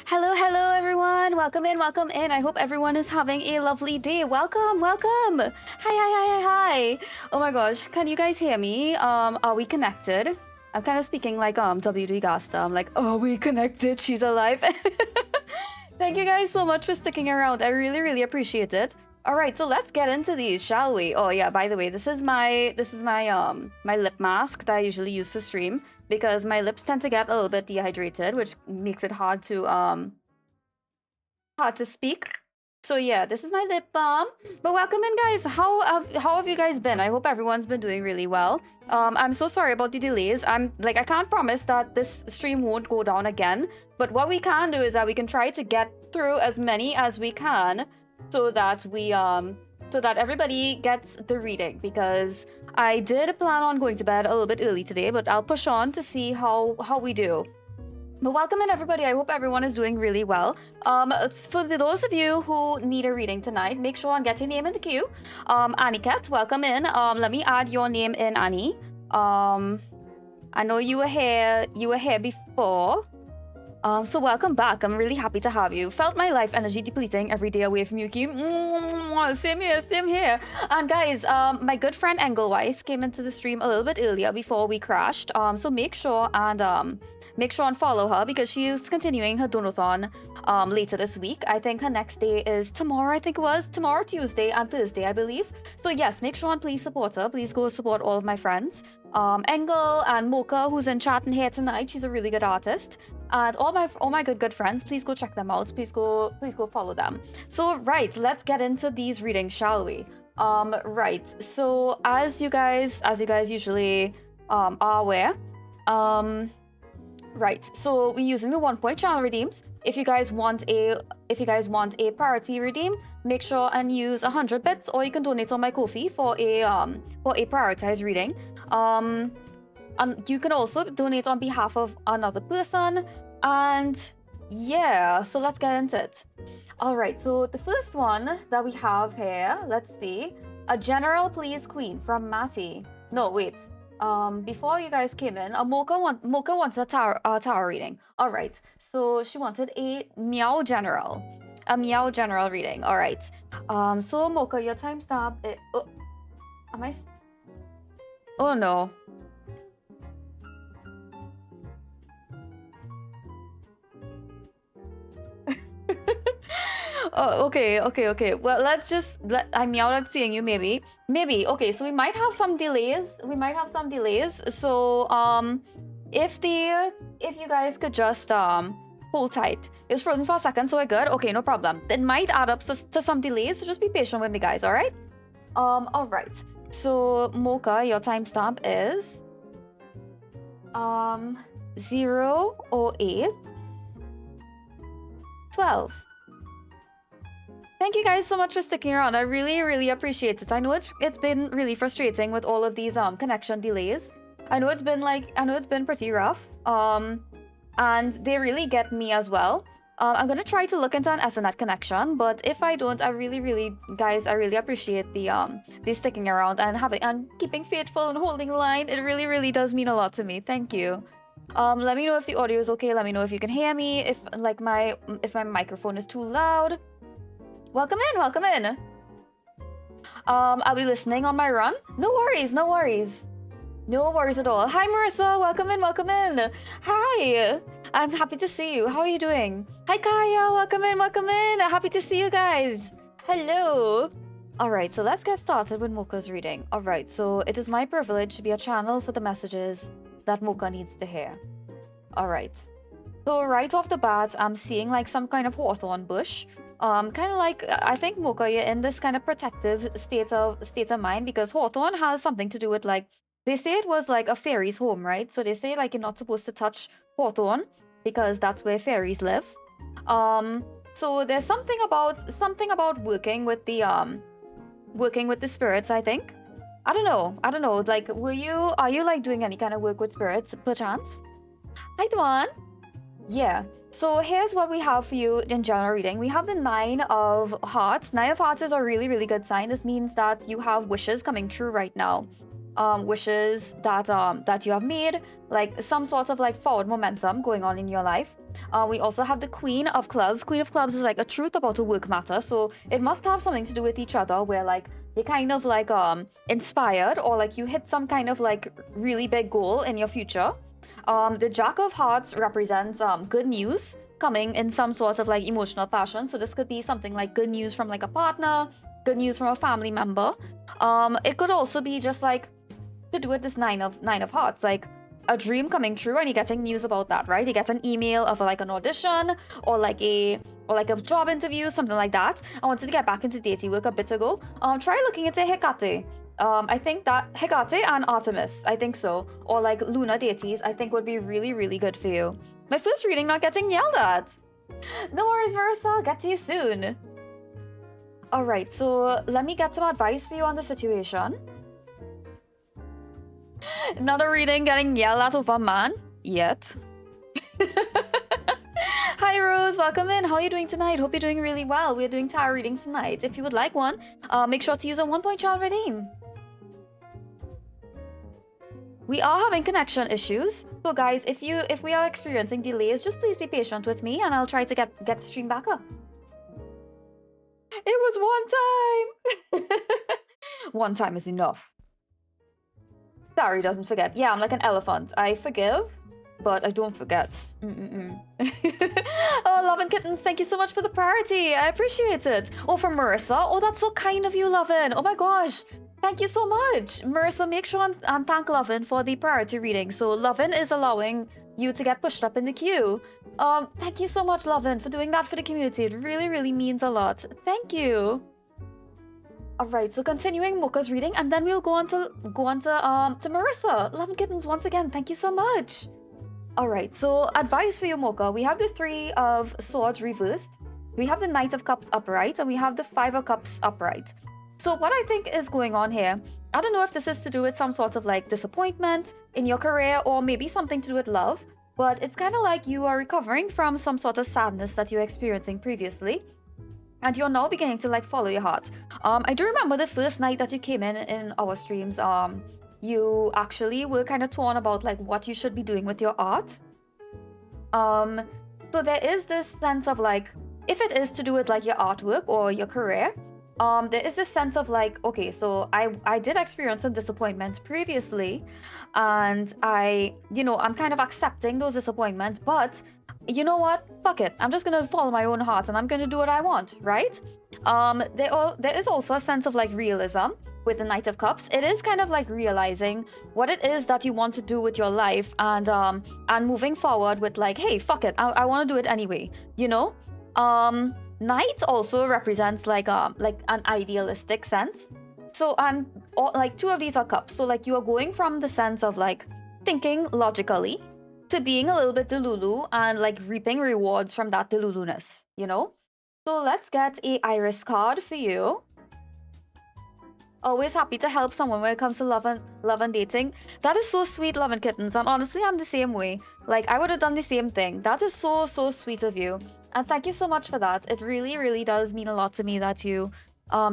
Hello, hello, everyone. Welcome in, welcome in. I hope everyone is having a lovely day. Welcome, welcome. Hi, hi, hi, hi, hi. Oh my gosh, can you guys hear me? Are we connected? I'm kind of speaking like WD Gasta. I'm like, are we connected? She's alive. Thank you guys so much for sticking around. I really, really appreciate it. All right, so let's get into these, shall we? Oh yeah, by the way, this is my my lip mask that I usually use for stream because my lips tend to get a little bit dehydrated, which makes it hard to speak. So yeah, this is my lip balm. But welcome in, guys. How have you guys been? I hope everyone's been doing really well. I'm so sorry about the delays. I can't promise that this stream won't go down again, but what we can do is that we can try to get through as many as we can so that everybody gets the reading, because I did plan on going to bed a little bit early today, but I'll push on to see how we do. But welcome in, everybody. I hope everyone is doing really well. For those of you who need a reading tonight, make sure and get your name in the queue. Aniket, welcome in. Let me add your name in, Annie. I know you were here before. So welcome back. I'm really happy to have you. Felt my life energy depleting every day away from Yuki. Same here. And guys, my good friend Engelweiss came into the stream a little bit earlier before we crashed. So make sure and follow her because she is continuing her donathon later this week. I think her next day is tomorrow. I think it was tomorrow, Tuesday, and Thursday, I believe. So yes, make sure and please support her. Please go support all of my friends. Engel and Mocha, who's in chat and here tonight. She's a really good artist. And all my good friends, please go check them out. Please go follow them. So right, let's get into these readings, shall we? Right. So as you guys usually are aware, right. So we're using the 1-point channel redeems. If you guys want a priority redeem, make sure and use 100 bits, or you can donate on my Ko-fi for a prioritized reading. And you can also donate on behalf of another person. And yeah, so let's get into it. All right, so the first one that we have here, let's see. A General Please Queen from Matty. No, wait. Before you guys came in, Mocha wants a tower reading. All right, so she wanted a Meow General reading. All right. So Mocha, your timestamp. Oh no. Oh, okay. Well, I'm meowed at seeing you, maybe. Okay, so we might have some delays. So, if you guys could just, hold tight. It was frozen for a second, so we're good. Okay, no problem. It might add up to some delays, so just be patient with me, guys, all right? All right. So, Mocha, your timestamp is, 0:08:12. Thank you guys so much for sticking around. I really appreciate it. I know it's been really frustrating with all of these connection delays. I know it's been pretty rough. And they really get me as well. I'm gonna try to look into an Ethernet connection, but if I don't, I really appreciate the sticking around and keeping faithful and holding the line. It really does mean a lot to me. Thank you. Let me know if the audio is okay. Let me know if you can hear me. If my microphone is too loud. Welcome in. I'll be listening on my run. No worries at all. Hi, Marissa. Welcome in. Hi. I'm happy to see you. How are you doing? Hi, Kaya. Welcome in. Happy to see you guys. Hello. All right, so let's get started with Mocha's reading. All right, so it is my privilege to be a channel for the messages that Mocha needs to hear. All right. So right off the bat, I'm seeing like some kind of hawthorn bush. Kind of like, I think, Mocha, you're in this kind of protective state of mind, because hawthorn has something to do with, like, they say it was like a fairy's home, right? So they say like you're not supposed to touch hawthorn because that's where fairies live. So there's something about working with the spirits, I think. I don't know. Like, are you like doing any kind of work with spirits, perchance? Hi, Dwan. Yeah. So here's what we have for you in general reading. We have the 9 of Hearts. 9 of Hearts is a really good sign. This means that you have wishes coming true right now. Wishes that you have made, like some sort of like forward momentum going on in your life. We also have the Queen of Clubs. Queen of Clubs is like a truth about a work matter, so it must have something to do with each other, where like you're kind of like inspired, or like you hit some kind of like really big goal in your future. The Jack of Hearts represents good news coming in some sort of like emotional fashion. So this could be something like good news from like a partner, good news from a family member. It could also be just like to do with this nine of hearts, like a dream coming true and you're getting news about that, right? You get an email of like an audition or like a job interview, something like that. I wanted to get back into deity work a bit ago. Try looking into Hecate. I think that Hecate and Artemis, I think so, or like lunar deities, I think would be really, really good for you. My first reading not getting yelled at. No worries, Marissa, I'll get to you soon. All right, so let me get some advice for you on the situation. Another reading getting yelled at over man yet. Hi Rose, welcome in. How are you doing tonight? Hope you're doing really well. We're doing tarot readings tonight. If you would like one, make sure to use a 1-point channel redeem. We are having connection issues, so guys, if we are experiencing delays, just please be patient with me and I'll try to get the stream back up. It was one time. One time is enough. Sari doesn't forget. Yeah, I'm like an elephant. I forgive, but I don't forget. Oh, Lovin' Kittens, thank you so much for the priority. I appreciate it. Oh, from Marissa. Oh, that's so kind of you, Lovin'. Oh my gosh. Thank you so much. Marissa, make sure and thank Lovin' for the priority reading. So Lovin' is allowing you to get pushed up in the queue. Thank you so much, Lovin', for doing that for the community. It really, really means a lot. Thank you. Alright, so continuing Mocha's reading, and then we'll go on to Marissa. Lovin' Kittens, once again, thank you so much. Alright, so advice for you, Mocha. We have the 3 of Swords reversed, we have the Knight of Cups upright, and we have the 5 of Cups upright. So what I think is going on here, I don't know if this is to do with some sort of like disappointment in your career or maybe something to do with love, but it's kind of like you are recovering from some sort of sadness that you were experiencing previously. And you're now beginning to like follow your heart. I do remember the first night that you came in our streams, you actually were kind of torn about like what you should be doing with your art. So there is this sense of like, if it is to do with like your artwork or your career, there is this sense of like, okay, so I did experience some disappointments previously, and I'm kind of accepting those disappointments, but you know what? Fuck it. I'm just gonna follow my own heart and I'm gonna do what I want, right? There is also a sense of like realism with the Knight of Cups. It is kind of like realizing what it is that you want to do with your life and moving forward with like, hey, fuck it. I want to do it anyway, you know? Knight also represents like an idealistic sense. So like 2 of these are cups. So like you are going from the sense of like thinking logically to being a little bit delulu and like reaping rewards from that delulu-ness, you know? So let's get a Iris card for you. Always happy to help someone when it comes to love and dating. That is so sweet, Lovin' Kittens. And honestly, I'm the same way. Like, I would have done the same thing. That is so, so sweet of you. And thank you so much for that. It really, really does mean a lot to me that you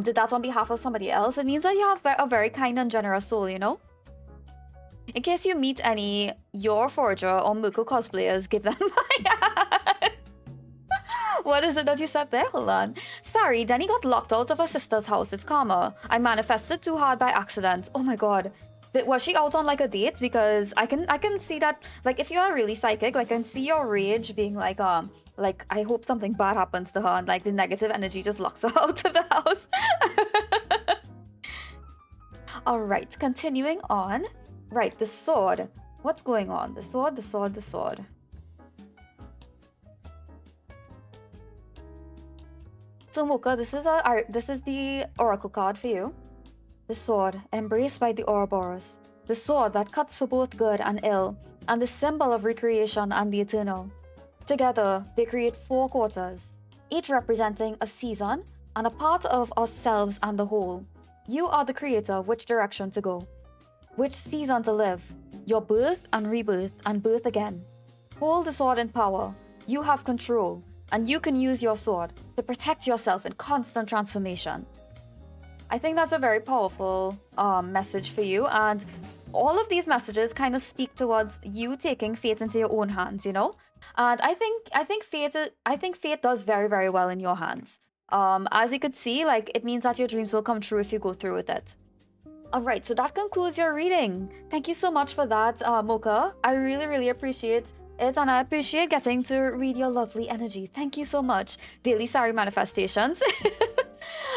did that on behalf of somebody else. It means that you have a very kind and generous soul, you know? In case you meet any Your Forger or Murko cosplayers, give them my hand. What is it that you said there? Hold on. Sorry, Denny got locked out of her sister's house. It's karma. I manifested too hard by accident. Oh my god. Was she out on like a date? Because I can see that, like, if you're really psychic, like I can see your rage being like I hope something bad happens to her and like the negative energy just locks her out of the house. Alright, continuing on. Right, the sword. What's going on? The sword, the sword, the sword. So Mocha, this is the oracle card for you. The sword, embraced by the Ouroboros. The sword that cuts for both good and ill, and the symbol of recreation and the eternal. Together, they create 4 quarters, each representing a season and a part of ourselves and the whole. You are the creator of which direction to go, which season to live, your birth and rebirth and birth again. Hold the sword in power. You have control, and you can use your sword to protect yourself in constant transformation. I think that's a very powerful message for you, and all of these messages kind of speak towards you taking fate into your own hands, you know? And I think fate does very, very well in your hands. As you could see, like, it means that your dreams will come true if you go through with it. Alright, so that concludes your reading. Thank you so much for that, Mocha. I really, really appreciate it, and I appreciate getting to read your lovely energy. Thank you so much. Daily Sari manifestations.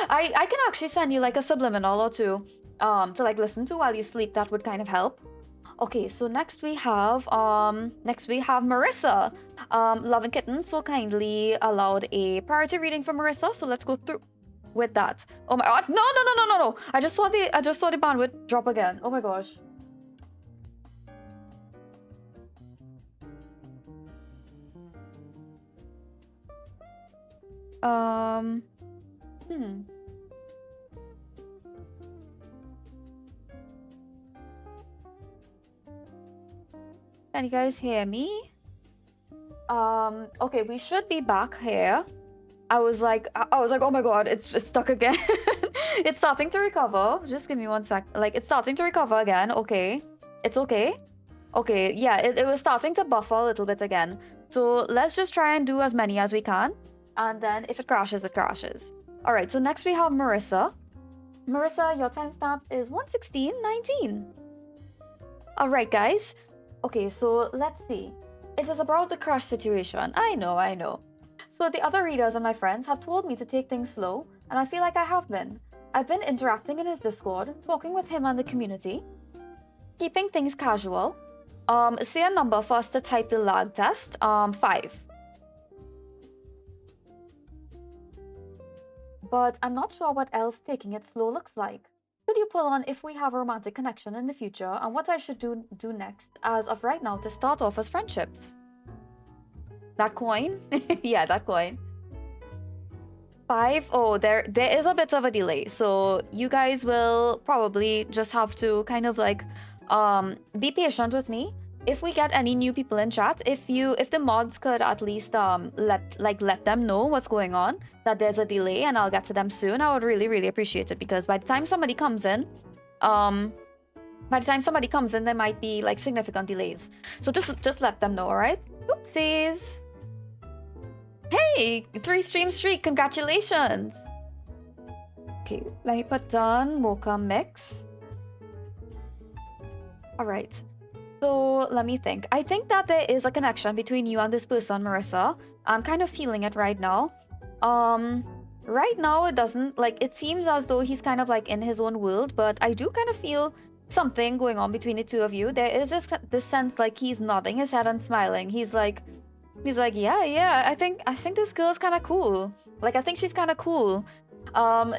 I can actually send you like a subliminal or two to like listen to while you sleep. That would kind of help. Okay, so next we have Marissa. Love and Kitten so kindly allowed a priority reading for Marissa, so let's go through with that. Oh my god. No. I just saw the bandwidth drop again. Oh my gosh. Can you guys hear me? Okay, we should be back here. I was like, oh my god, it's stuck again. It's starting to recover. Just give me 1 sec. Like, it's starting to recover again. Okay. It's okay. Okay, yeah, it was starting to buffer a little bit again. So let's just try and do as many as we can. And then if it crashes, it crashes. All right, so next we have Marissa. Marissa, your timestamp is 1:16:19. All right, guys. Okay, so let's see. It is about the crush situation. I know. So the other readers and my friends have told me to take things slow, and I feel like I have been. I've been interacting in his Discord, talking with him and the community, keeping things casual. Say a number for us to type the lag test. 5. But I'm not sure what else taking it slow looks like. Could you pull on if we have a romantic connection in the future and what I should do next as of right now to start off as friendships? That coin? Yeah, that coin. 5. Oh, there is a bit of a delay. So you guys will probably just have to kind of like be patient with me. If we get any new people in chat, if the mods could at least let them know what's going on, that there's a delay and I'll get to them soon, I would really appreciate it, because by the time somebody comes in, there might be like significant delays. So just let them know, all right? Oopsies. Hey, 3 stream streak, congratulations. Okay, let me put down Mocha Mix. All right. So let me think. I think that there is a connection between you and this person, Marissa. I'm kind of feeling it right now. Right now it doesn't, like, it seems as though he's kind of like in his own world, but I do kind of feel something going on between the two of you. There is this sense like he's nodding his head and smiling. He's like, yeah, I think this girl's kind of cool. Like, I think she's kind of cool.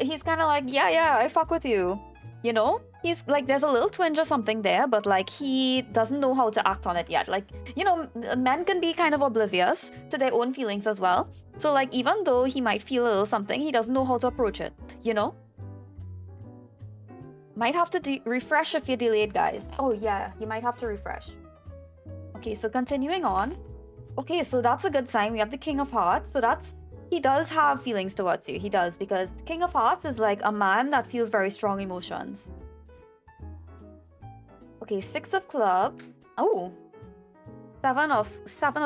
He's kind of like, yeah, I fuck with you. You know? He's like, there's a little twinge or something there, but like he doesn't know how to act on it yet. Like, you know, men can be kind of oblivious to their own feelings as well. So like, even though he might feel a little something, he doesn't know how to approach it, you know? Might have to refresh if you're delayed, guys. Oh yeah, you might have to refresh. Okay, so continuing on. Okay, so that's a good sign. We have the King of Hearts. So he does have feelings towards you. He does, because the King of Hearts is like a man that feels very strong emotions. Okay, 6 of Clubs. Oh, 7 of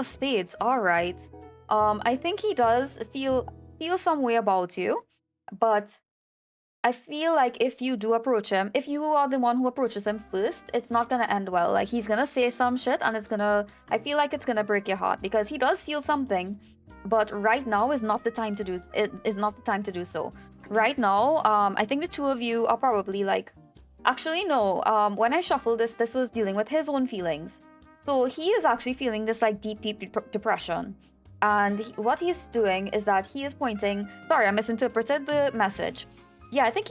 Spades. All right. I think he does feel some way about you, but I feel like if you do approach him, if you are the one who approaches him first, it's not gonna end well. Like, he's gonna say some shit, and I feel like it's gonna break your heart, because he does feel something, but right now is not the time to do. It is not the time to do so. Right now, I think the two of you are probably like. Actually, no. When I shuffled this was dealing with his own feelings. So he is actually feeling this like deep depression. And what he's doing is that he is pointing. Sorry, I misinterpreted the message. Yeah, I think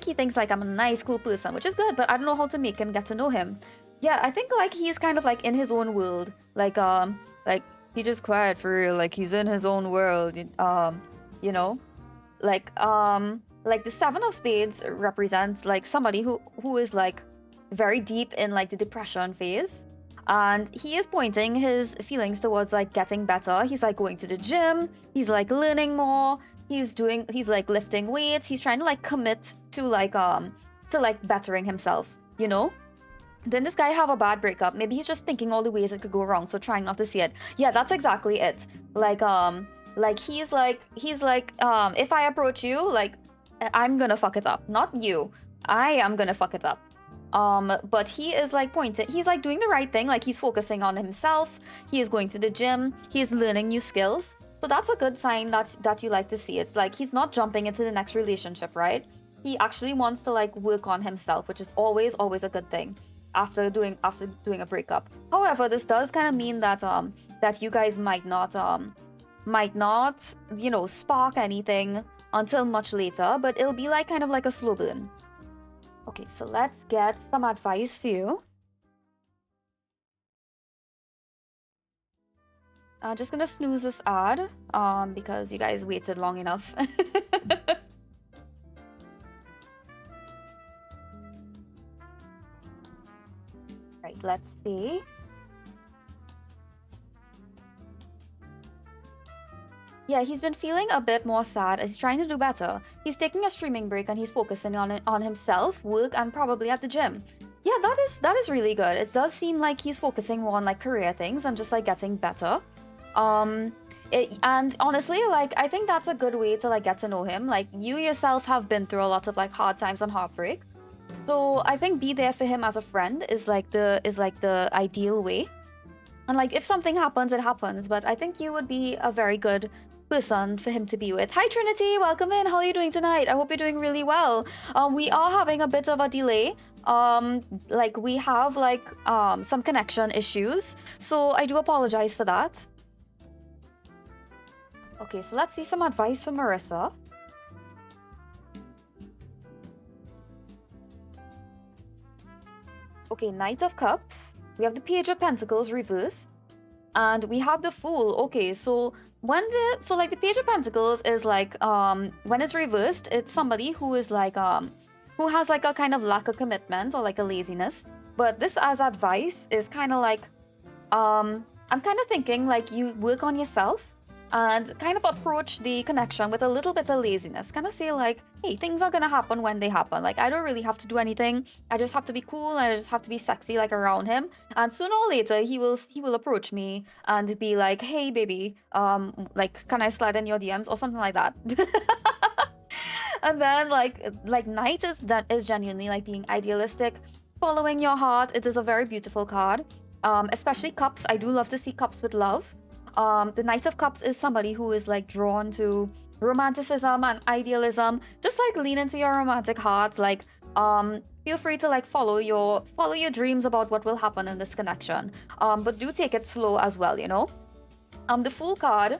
he thinks like I'm a nice, cool person, which is good, but I don't know how to make him get to know him. Yeah, I think like he's kind of like in his own world. Like he just quiet for real. Like he's in his own world. You know, like the 7 of Spades represents like somebody who is like very deep in like the depression phase, and he is pointing his feelings towards like getting better. He's like going to the gym, he's like learning more, he's like lifting weights, he's trying to like commit to like bettering himself, you know? Then this guy have a bad breakup. Maybe he's just thinking all the ways it could go wrong, so trying not to see it. Yeah, that's exactly it. Like he's like if I approach you, like I'm gonna fuck it up. Not you. I am gonna fuck it up. But he is like pointing, he's like doing the right thing, like he's focusing on himself, he is going to the gym, he is learning new skills. So that's a good sign that you like to see. It's like he's not jumping into the next relationship, right? He actually wants to like work on himself, which is always a good thing after doing a breakup. However, this does kind of mean that that you guys might not you know, spark anything until much later, but it'll be like kind of like a slow burn. Okay, so let's get some advice for you. Just gonna snooze this ad because you guys waited long enough. Right, let's see. Yeah, he's been feeling a bit more sad as he's trying to do better. He's taking a streaming break and he's focusing on himself, work, and probably at the gym. Yeah, that is really good. It does seem like he's focusing more on like career things and just like getting better. And honestly, like I think that's a good way to like get to know him. Like you yourself have been through a lot of like hard times and heartbreak. So I think be there for him as a friend is like the ideal way. And like if something happens, it happens. But I think you would be a very good person for him to be with. Hi Trinity, welcome in. How are you doing tonight? I hope you're doing really well. We are having a bit of a delay. Like we have like some connection issues. So I do apologize for that. Okay, so let's see some advice from Marissa. Okay, Knight of Cups. We have the Page of Pentacles reversed. And we have the Fool. Okay, so like the Page of Pentacles is like when it's reversed, it's somebody who is like who has like a kind of lack of commitment or like a laziness. But this as advice is kind of like I'm kind of thinking like you work on yourself and kind of approach the connection with a little bit of laziness. Kind of say like, hey, things are gonna happen when they happen. Like I don't really have to do anything. I just have to be cool and I just have to be sexy like around him. And sooner or later he will approach me and be like, hey baby, like can I slide in your DMs or something like that. And then like Knight is genuinely like being idealistic, following your heart. It is a very beautiful card. Especially Cups. I do love to see Cups with love. The Knight of Cups is somebody who is like drawn to romanticism and idealism. Just like lean into your romantic heart. Like feel free to like follow your dreams about what will happen in this connection. But do take it slow as well, you know. The Fool card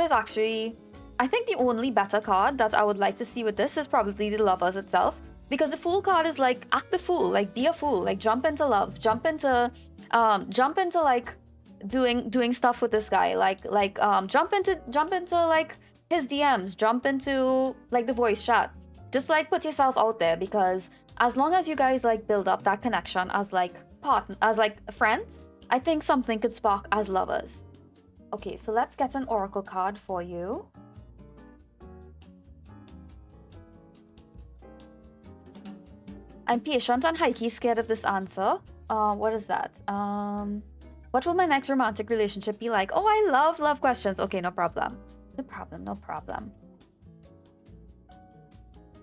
is actually, I think the only better card that I would like to see with this is probably the Lovers itself. Because the Fool card is like act the fool, like be a fool, like jump into love, jump into like doing stuff with this guy, like jump into like his DMs, jump into like the voice chat. Just like put yourself out there, because as long as you guys like build up that connection as like friends, I think something could spark as lovers. Okay, so let's get an oracle card for you. I'm patient and high-key scared of this answer. What is that? What will my next romantic relationship be like? Oh, I love questions. Okay, no problem. No problem.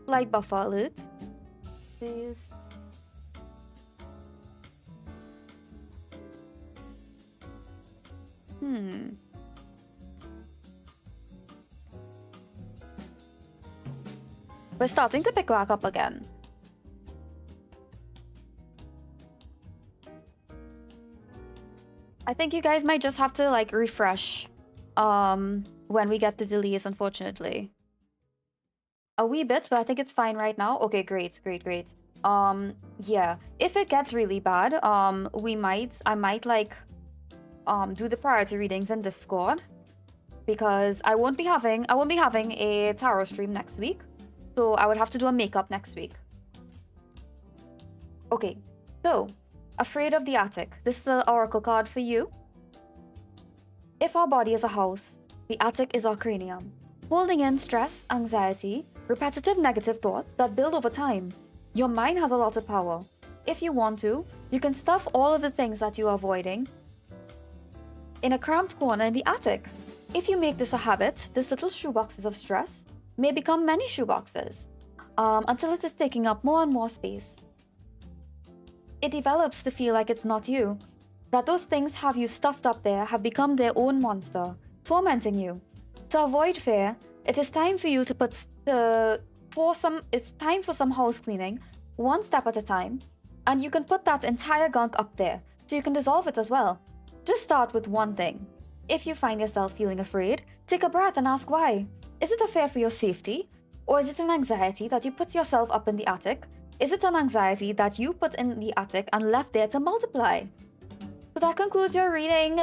Flight buffer alert. Please. We're starting to pick back up again. I think you guys might just have to like refresh when we get the delays, unfortunately. A wee bit, but I think it's fine right now. Okay, great. Yeah, if it gets really bad, I might like do the priority readings in Discord, because I won't be having a tarot stream next week. So I would have to do a makeup next week. Okay, so Afraid of the Attic. This is the oracle card for you. If our body is a house, the attic is our cranium, holding in stress, anxiety, repetitive negative thoughts that build over time. Your mind has a lot of power. If you want to, you can stuff all of the things that you are avoiding in a cramped corner in the attic. If you make this a habit, this little shoeboxes of stress may become many shoeboxes until it is taking up more and more space. It develops to feel like it's not you, that those things have you stuffed up there have become their own monster, tormenting you, To avoid fear, it is time for you to it's time for some house cleaning, one step at a time, and you can put that entire gunk up there, so you can dissolve it as well. Just start with one thing. If you find yourself feeling afraid, take a breath and ask why. Is it a fear for your safety? Or is it an anxiety that you put yourself up in the attic? Is it an anxiety that you put in the attic and left there to multiply? So that concludes your reading.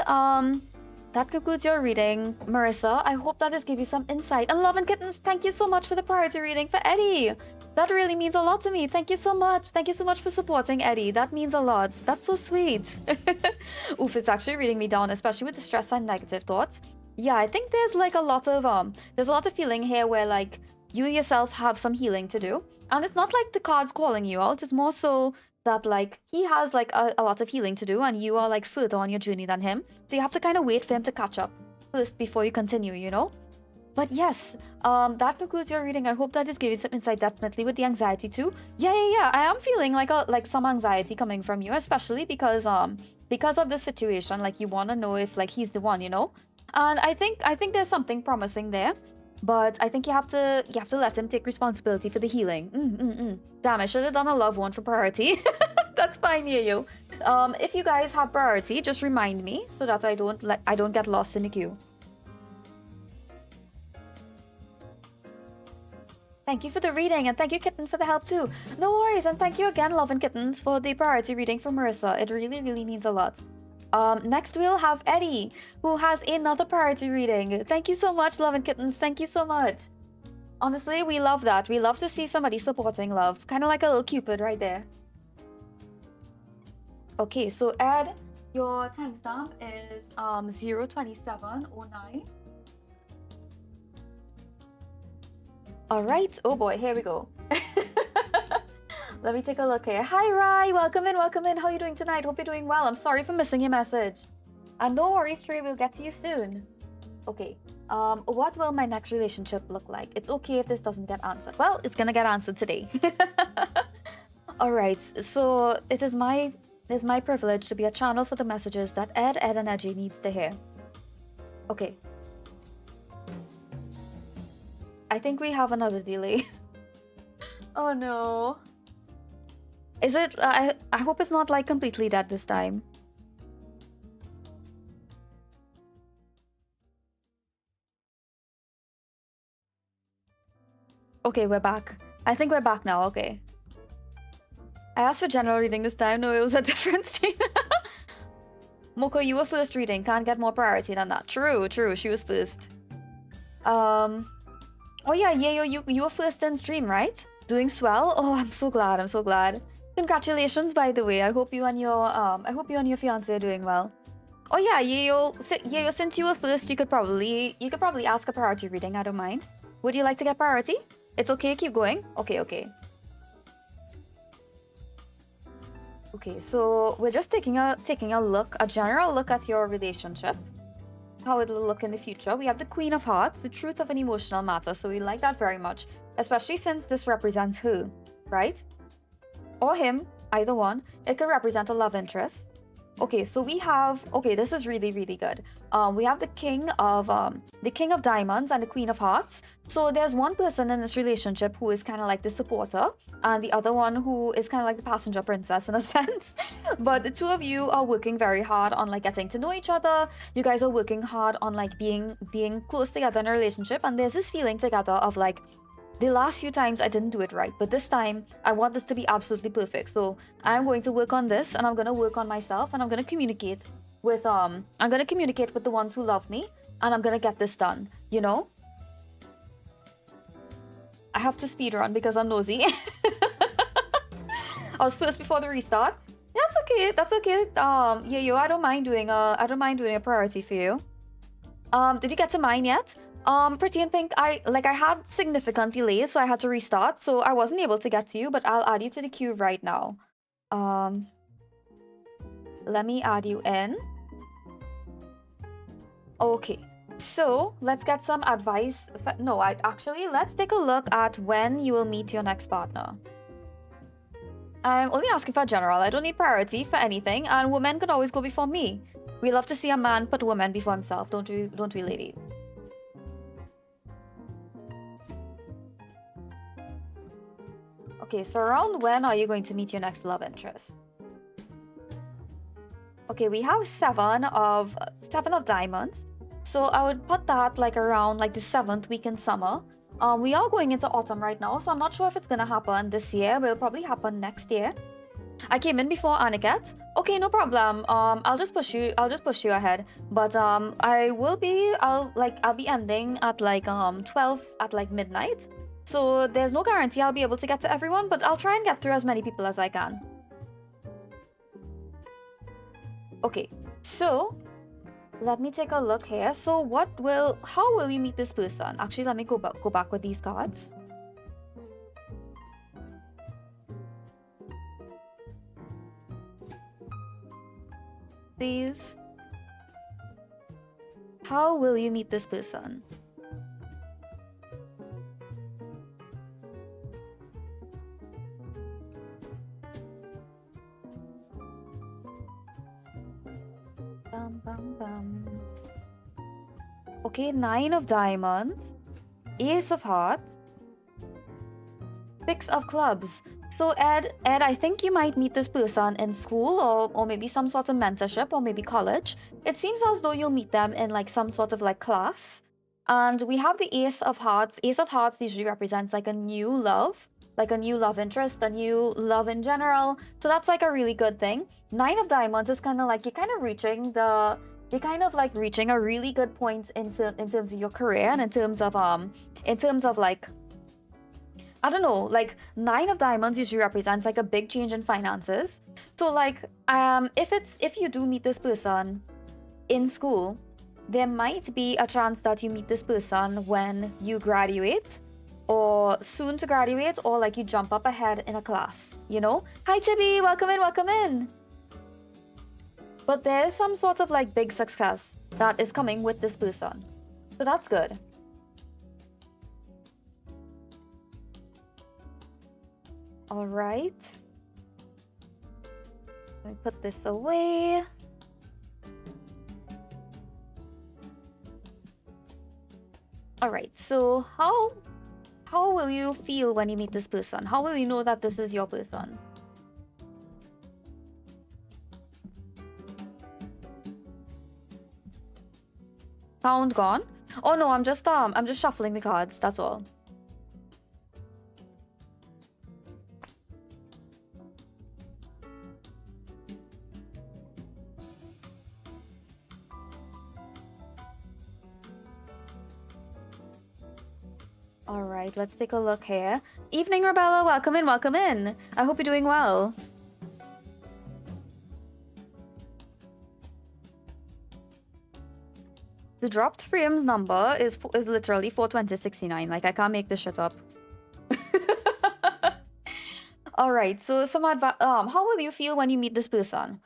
Marissa. I hope that has given you some insight. And Love and Kittens, thank you so much for the priority reading for Eddie. That really means a lot to me. Thank you so much. Thank you so much for supporting Eddie. That means a lot. That's so sweet. Oof, it's actually reading me down, especially with the stress and negative thoughts. Yeah, I think there's like a lot of feeling here where like you yourself have some healing to do. And it's not like the card's calling you out. It's more so that like he has like a lot of healing to do and you are like further on your journey than him. So you have to kind of wait for him to catch up first before you continue, you know? But yes, that concludes your reading. I hope that is giving some insight, definitely with the anxiety too. Yeah. I am feeling like some anxiety coming from you, especially because of this situation. Like you want to know if like he's the one, you know. And I think there's something promising there, but I think you have to let him take responsibility for the healing. Damn, I should have done a love one for priority. That's fine, you. If you guys have priority, just remind me so that I don't get lost in the queue. Thank you for the reading, and thank you, Kitten, for the help too. No worries, and thank you again, Love and Kittens, for the priority reading for Marissa. It really, really means a lot. Next we'll have Eddie, who has another priority reading. Thank you so much, Love and Kittens. Thank you so much. Honestly, we love that. We love to see somebody supporting love. Kind of like a little Cupid right there. Okay, so Ed, your timestamp is 02709. All right. Oh boy, here we go. Let me take a look here. Hi, Rai. Welcome in. How are you doing tonight? Hope you're doing well. I'm sorry for missing your message. And no worries, Trey. We'll get to you soon. Okay. What will my next relationship look like? It's okay if this doesn't get answered. Well, it's gonna get answered today. All right. So it is my privilege to be a channel for the messages that Ed, and Edgy needs to hear. Okay. I think we have another delay. Oh no. Is it? I hope it's not like completely dead this time. Okay, we're back. I think we're back now. Okay. I asked for general reading this time. No, it was a different stream. Moko, you were first reading. Can't get more priority than that. True. She was first. Oh yeah, you were first in stream, right? Doing swell. Oh, I'm so glad. Congratulations, by the way. I hope you and your fiance are doing well. Oh yeah, Yayo, since you were first, you could probably ask a priority reading. I don't mind. Would you like to get priority? It's okay. Keep going. Okay. Okay, so we're just taking a general look at your relationship. How it'll look in the future. We have the Queen of Hearts, the truth of an emotional matter. So we like that very much, especially since this represents her, right? Or him, either one. It could represent a love interest. Okay, so we have, this is really, really good. We have the King of Diamonds and the Queen of Hearts. So there's one person in this relationship who is kind of like the supporter, and the other one who is kind of like the passenger princess in a sense. But the two of you are working very hard on like getting to know each other. You guys are working hard on like being close together in a relationship, and there's this feeling together of like, the last few times I didn't do it right, but this time I want this to be absolutely perfect. So I'm going to work on this, and I'm going to work on myself, and I'm going to communicate with the ones who love me, and I'm going to get this done, you know? I have to speed run because I'm nosy. I was first before the restart. That's okay. Yeah, I don't mind doing a priority for you. Did you get to mine yet? Pretty in Pink, I had significant delays, so I had to restart, so I wasn't able to get to you, but I'll add you to the queue right now. Let me add you in. Okay, so let's get some advice. Let's take a look at when you will meet your next partner. I'm only asking for general. I don't need priority for anything, and women could always go before me. We love to see a man put women before himself, don't we, ladies? Okay, so around when are you going to meet your next love interest? Okay, we have seven of diamonds. So I would put that like around like the 7th week in summer. We are going into autumn right now, so I'm not sure if it's gonna happen this year, but it'll probably happen next year. I came in before Aniket. Okay, no problem. I'll just push you ahead. But I'll be ending at like 12 at like midnight. So there's no guarantee I'll be able to get to everyone, but I'll try and get through as many people as I can. Okay, so let me take a look here. So how will you meet this person? Actually, let me go back with these cards. Please. How will you meet this person? Okay, 9 of diamonds, Ace of hearts, 6 of clubs. So Ed, I think you might meet this person in school or maybe some sort of mentorship or maybe college. It seems as though you'll meet them in like some sort of like class. And we have the Ace of hearts. Ace of hearts usually represents like a new love interest, a new love in general. So that's like a really good thing. 9 of diamonds is kind of like you're kind of reaching a really good point in terms of your career and in terms of like, I don't know, like 9 of diamonds usually represents like a big change in finances. So like if you do meet this person in school, there might be a chance that you meet this person when you graduate or soon to graduate, or like you jump up ahead in a class, you know? Hi Tibby, welcome in. But there's some sort of like big success that is coming with this person. So that's good. All right. Let me put this away. All right, so how will you feel when you meet this person? How will you know that this is your person? Sound gone? Oh no, I'm just shuffling the cards, that's all. All right, let's take a look here. Evening, Rebella. Welcome in. I hope you're doing well. The dropped frames number is literally 42069. Like, I can't make this shit up. All right, so some advice. How will you feel when you meet this person?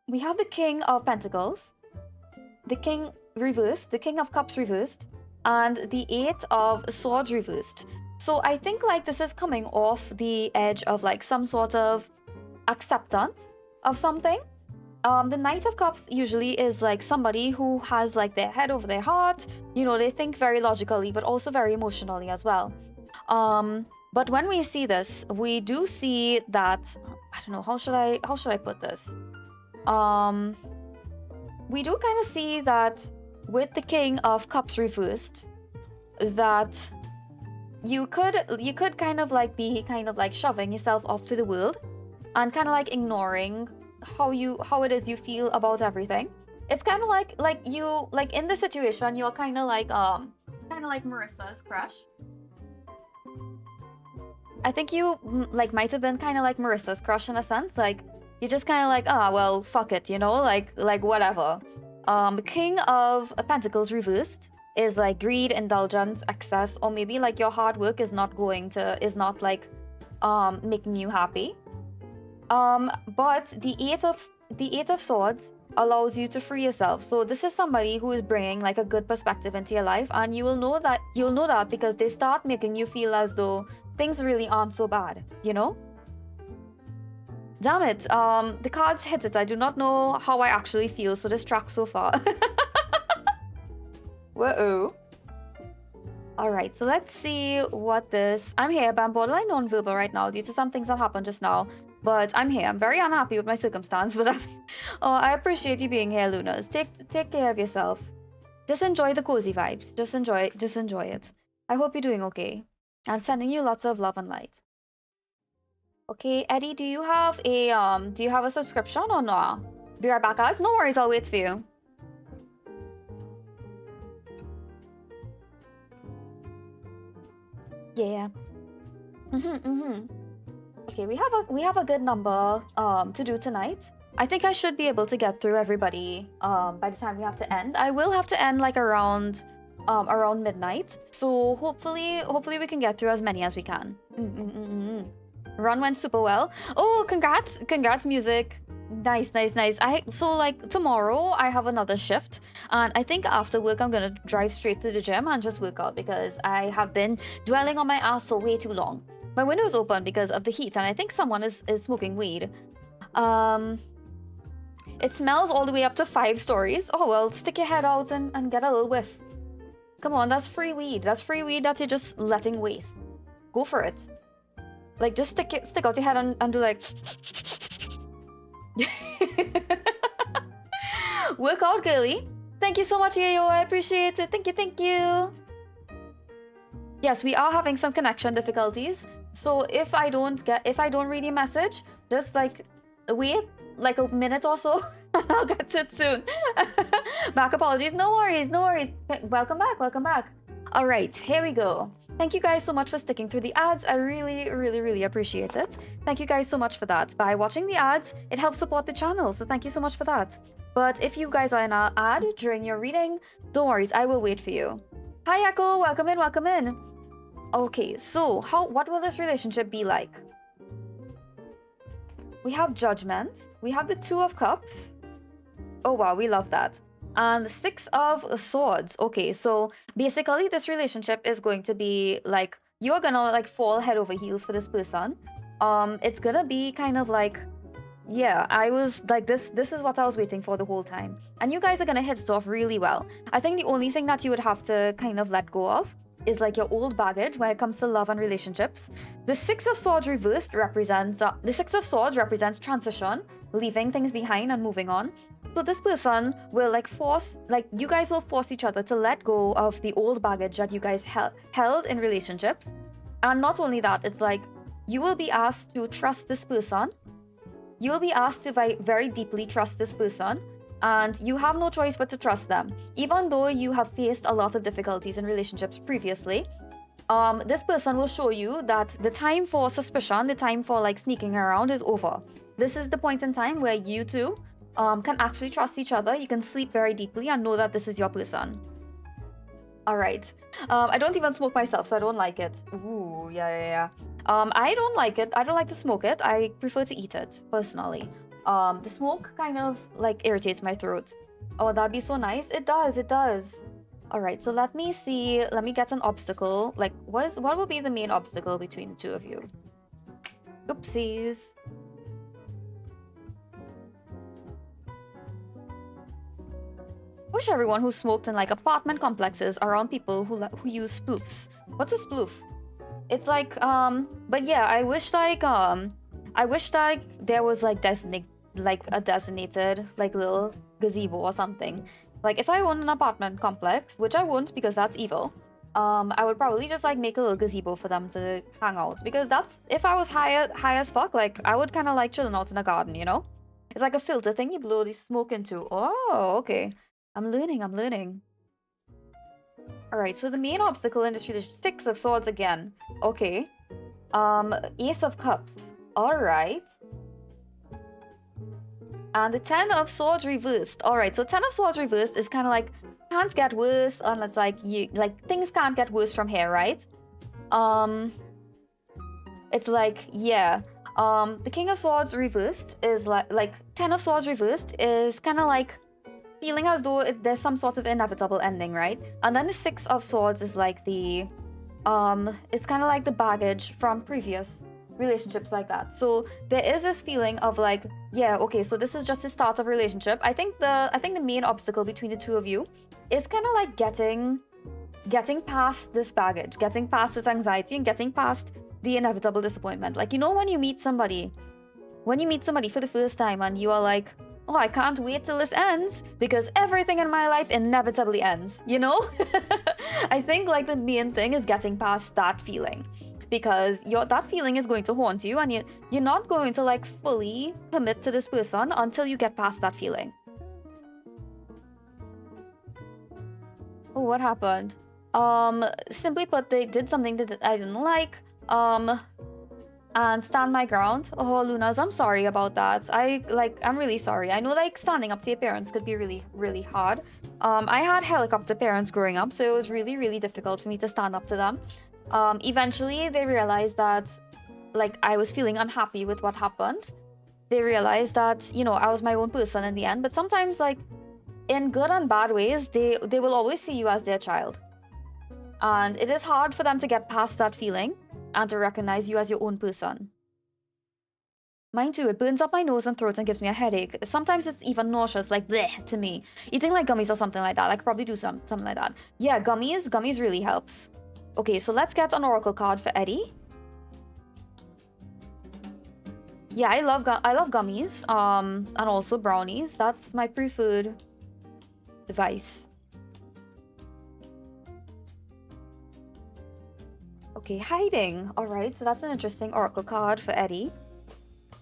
We have the King of Pentacles, the King reversed, the King of Cups reversed, and the 8 of Swords reversed. So I think like this is coming off the edge of like some sort of acceptance of something. The Knight of Cups usually is like somebody who has like their head over their heart. You know, they think very logically, but also very emotionally as well. But when we see this, we do see that, I don't know, how should I put this? We do kind of see that with the King of Cups reversed, that you could kind of like be kind of like shoving yourself off to the world and kind of like ignoring how it is you feel about everything. It's kind of like you like in the situation you're kind of like Marissa's crush. I think you like might have been kind of like Marissa's crush in a sense. Like you're just kind of like, well, fuck it, you know, like whatever. King of Pentacles reversed is like greed, indulgence, excess, or maybe like your hard work is not like making you happy. But the eight of Swords allows you to free yourself. So this is somebody who is bringing like a good perspective into your life, and you'll know that because they start making you feel as though things really aren't so bad, you know? Damn it, the cards hit it. I do not know how I actually feel, so this track so far. Whoa. All right, so let's see what this... I'm here, but I'm borderline non-verbal right now due to some things that happened just now. But I'm here. I'm very unhappy with my circumstance, but I appreciate you being here, Lunas. Take care of yourself. Just enjoy the cozy vibes. Just enjoy it. I hope you're doing okay. And sending you lots of love and light. Okay, Eddie, do you have a subscription or not? Be right back, guys. No worries, I'll wait for you. Yeah. Okay, we have a good number to do tonight. I think I should be able to get through everybody by the time we have to end. I will have to end like around midnight. So hopefully we can get through as many as we can. Run went super well. Oh, congrats music. Nice. So like tomorrow I have another shift, and I think after work I'm gonna drive straight to the gym and just work out because I have been dwelling on my ass for way too long. My window is open because of the heat, and I think someone is smoking weed. It smells all the way up to 5 stories. Oh well, stick your head out and get a little whiff. Come on, that's free weed. That's free weed that you're just letting waste. Go for it. Like, just stick out your head and do like... Work out, girly. Thank you so much, Yayo. I appreciate it. Thank you. Yes, we are having some connection difficulties. So if I don't read your message, just like wait like a minute or so. I'll get to it soon. Back apologies. No worries. Welcome back. All right, here we go. Thank you guys so much for sticking through the ads. I really appreciate it. Thank you guys so much for that. By watching the ads, it helps support the channel, so thank you so much for that. But if you guys are in our ad during your reading, don't worry, I will wait for you. Hi Echo, welcome in. Okay, so what will this relationship be like? We have Judgment. We have the 2 of Cups. Oh wow, we love that. And the 6 of Swords. Okay, so basically this relationship is going to be like, you're gonna like fall head over heels for this person. It's gonna be kind of like, yeah, I was like, this is what I was waiting for the whole time. And you guys are gonna hit it off really well. I think the only thing that you would have to kind of let go of is like your old baggage when it comes to love and relationships. The 6 of Swords reversed represents transition, leaving things behind and moving on. So this person will you guys will force each other to let go of the old baggage that you guys held in relationships. And not only that, it's like you will be asked to trust this person. You will be asked to very deeply trust this person. And you have no choice but to trust them. Even though you have faced a lot of difficulties in relationships previously, this person will show you that the time for suspicion, the time for like sneaking around is over. This is the point in time where you two can actually trust each other. You can sleep very deeply and know that this is your person. All right. I don't even smoke myself, so I don't like it. Ooh, yeah. I don't like it. I don't like to smoke it. I prefer to eat it, personally. The smoke kind of like irritates my throat. Oh, that'd be so nice. It does. All right, so let me see. Let me get an obstacle. Like, what will be the main obstacle between the two of you? Oopsies. Wish everyone who smoked in like apartment complexes around people who use sploofs. What's a sploof? It's like but yeah, I wish like there was like a designated like little gazebo or something. Like if I own an apartment complex, which I won't because that's evil, I would probably just like make a little gazebo for them to hang out, because that's, if I was high as fuck, like I would kind of like chilling out in a garden, you know? It's like a filter thing you blow the smoke into. Oh, okay. I'm learning. All right, so the main obstacle in this relationship, 6 of Swords again. Okay. Ace of Cups. All right. And the 10 of Swords reversed. All right, so 10 of Swords reversed is kind of like, can't get worse unless things can't get worse from here, right? It's like, yeah. The King of Swords reversed is like 10 of Swords reversed is kind of like feeling as though there's some sort of inevitable ending, right? And then the 6 of Swords is like the it's kind of like the baggage from previous relationships like that. So there is this feeling of like, yeah, okay, so this is just the start of a relationship. I think the main obstacle between the two of you is kind of like getting getting past this baggage, getting past this anxiety, and getting past the inevitable disappointment. Like, you know, when you meet somebody for the first time and you are like, oh, I can't wait till this ends because everything in my life inevitably ends, you know? I think like the main thing is getting past that feeling, because that feeling is going to haunt you, and you're not going to like fully commit to this person until you get past that feeling. Oh, what happened? Simply put, they did something that I didn't like. And stand my ground. Oh, Lunas, I'm sorry about that. I'm really sorry. I know like standing up to your parents could be really, really hard. I had helicopter parents growing up, so it was really, really difficult for me to stand up to them. Eventually, they realized that like I was feeling unhappy with what happened. They realized that, you know, I was my own person in the end. But sometimes, like, in good and bad ways, they will always see you as their child. And it is hard for them to get past that feeling and to recognize you as your own person. Mine too, it burns up my nose and throat and gives me a headache. Sometimes it's even nauseous, like bleh, to me. Eating like gummies or something like that. I could probably do something like that. Yeah, gummies really helps. Okay, so let's get an oracle card for Eddie. Yeah, I love gummies, and also brownies. That's my preferred device. Okay, hiding. All right, so that's an interesting oracle card for Eddie.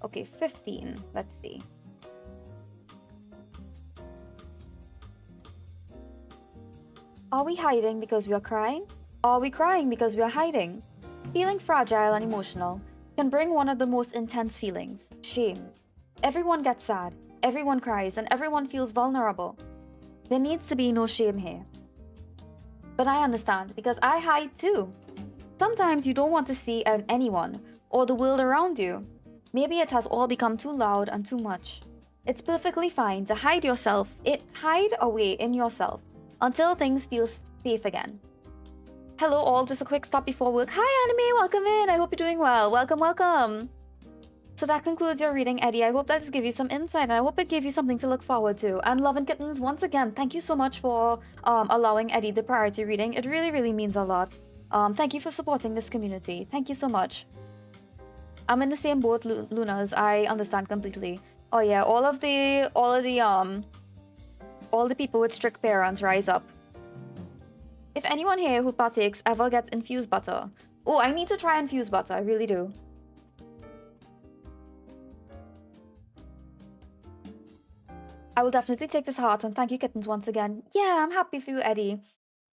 Okay, 15. Let's see. Are we hiding because we are crying? Are we crying because we are hiding? Feeling fragile and emotional can bring one of the most intense feelings, shame. Everyone gets sad, everyone cries, and everyone feels vulnerable. There needs to be no shame here. But I understand, because I hide too. Sometimes you don't want to see anyone or the world around you. Maybe it has all become too loud and too much. It's perfectly fine to hide away in yourself until things feel safe again. Hello all, just a quick stop before work. Hi Anime, welcome in. I hope you're doing well. Welcome. So that concludes your reading, Eddie. I hope that has given you some insight, and I hope it gave you something to look forward to. And Love and Kittens, once again, thank you so much for allowing Eddie the priority reading. It really, really means a lot. Thank you for supporting this community. Thank you so much. I'm in the same boat, Lunas. I understand completely. Oh yeah, all the people with strict parents, rise up. If anyone here who partakes ever gets infused butter, oh, I need to try infused butter. I really do. I will definitely take this to heart, and thank you, Kittens, once again. Yeah, I'm happy for you, Eddie.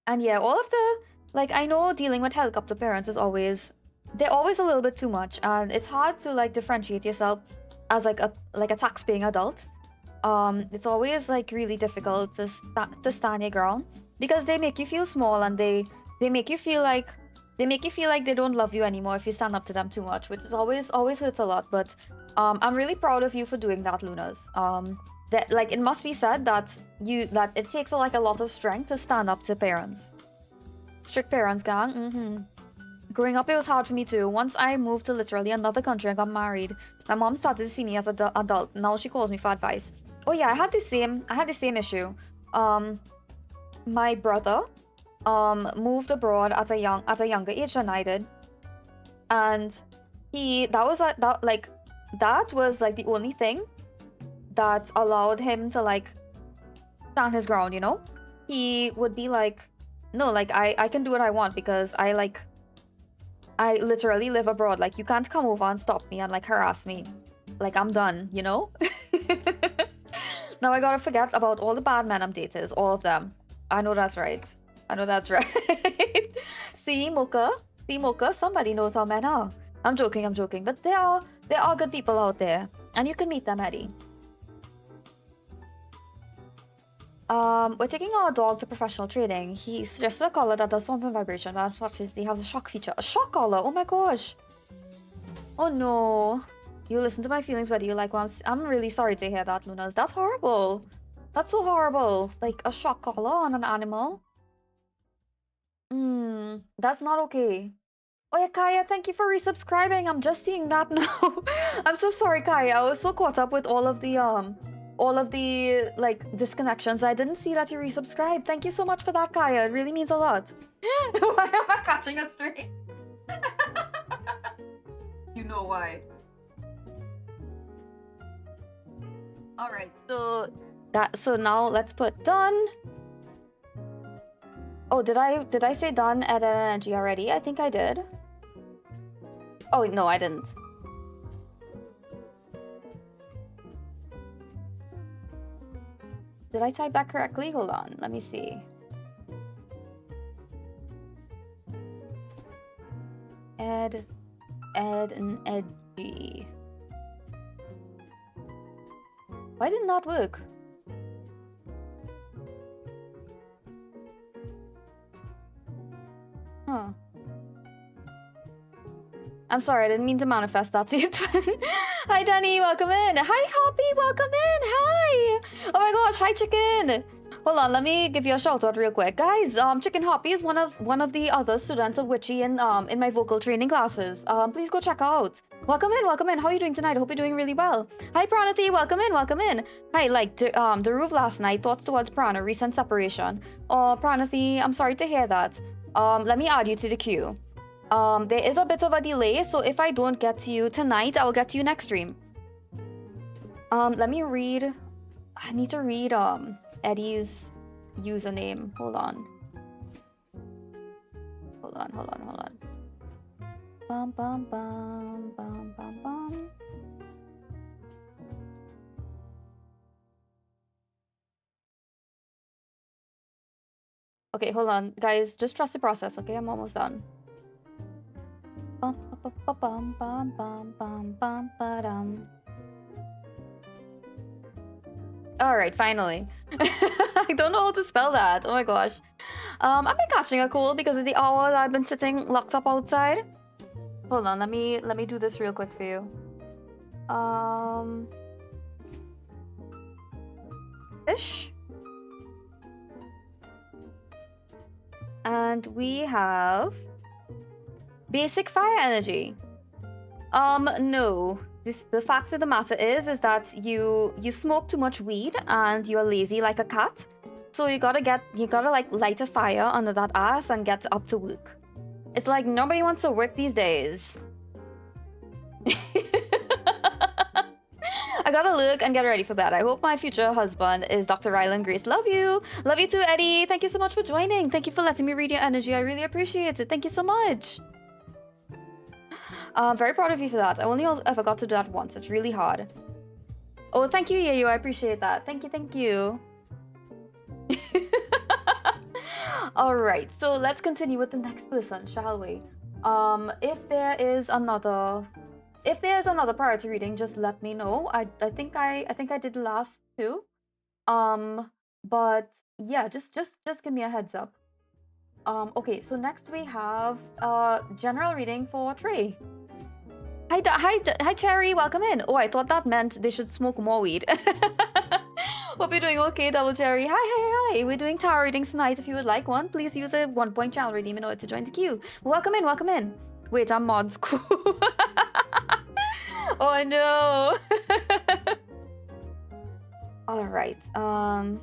And yeah, all of the, like, I know dealing with helicopter parents is they're always a little bit too much, and it's hard to like differentiate yourself as like a tax-paying adult. It's always like really difficult to stand your ground, because they make you feel small, and they make you feel like they don't love you anymore if you stand up to them too much, which is always hurts a lot. But I'm really proud of you for doing that, Lunas. That, like, it must be said that it takes like a lot of strength to stand up to parents. Strict parents, gang. Growing up, it was hard for me too. Once I moved to literally another country and got married, my mom started to see me as an adult. Now she calls me for advice. Oh yeah, I had the same issue. My brother moved abroad at a younger age than I did, and that was the only thing that allowed him to like stand his ground, you know? He would be like, no, like I can do what I want, because I literally live abroad. Like, you can't come over and stop me and like harass me. Like, I'm done, you know? Now I gotta forget about all the bad men I'm dated, all of them. I know that's right. See, Mocha, somebody knows how men are. I'm joking, but there are good people out there, and you can meet them, Eddie. We're taking our dog to professional training. He suggested a collar that does sound and vibration, but unfortunately has a shock feature. A shock collar? Oh my gosh. Oh no. You listen to my feelings, whether you like what I'm really sorry to hear that, Lunas. That's horrible. That's so horrible. Like, a shock collar on an animal. That's not okay. Oh yeah, Kaya, thank you for resubscribing. I'm just seeing that now. I'm so sorry, Kaya. I was so caught up with all of the all of the like disconnections. I didn't see that you resubscribed. Thank you so much for that, Kaya. It really means a lot. Why am I catching a string? You know why. Alright, so now let's put done. Oh, did I say done at energy already? I think I did. Oh no, I didn't. Did I type that correctly? Hold on, let me see. Ed and edgy. Why didn't that work? Huh. I'm sorry, I didn't mean to manifest that to you, twin. Hi, Danny, welcome in. Hi, Hoppy, welcome in. Hi. Oh my gosh, hi, Chicken. Hold on, let me give you a shout out real quick, guys. Chicken Hoppy is one of the other students of Witchy in my vocal training classes. Please go check out. Welcome in, welcome in. How are you doing tonight? I hope you're doing really well. Hi, Pranathi, welcome in, welcome in. Hi, like the roof last night. Thoughts towards Prana, recent separation. Oh, Pranathi, I'm sorry to hear that. Let me add you to the queue. There is a bit of a delay, so if I don't get to you tonight, I will get to you next stream. Let me read. I need to read Eddie's username. Hold on. Bum bum bum bum bum bum. Okay, hold on, guys. Just trust the process, okay? I'm almost done. Bum bum bum bum bum bum bum bum. All right, finally. I don't know how to spell that. Oh my gosh. I've been catching a cold because of the hour that I've been sitting locked up outside. Hold on, let me do this real quick for you. Ish. And we have basic fire energy. No. The fact of the matter is that you smoke too much weed and you're lazy like a cat. So you gotta like light a fire under that ass and get up to work. It's like nobody wants to work these days. I gotta look and get ready for bed. I hope my future husband is Dr. Ryland Grace. Love you. Love you too, Eddie. Thank you so much for joining. Thank you for letting me read your energy. I really appreciate it. Thank you so much. I'm very proud of you for that. I only ever got to do that once. It's really hard. Oh, thank you, Yayo. I appreciate that. Thank you, thank you. All right, so let's continue with the next person, shall we? If there's another priority reading, just let me know. I think I did the last two. But yeah, just give me a heads up. Okay, so next we have general reading for Trey. Hi, Cherry. Welcome in. Oh, I thought that meant they should smoke more weed. Hope you're doing okay, Double Cherry. Hi. We're doing tarot readings tonight. If you would like one, please use a 1-point channel redeem in order to join the queue. Welcome in. Wait, I'm mod school. Oh no. All right. All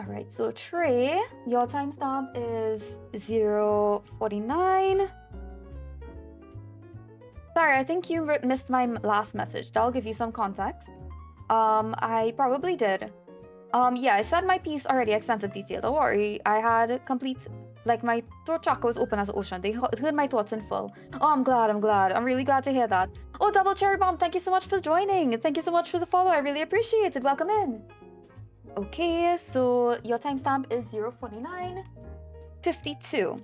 right. So Trey, your timestamp is 0:49. Sorry, I think you missed my last message. That'll give you some context. I probably did. Yeah, I said my piece already, extensive detail. Don't worry, I had complete, like my throat chakra was open as an ocean. They heard my thoughts in full. Oh, I'm glad. I'm really glad to hear that. Oh, Double Cherry Bomb, thank you so much for joining. Thank you so much for the follow. I really appreciate it. Welcome in. Okay, so your timestamp is 0:49:52.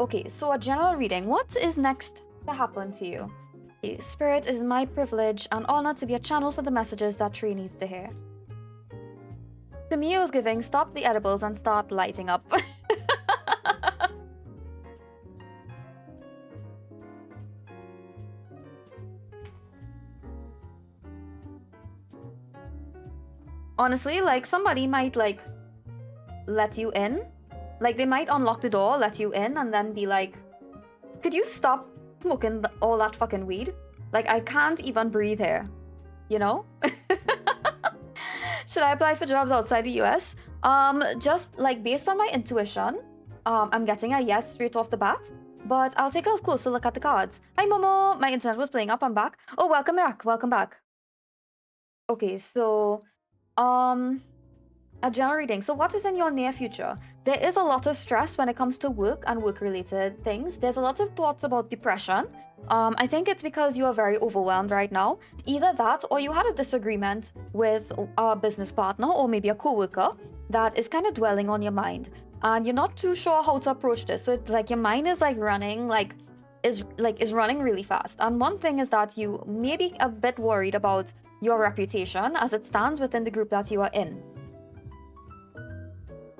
Okay, so a general reading. What is next to happen to you? Okay, Spirit, it is my privilege and honor to be a channel for the messages that Trey needs to hear. To me, it was giving, stop the edibles and start lighting up. Honestly, like somebody might like let you in. Like, they might unlock the door, let you in, and then be like, could you stop smoking all that fucking weed? Like, I can't even breathe here. you know? Should I apply for jobs outside the US? Just like based on my intuition, I'm getting a yes straight off the bat. But I'll take a closer look at the cards. Hi, Momo. My internet was playing up. I'm back. Oh, welcome back. Welcome back. Okay, so, a general reading. So what is in your near future? There is a lot of stress when it comes to work and work-related things. There's a lot of thoughts about depression. I think it's because you are very overwhelmed right now. Either that or you had a disagreement with a business partner or maybe a co-worker that is kind of dwelling on your mind. And you're not too sure how to approach this. So it's like your mind is like running, is running really fast. And one thing is that you may be a bit worried about your reputation as it stands within the group that you are in.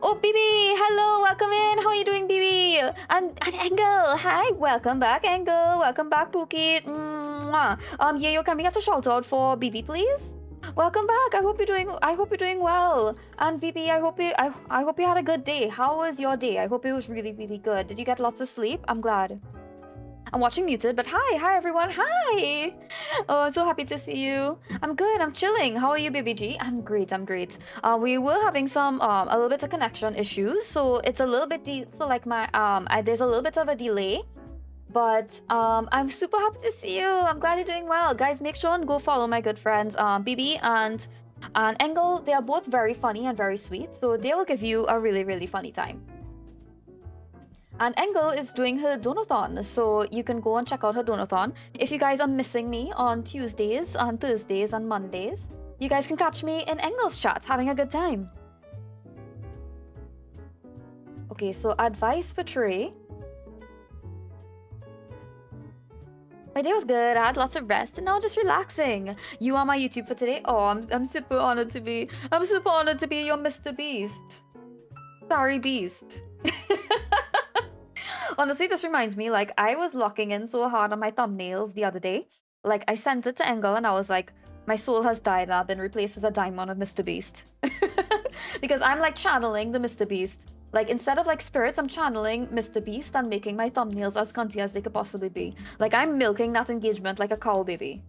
Oh, Bibi! Hello, welcome in. How are you doing, Bibi? And Engel, hi, welcome back, Engel. Welcome back, Pookie. Yeah, can we get a shout out for Bibi, please? Welcome back. I hope you're doing well. And Bibi, I hope you had a good day. How was your day? I hope it was really, really good. Did you get lots of sleep? I'm glad. I'm watching muted, but hi everyone, hi! Oh, I'm so happy to see you. I'm good, I'm chilling. How are you, BBG? I'm great. We were having some, a little bit of connection issues, so it's a little bit, there's a little bit of a delay, but I'm super happy to see you. I'm glad you're doing well. Guys, make sure and go follow my good friends, BB and Engel. They are both very funny and very sweet, so they will give you a really, really funny time. And Engel is doing her donathon, so you can go and check out her donathon. If you guys are missing me on Tuesdays, on Thursdays, and Mondays, you guys can catch me in Engel's chat, having a good time. Okay, so advice for Trey. My day was good. I had lots of rest, and now just relaxing. You are my YouTube for today. Oh, I'm super honored to be. I'm super honored to be your Mr. Beast. Sorry, Beast. Honestly, this reminds me, like, I was locking in so hard on my thumbnails the other day. Like, I sent it to Engel and I was like, my soul has died and I've been replaced with a diamond of Mr. Beast. Because I'm like channeling the Mr. Beast. Like, instead of like spirits, I'm channeling Mr. Beast and making my thumbnails as cunty as they could possibly be. Like, I'm milking that engagement like a cow baby.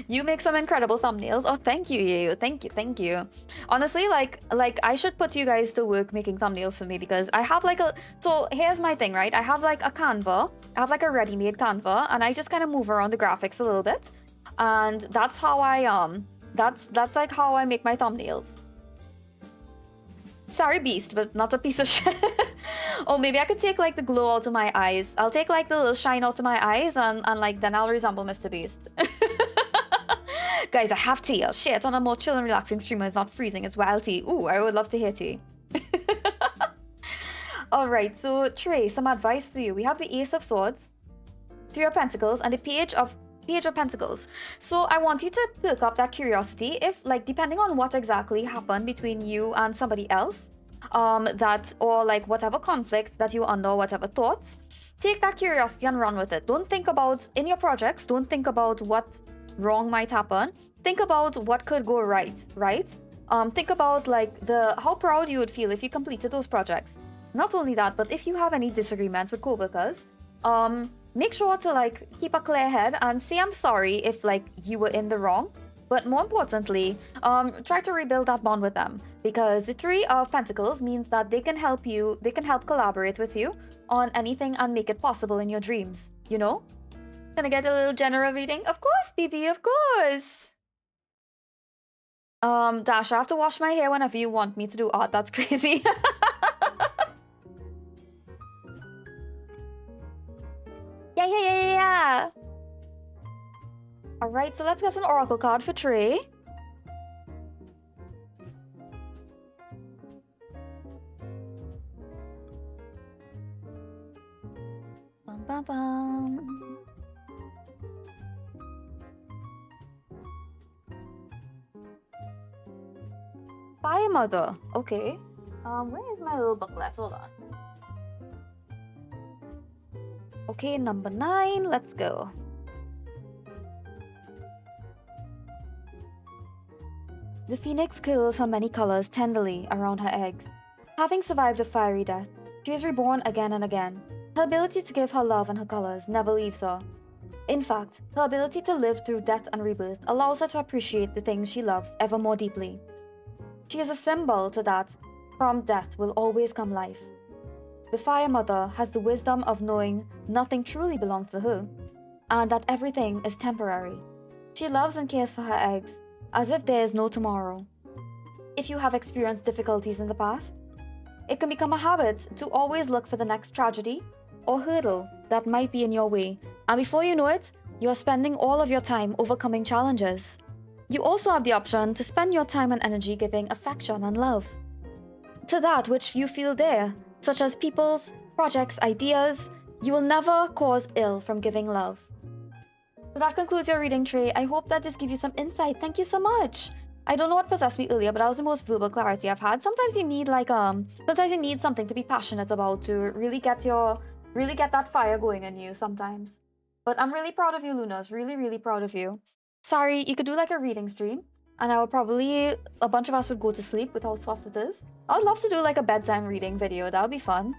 You make some incredible thumbnails. Oh, thank you, Yayo. Thank you. Honestly, like I should put you guys to work making thumbnails for me because I have like a... So here's my thing, right? I have like a Canva. I have like a ready-made Canva and I just kind of move around the graphics a little bit. And that's how I, that's like how I make my thumbnails. Sorry, Beast, but not a piece of shit. Oh, maybe I could take like the glow out of my eyes. I'll take like the little shine out of my eyes and like then I'll resemble Mr. Beast. Guys, I have tea. Oh, shit, on a more chill and relaxing streamer is not freezing. It's wild tea. Ooh, I would love to hear tea. Alright, so Trey, some advice for you. We have the Ace of Swords, Three of Pentacles, and the Page of Pentacles. So I want you to perk up that curiosity if, like, depending on what exactly happened between you and somebody else, or like whatever conflict that you under, whatever thoughts, take that curiosity and run with it. Don't think about, in your projects, don't think about what wrong might happen. Think about what could go right? Think about like how proud you would feel if you completed those projects. Not only that, but if you have any disagreements with coworkers, make sure to like keep a clear head and say I'm sorry if like you were in the wrong. But more importantly, try to rebuild that bond with them, because the Three of Pentacles means that they can help collaborate with you on anything and make it possible in your dreams, you know? Can I get a little general reading? Of course, BB, of course. Dash, I have to wash my hair whenever you want me to do art. That's crazy. Yeah. Alright, so let's get an oracle card for Trey. Bum, bum, bum. Fire Mother. Okay. Where is my little booklet? Hold on. Okay, number 9. Let's go. The phoenix curls her many colors tenderly around her eggs. Having survived a fiery death, she is reborn again and again. Her ability to give her love and her colors never leaves her. In fact, her ability to live through death and rebirth allows her to appreciate the things she loves ever more deeply. She is a symbol to that from death will always come life. The Fire Mother has the wisdom of knowing nothing truly belongs to her, and that everything is temporary. She loves and cares for her eggs, as if there is no tomorrow. If you have experienced difficulties in the past, it can become a habit to always look for the next tragedy or hurdle that might be in your way, and before you know it, you are spending all of your time overcoming challenges. You also have the option to spend your time and energy giving affection and love to that which you feel dear, such as people's, projects, ideas. You will never cause ill from giving love. So that concludes your reading, Trey. I hope that this gives you some insight. Thank you so much. I don't know what possessed me earlier, but that was the most verbal clarity I've had. Sometimes you need sometimes you need something to be passionate about to really get that fire going in you sometimes. But I'm really proud of you, Lunas. Really, really proud of you. Sorry, you could do like a reading stream, and a bunch of us would go to sleep with how soft it is. I would love to do like a bedtime reading video. That would be fun.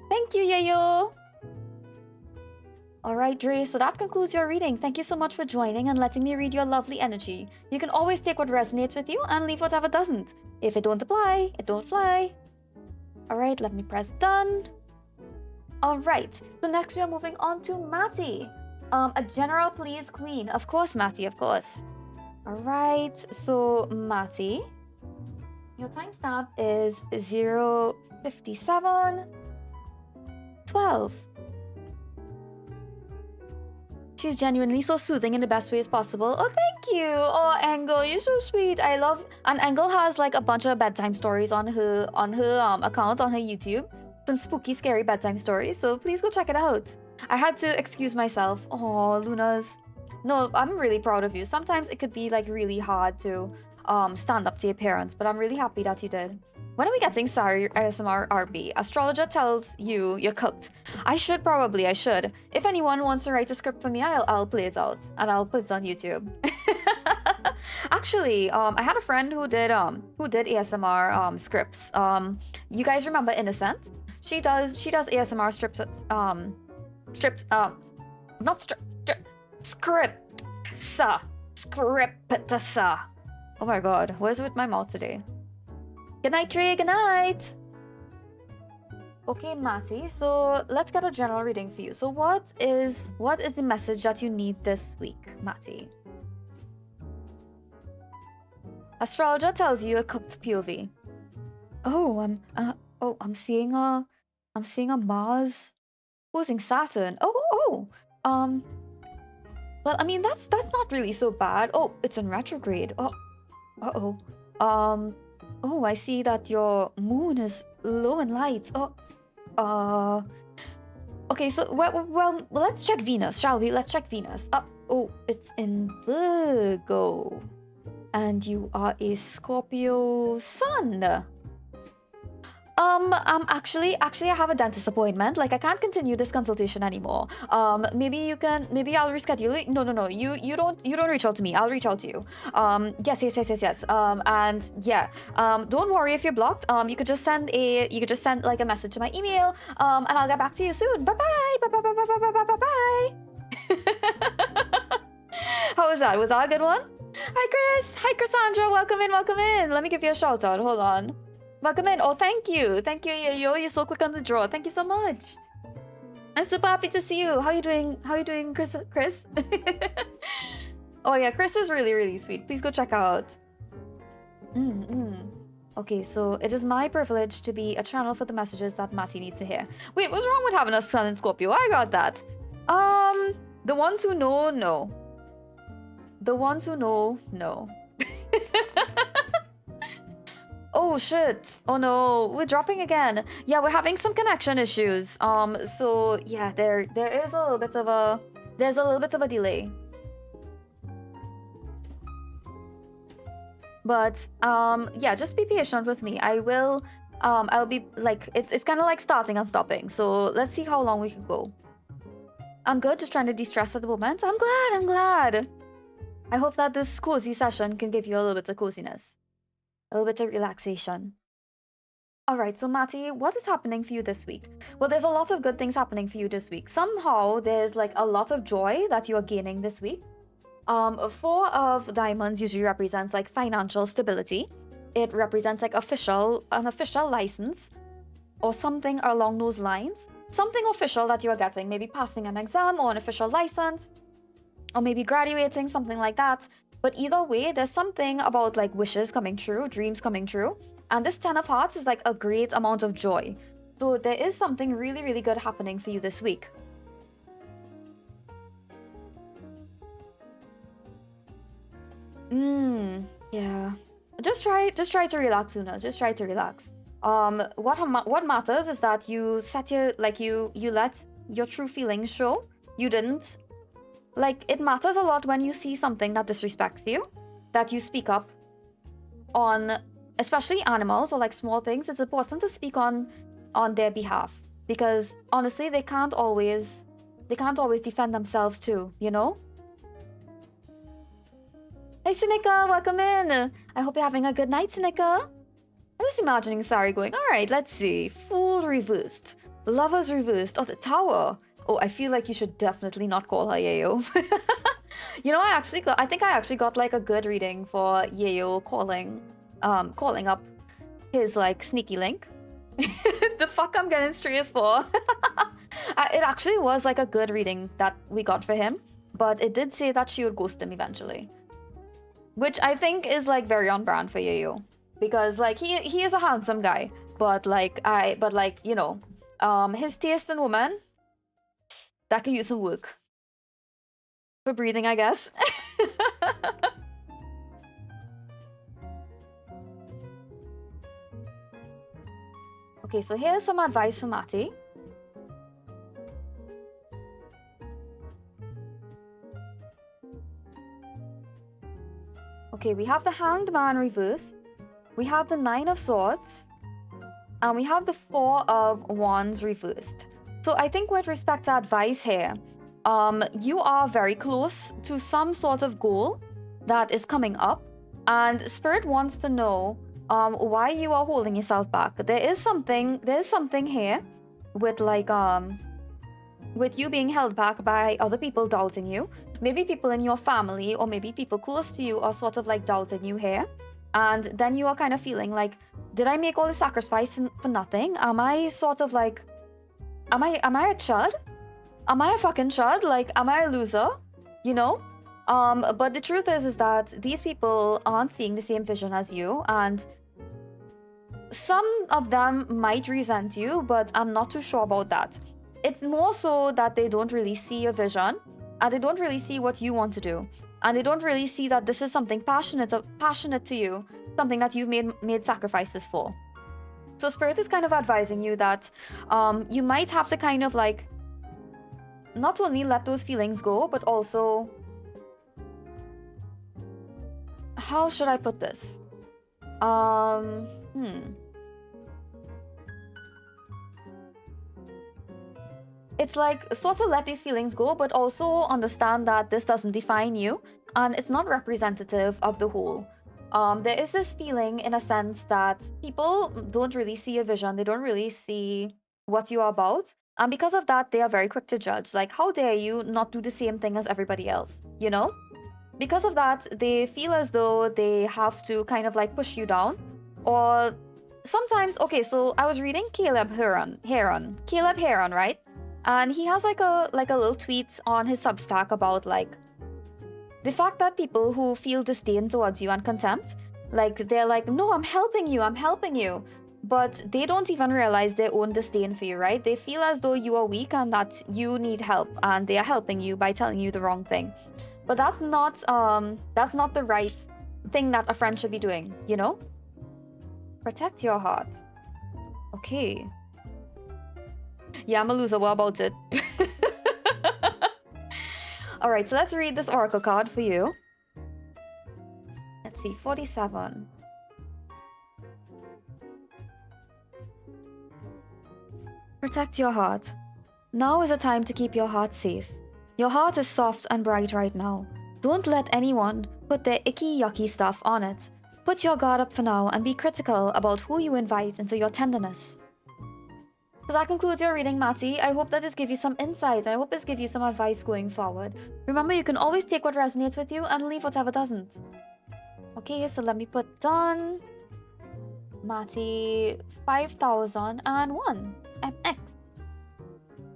Thank you, Yayo. Alright, Dre, so that concludes your reading. Thank you so much for joining and letting me read your lovely energy. You can always take what resonates with you and leave whatever doesn't. If it don't apply, it don't fly. Alright, let me press done. Alright, so next we are moving on to Matty. A general please queen. Of course, Matty, of course. Alright, so Matty, your timestamp is 0:57:12. She's genuinely so soothing in the best ways possible. Oh, thank you. Oh, Angle, you're so sweet. I love... And Angle has like a bunch of bedtime stories on her account on her YouTube. Some spooky, scary bedtime stories. So please go check it out. I had to excuse myself. Oh, Lunas. No, I'm really proud of you. Sometimes it could be like really hard to stand up to your parents, but I'm really happy that you did. When are we getting Sari ASMR RB? Astrologer tells you you're cooked. I should. If anyone wants to write a script for me, I'll play it out and I'll put it on YouTube. Actually, I had a friend who did ASMR scripts. You guys remember Innocent? She does ASMR scripts. Scripts. Oh my god, what is with my mouth today? Good night, Trey. Good night. Okay, Matty. So let's get a general reading for you. So what is the message that you need this week, Matty? Astrologer tells you a cooked POV. Oh, I'm seeing a Mars opposing Saturn. Well, I mean that's not really so bad. Oh, it's in retrograde. Oh, I see that your moon is low in light. Okay, so well, let's check Venus, shall we? Let's check Venus. Oh, it's in Virgo. And you are a Scorpio sun. Actually, I have a dentist appointment. Like, I can't continue this consultation anymore. Maybe I'll reschedule it. No. You don't reach out to me. I'll reach out to you. Yes. And yeah. Don't worry if you're blocked. You could just send like a message to my email. And I'll get back to you soon. Bye. How was that? Was that a good one? Hi, Chris. Hi, Cassandra. Welcome in. Let me give you a shout out. Hold on. Welcome in. Oh, thank you. You're so quick on the draw. Thank you so much. I'm super happy to see you. How you doing, Chris? Oh yeah, Chris is really, really sweet. Please go check out. Okay, so it is my privilege to be a channel for the messages that Matty needs to hear. Wait, what's wrong with having a sun in Scorpio? I got that. The ones who know, no. The ones who know, no. Oh shit. Oh no, we're dropping again. Yeah, we're having some connection issues. So yeah, there is a little bit of a delay. But yeah, just be patient with me. I'll be like, it's kind of like starting and stopping. So let's see how long we can go. I'm good, just trying to de-stress at the moment. I'm glad. I hope that this cozy session can give you a little bit of coziness. A little bit of relaxation. All right, so Matty, what is happening for you this week? Well, there's a lot of good things happening for you this week. Somehow, there's like a lot of joy that you are gaining this week. Four of diamonds usually represents like financial stability. It represents like an official license or something along those lines. Something official that you are getting, maybe passing an exam or an official license, or maybe graduating, something like that. But either way, there's something about like wishes coming true, dreams coming true. And this 10 of Hearts is like a great amount of joy. So there is something really, really good happening for you this week. Yeah. Just try to relax, Una. Just try to relax. What matters is that you set your you let your true feelings show. You didn't like it matters a lot when you see something that disrespects you, that you speak up on, especially animals or like small things. It's important to speak on their behalf because honestly they can't always defend themselves too, you know? Hey Sinika, welcome in. I hope you're having a good night, Sinika. I'm just imagining Sari going, all right, let's see. Fool reversed. Lovers reversed. Oh, the tower. Oh, I feel like you should definitely not call her Yayo. You know, I think I actually got like a good reading for Yayo calling up his like sneaky link. The fuck I'm getting strays for. It actually was like a good reading that we got for him, but it did say that she would ghost him eventually. Which I think is like very on brand for Yayo. Because like he is a handsome guy, but you know, his taste in women that could use some work. For breathing, I guess. Okay, so here's some advice for Matty. Okay, we have the Hanged Man reverse. We have the 9 of Swords. And we have the 4 of Wands reversed. So I think with respect to advice here, you are very close to some sort of goal that is coming up. And Spirit wants to know why you are holding yourself back. There's something here with like with you being held back by other people doubting you. Maybe people in your family or maybe people close to you are sort of like doubting you here. And then you are kind of feeling like, did I make all the sacrifice for nothing? Am I sort of like, am I a chud? Am I a fucking chud? Like, am I a loser? You know? But the truth is that these people aren't seeing the same vision as you, and some of them might resent you, but I'm not too sure about that. It's more so that they don't really see your vision, and they don't really see what you want to do, and they don't really see that this is something passionate to you, something that you've made sacrifices for. So Spirit is kind of advising you that you might have to kind of like not only let those feelings go, but also, how should I put this? It's like sort of let these feelings go, but also understand that this doesn't define you and it's not representative of the whole. There is this feeling in a sense that people don't really see your vision. They don't really see what you are about. And because of that, they are very quick to judge. Like, how dare you not do the same thing as everybody else, you know? Because of that, they feel as though they have to kind of like push you down. Or sometimes, okay, so I was reading Caleb Heron, right? And he has like a little tweet on his Substack about like the fact that people who feel disdain towards you and contempt, like they're like, no, I'm helping you. But they don't even realize their own disdain for you, right? They feel as though you are weak and that you need help, and they are helping you by telling you the wrong thing. But that's not the right thing that a friend should be doing, you know? Protect your heart. Okay. Yeah, I'm a loser. What about it? All right, so let's read this oracle card for you. Let's see, 47. Protect your heart. Now is a time to keep your heart safe. Your heart is soft and bright right now. Don't let anyone put their icky, yucky stuff on it. Put your guard up for now and be critical about who you invite into your tenderness. So that concludes your reading, Matty. I hope that this gives you some insight. I hope this gives you some advice going forward. Remember, you can always take what resonates with you and leave whatever doesn't. Okay, so let me put done. Matty 5001 MX.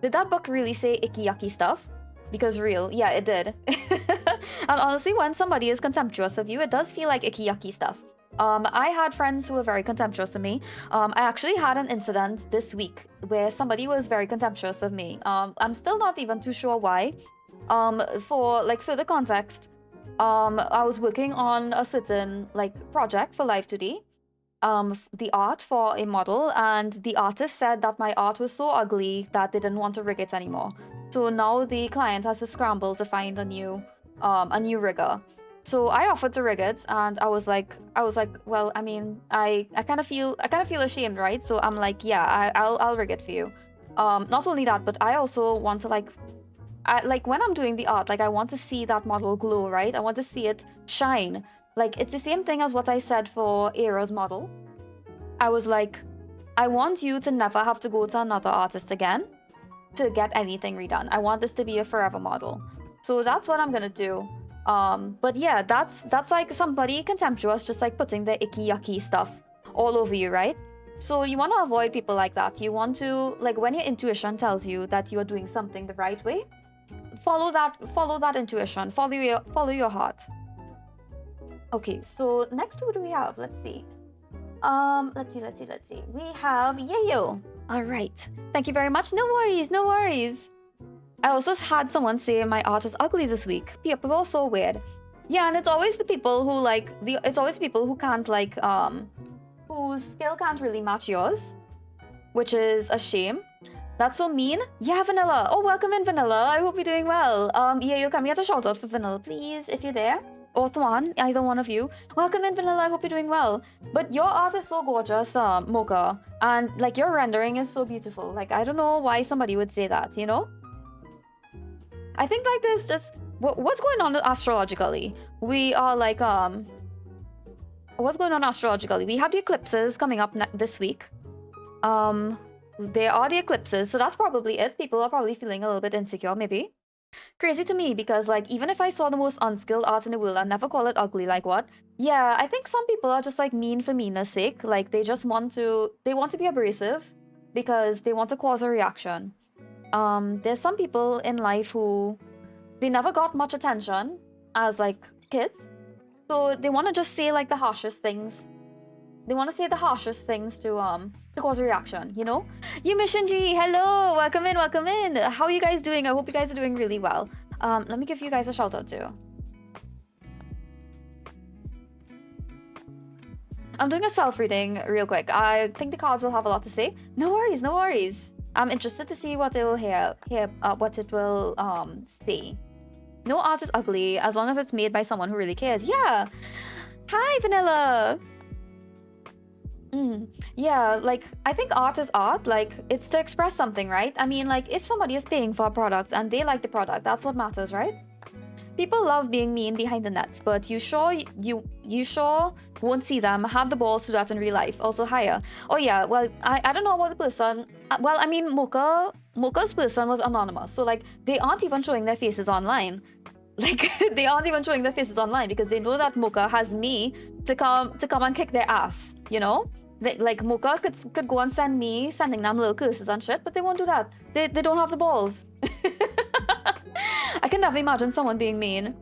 Did that book really say icky yucky stuff? Because real, yeah, it did. And honestly, when somebody is contemptuous of you, it does feel like icky yucky stuff. I had friends who were very contemptuous of me. I actually had an incident this week where somebody was very contemptuous of me. I'm still not even too sure why. For like further context, I was working on a certain like project for Live Today. The art for a model, and the artist said that my art was so ugly that they didn't want to rig it anymore. So now the client has to scramble to find a new rigger. So I offered to rig it, and I was like, well, I mean, I kind of feel ashamed, right? So I'm like, yeah, I'll rig it for you. Not only that, but I also want to like when I'm doing the art, like I want to see that model glow, right? I want to see it shine. Like it's the same thing as what I said for Era's model. I was like, I want you to never have to go to another artist again to get anything redone. I want this to be a forever model. So that's what I'm gonna do. But yeah, that's like somebody contemptuous just like putting the icky yucky stuff all over you, right? So you want to avoid people like that. You want to, like, when your intuition tells you that you are doing something the right way, follow that intuition, follow your heart. Okay, so next, who do we have? Let's see. Let's see. We have Yayo. All right. Thank you very much. No worries. I also had someone say my art was ugly this week. People are so weird. Yeah, and it's always the people who it's always people who can't like whose skill can't really match yours, which is a shame. That's so mean. Yeah, Vanilla. Oh, welcome in, Vanilla. I hope you're doing well. Yeah, you can get a shout out for Vanilla, please, if you're there. Or Thwan, either one of you. Welcome in, Vanilla. I hope you're doing well. But your art is so gorgeous, Mocha, and like your rendering is so beautiful. Like I don't know why somebody would say that, you know? I think like there's just what's going on astrologically. We are like what's going on astrologically? We have the eclipses coming up this week. There are the eclipses, so that's probably it. People are probably feeling a little bit insecure, maybe. Crazy to me because like even if I saw the most unskilled art in the world, I'd never call it ugly. Like what? Yeah, I think some people are just like mean for meanness sake. Like they just want to be abrasive because they want to cause a reaction. There's some people in life who they never got much attention as like kids, so they want to just say like the harshest things. They want to say the harshest things to cause a reaction, you know? Mission G, hello, welcome in. How are you guys doing? I hope you guys are doing really well. Let me give you guys a shout out too. I'm doing a self-reading real quick. I think the cards will have a lot to say. No worries. I'm interested to see what it will say. No art is ugly as long as it's made by someone who really cares. Yeah. Hi, Vanilla. Yeah, like I think art is art. Like it's to express something, right? I mean, like if somebody is paying for a product and they like the product, that's what matters, right? People love being mean behind the net, but you sure won't see them have the balls to do that in real life. Also higher. Oh yeah, well I don't know about the person. Well, I mean Mocha's person was anonymous, so like they aren't even showing their faces online. Like they aren't even showing their faces online because they know that Mocha has me to come and kick their ass, you know? Like Mocha could go and sending them little curses and shit, but they won't do that. They don't have the balls. I can never imagine someone being mean.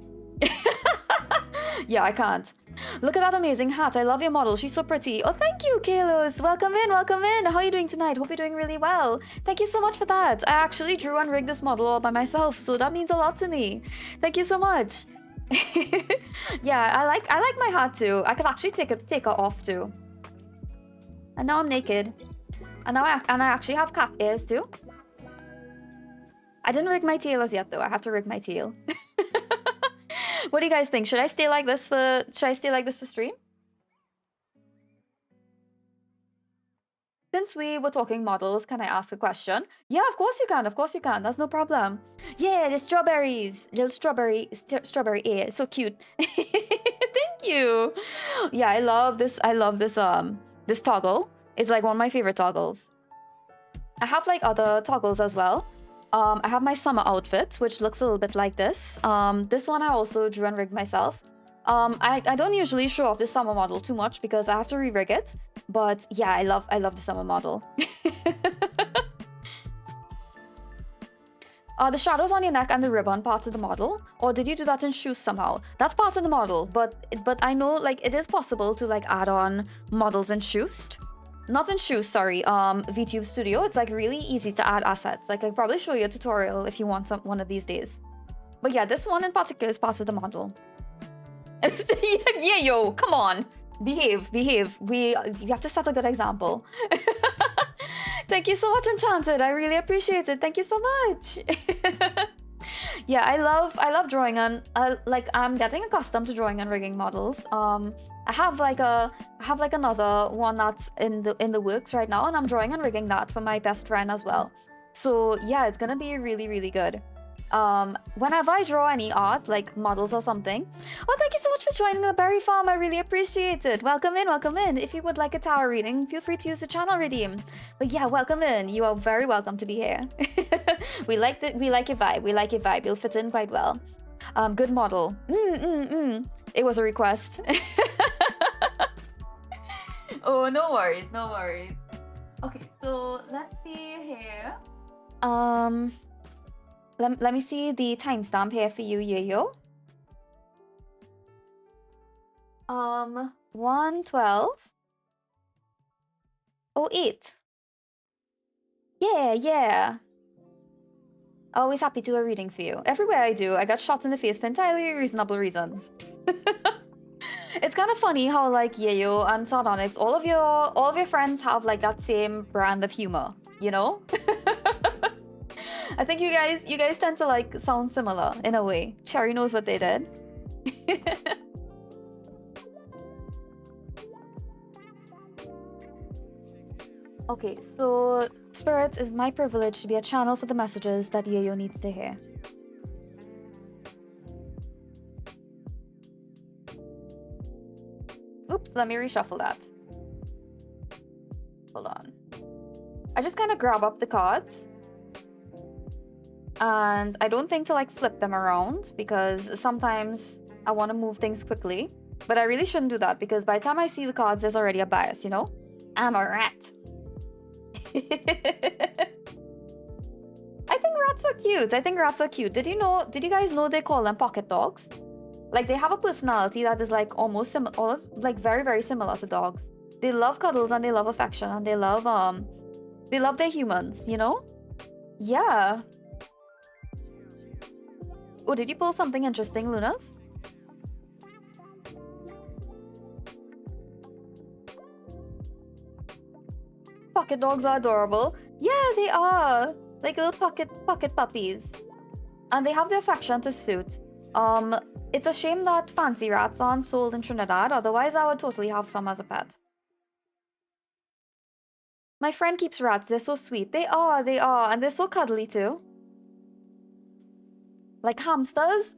Yeah, I can't. Look at that amazing hat. I love your model. She's so pretty. Oh, thank you, Kalos. Welcome in. How are you doing tonight? Hope you're doing really well. Thank you so much for that. I actually drew and rigged this model all by myself, so that means a lot to me. Thank you so much. Yeah, I like my hat too. I could actually take her off too. And now I'm naked. And I actually have cat ears too. I didn't rig my tail as yet though. I have to rig my tail. What do you guys think? Should I stay like this for stream? Since we were talking models, can I ask a question? Yeah, of course you can. That's no problem. Yeah, the strawberries. Little strawberry ear. So cute. Thank Thank you. Yeah, I love this. I love this toggle. It's like one of my favorite toggles. I have like other toggles as well. I have my summer outfit, which looks a little bit like this. This one I also drew and rigged myself. I don't usually show off the summer model too much because I have to re-rig it. But yeah, I love the summer model. The shadows on your neck and the ribbon parts of the model, or did you do that in shoes somehow? That's part of the model, but I know like it is possible to like add on models in shoes. Not in shoes, sorry. VTube Studio. It's like really easy to add assets. Like I probably show you a tutorial if you want one of these days. But yeah, this one in particular is part of the model. Yeah, yo, come on, behave. You have to set a good example. Thank you so much, Enchanted. I really appreciate it. Thank you so much. Yeah, I love drawing on. I'm getting accustomed to drawing and rigging models. I have another one that's in the works right now, and I'm drawing and rigging that for my best friend as well. So yeah, it's gonna be really good. Whenever I draw any art, like models or something. Oh, thank you so much for joining the berry farm. I really appreciate it. Welcome in. If you would like a tarot reading, feel free to use the channel redeem. But yeah, welcome in. You are very welcome to be here. We like your vibe. You'll fit in quite well. Good model. It was a request. Oh, no worries. Okay, so let's see here. Let me see the timestamp here for you, Yayo. 1:12:08. Yeah. Always happy to do a reading for you. Everywhere I do, I got shots in the face for entirely reasonable reasons. It's kind of funny how like Yayo and Sardonyx, all of your friends have like that same brand of humor, you know? I think you guys tend to like sound similar in a way. Cherry knows what they did. Okay, so Spirits, is my privilege to be a channel for the messages that Yayo needs to hear. Oops, let me reshuffle that. Hold on. I just kind of grab up the cards. And I don't think to like flip them around because sometimes I want to move things quickly. But I really shouldn't do that because by the time I see the cards, there's already a bias, you know? I'm a rat. I think rats are cute. Did you guys know they call them pocket dogs? Like they have a personality that is like almost like very similar to dogs. They love cuddles and they love affection and they love their humans, you know? Yeah. Oh, did you pull something interesting, Lunas? Pocket dogs are adorable. Yeah, they are. Like little pocket puppies. And they have the affection to suit. It's a shame that fancy rats aren't sold in Trinidad, otherwise I would totally have some as a pet. My friend keeps rats, they're so sweet. They are, and they're so cuddly too. Like hamsters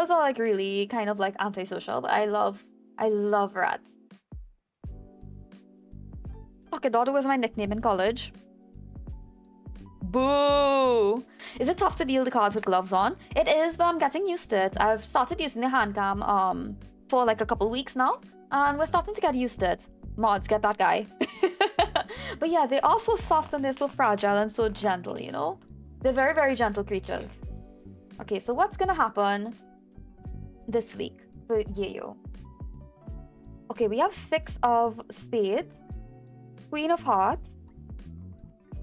are like really kind of like antisocial, but I love rats. Pocket dog was my nickname in college. Boo! Is it tough to deal the cards with gloves on? It is, but I'm getting used to it. I've started using the hand cam for like a couple weeks now, and we're starting to get used to it. Mods, get that guy. But yeah, they are so soft and they're so fragile and so gentle, you know? They're very gentle creatures. Okay, so what's gonna happen this week for Yayo? Okay, we have 6 of spades, Queen of hearts,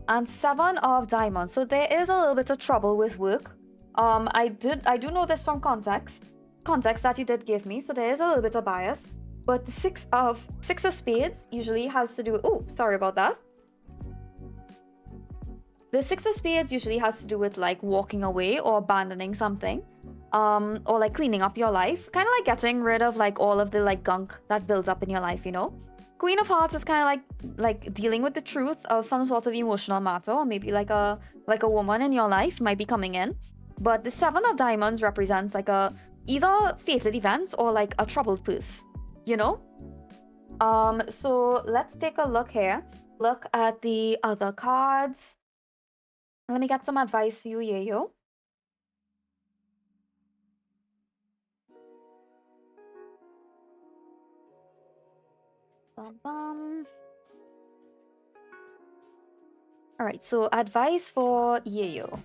and 7 of diamonds. So there is a little bit of trouble with work. I do know this from context that you did give me, so there is a little bit of bias. But the 6 of spades usually has to do with, oh, sorry about that. The 6 of spades usually has to do with like walking away or abandoning something, or like cleaning up your life, kind of like getting rid of like all of the like gunk that builds up in your life, you know. Queen of hearts is kind of like dealing with the truth of some sort of emotional matter, or maybe like a woman in your life might be coming in. But the 7 of diamonds represents like either fated events or like a troubled purse. you know? So let's take a look here. Look at the other cards. Let me get some advice for you, Yayo. All right, so advice for Yayo.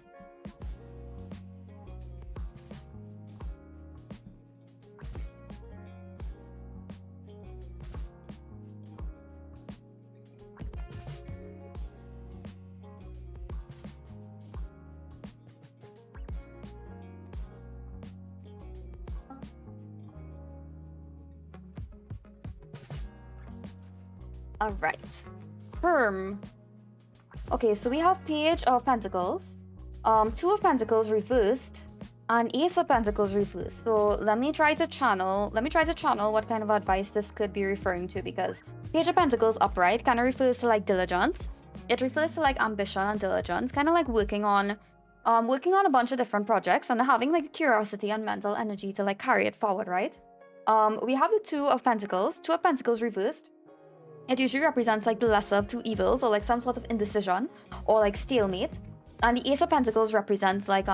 All right. Okay, so we have Page of Pentacles, Two of Pentacles reversed, and Ace of Pentacles reversed. So let me try to channel what kind of advice this could be referring to, because Page of Pentacles upright kind of refers to like diligence. It refers to like ambition and diligence, kind of like working on a bunch of different projects and having like curiosity and mental energy to like carry it forward, right? We have the Two of Pentacles reversed. It usually represents like the lesser of two evils, or like some sort of indecision or like stalemate. And the Ace of Pentacles represents like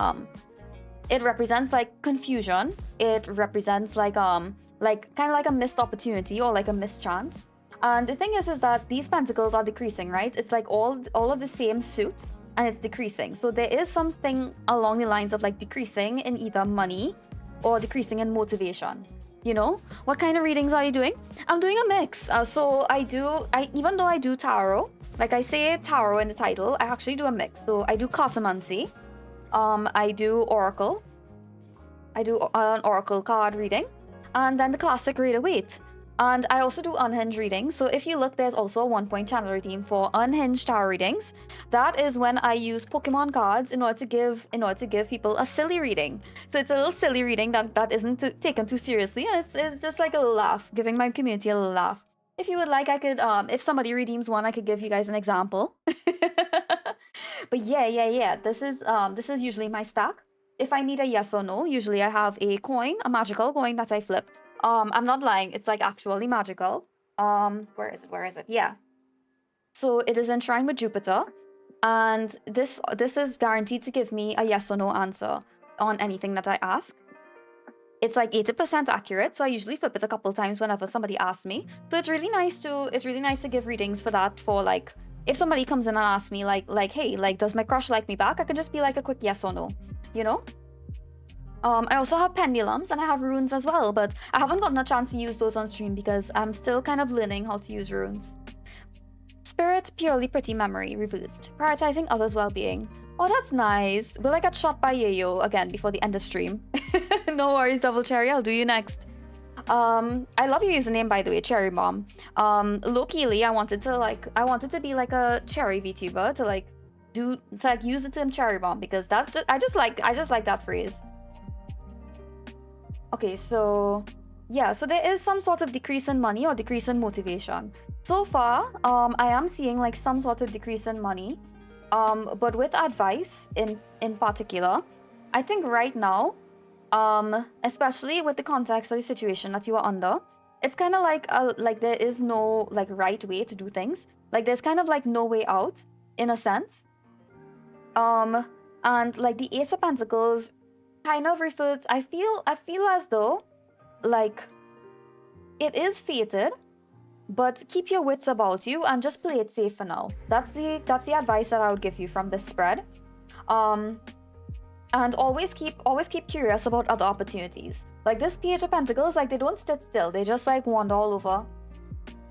it represents like confusion. It represents like kind of like a missed opportunity or like a missed chance. And the thing is that these pentacles are decreasing, right? It's like all of the same suit, and it's decreasing. So there is something along the lines of like decreasing in either money or decreasing in motivation. You know, what kind of readings are you doing? I'm doing a mix. So even though I do tarot, like I say tarot in the title, I actually do a mix. So I do cartomancy, I do oracle, I do an oracle card reading, and then the classic Rider-Waite. And I also do unhinged readings. So if you look, there's also a 1-point channel redeem for unhinged tarot readings. That is when I use Pokemon cards in order to give people a silly reading. So it's a little silly reading that isn't taken too seriously. It's just like a little laugh, giving my community a little laugh. If you would like, I could if somebody redeems one, I could give you guys an example. But yeah. This is usually my stack. If I need a yes or no, usually I have a coin, a magical coin that I flip. I'm not lying, it's like actually magical. Where is it? Yeah. So it is enshrined with Jupiter, and this is guaranteed to give me a yes or no answer on anything that I ask. It's like 80% accurate, so I usually flip it a couple times whenever somebody asks me. So it's really nice to give readings for that, for like if somebody comes in and asks me like hey, like does my crush like me back, I can just be like a quick yes or no, you know? I also have pendulums and I have runes as well, but I haven't gotten a chance to use those on stream because I'm still kind of learning how to use runes. Spirit, purely pretty memory, reversed. Prioritizing others' well-being. Oh, that's nice. Will I get shot by Yayo again before the end of stream? No worries, Double Cherry, I'll do you next. I love your username, by the way, Cherry Mom. Low-keyly, I wanted to be like a cherry VTuber to use the term Cherry Bomb, because I just like that phrase. Okay, so yeah, so there is some sort of decrease in money or decrease in motivation. So far, I am seeing like some sort of decrease in money, but with advice in particular, I think right now, especially with the context of the situation that you are under, it's kind of like there is no like right way to do things. Like there's kind of like no way out in a sense. And like the Ace of Pentacles kind of refers, I feel as though like it is fated, but keep your wits about you and just play it safe for now. That's the advice that I would give you from this spread. And always keep curious about other opportunities. Like this Page of Pentacles, like they don't sit still, they just like wander all over,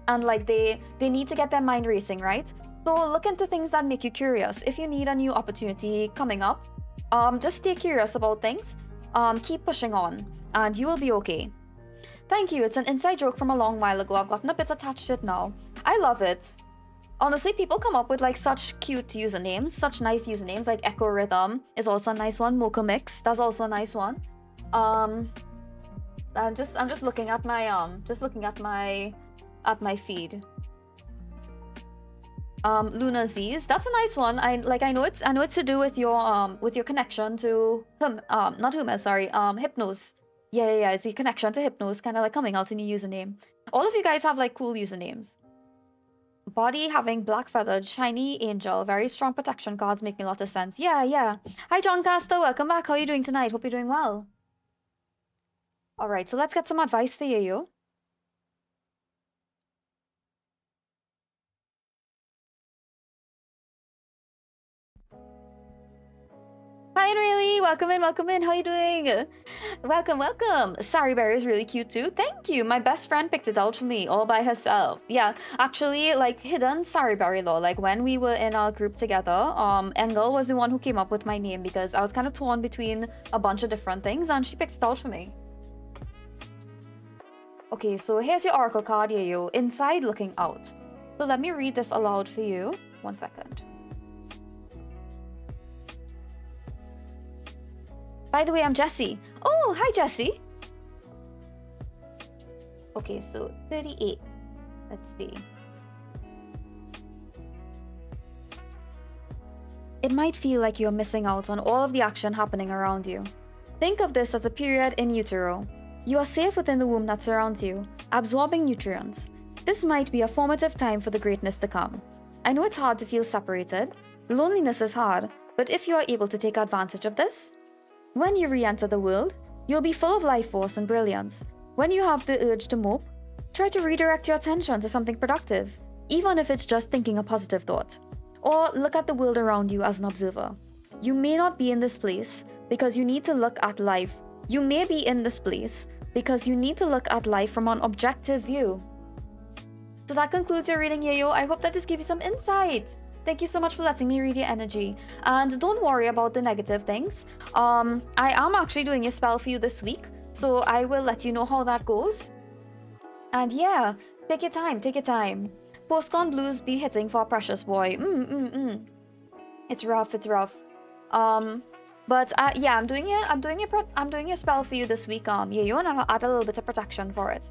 and like they need to get their mind racing, right? So look into things that make you curious. If you need a new opportunity coming up, just stay curious about things, keep pushing on, and you will be okay. Thank you. It's an inside joke from a long while ago. I've gotten a bit attached to it now. I love it. Honestly, people come up with like such cute usernames, such nice usernames. Like Echo Rhythm is also a nice one. Mocha Mix, that's also a nice one. I'm just looking at my feed. Luna Z's, that's a nice one. I know it's to do with your connection to not Hypnos. Yeah, it's the connection to Hypnos kind of like coming out in your username. All of you guys have like cool usernames. Body having black feathered, shiny angel, very strong protection cards, making a lot of sense. Yeah, yeah. Hi, John Caster. Welcome back. How are you doing tonight? Hope you're doing well. All right, so let's get some advice for you. Hi, Enrili. Welcome in, welcome in. How are you doing? Welcome, welcome. SariBerry is really cute too. Thank you. My best friend picked it out for me all by herself. Yeah, actually, like hidden SariBerry though. Like when we were in our group together, Engel was the one who came up with my name because I was kind of torn between a bunch of different things and she picked it out for me. Okay, so here's your oracle card, Yayo. Inside, looking out. So let me read this aloud for you. 1 second. By the way, I'm Jessie. Oh, hi, Jessie. Okay, so 38. Let's see. It might feel like you're missing out on all of the action happening around you. Think of this as a period in utero. You are safe within the womb that surrounds you, absorbing nutrients. This might be a formative time for the greatness to come. I know it's hard to feel separated. Loneliness is hard, but if you are able to take advantage of this, when you re-enter the world, you'll be full of life force and brilliance. When you have the urge to mope, try to redirect your attention to something productive, even if it's just thinking a positive thought. Or look at the world around you as an observer. You may not be in this place because you need to look at life. You may be in this place because you need to look at life from an objective view. So that concludes your reading, Yayo. I hope that this gave you some insight. Thank you so much for letting me read your energy. And don't worry about the negative things. I am actually doing a spell for you this week, so I will let you know how that goes. And yeah, take your time, take your time. Postcon blues be hitting for a precious boy. It's rough, it's rough. But yeah, I'm doing a spell for you this week. Yeah, you want to add a little bit of protection for it.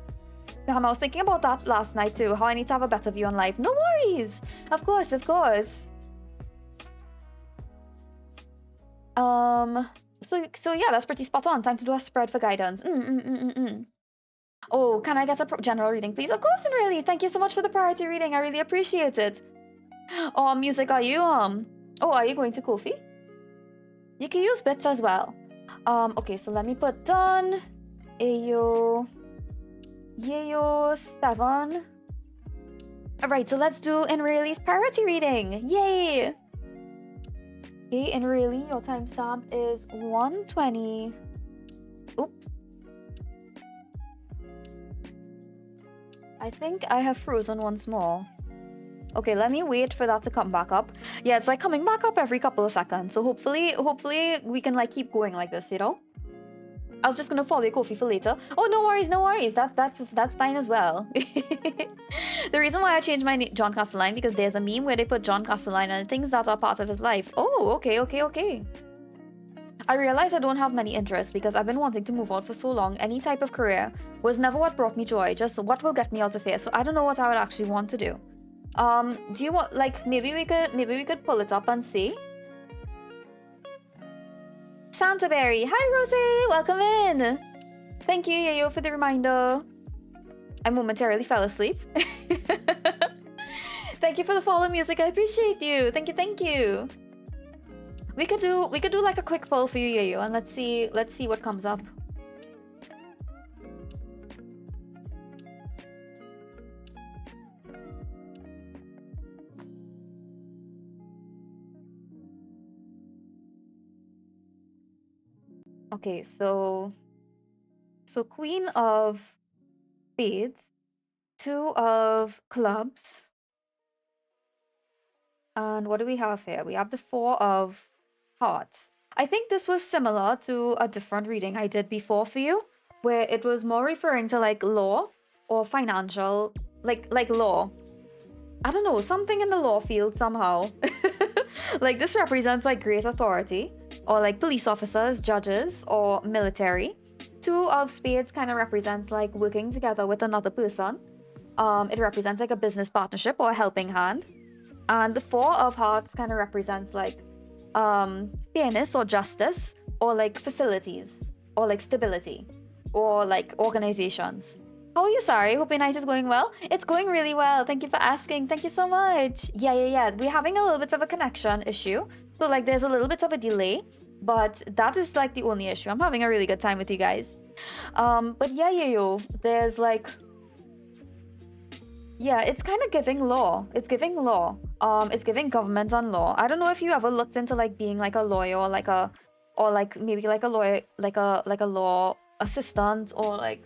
I was thinking about that last night too, how I need to have a better view on life. No worries! Of course, of course. So yeah, that's pretty spot on. Time to do a spread for guidance. Oh, can I get a general reading, please? Of course, and really. Thank you so much for the priority reading. I really appreciate it. Music, are you, are you going to Ko-fi? You can use bits as well. Okay, so let me put done. Ayo. Yayo 7. Alright, so let's do Enrili's priority reading. Yay! Okay, Enrili, your timestamp is 1:20. Oops. I think I have frozen once more. Okay, let me wait for that to come back up. Yeah, it's like coming back up every couple of seconds. So hopefully we can like keep going like this, you know? I was just gonna follow your coffee for later. Oh, no worries, no worries. That's fine as well. The reason why I changed my name John Castelline because there's a meme where they put John Castelline and things that are part of his life. Oh, okay. I realize I don't have many interests because I've been wanting to move out for so long. Any type of career was never what brought me joy, just what will get me out of here. So I don't know what I would actually want to do. Do you want like maybe we could pull it up and see? Santa Berry. Hi, Rosie. Welcome in. Thank you, Yayo, for the reminder. I momentarily fell asleep. Thank you for the follow, music. I appreciate you. Thank you. We could do like a quick poll for you, Yayo, and let's see what comes up. Okay, so Queen of Spades, 2 of Clubs, and what do we have here? We have the 4 of Hearts. I think this was similar to a different reading I did before for you, where it was more referring to like law or financial, like law. I don't know, something in the law field somehow. Like this represents like great authority, or like police officers, judges, or military. 2 of Spades kind of represents like working together with another person. It represents like a business partnership or a helping hand. And the 4 of Hearts kind of represents like fairness or justice, or like facilities, or like stability, or like organizations. How are you, Sari? Hope your night is going well. It's going really well. Thank you for asking. Thank you so much. Yeah. We're having a little bit of a connection issue. So like there's a little bit of a delay, but that is like the only issue. I'm having a really good time with you guys. But yeah, there's like, yeah, it's kind of giving law. It's giving law. It's giving government on law. I don't know if you ever looked into like being like a lawyer or like maybe like a lawyer, like a law assistant or like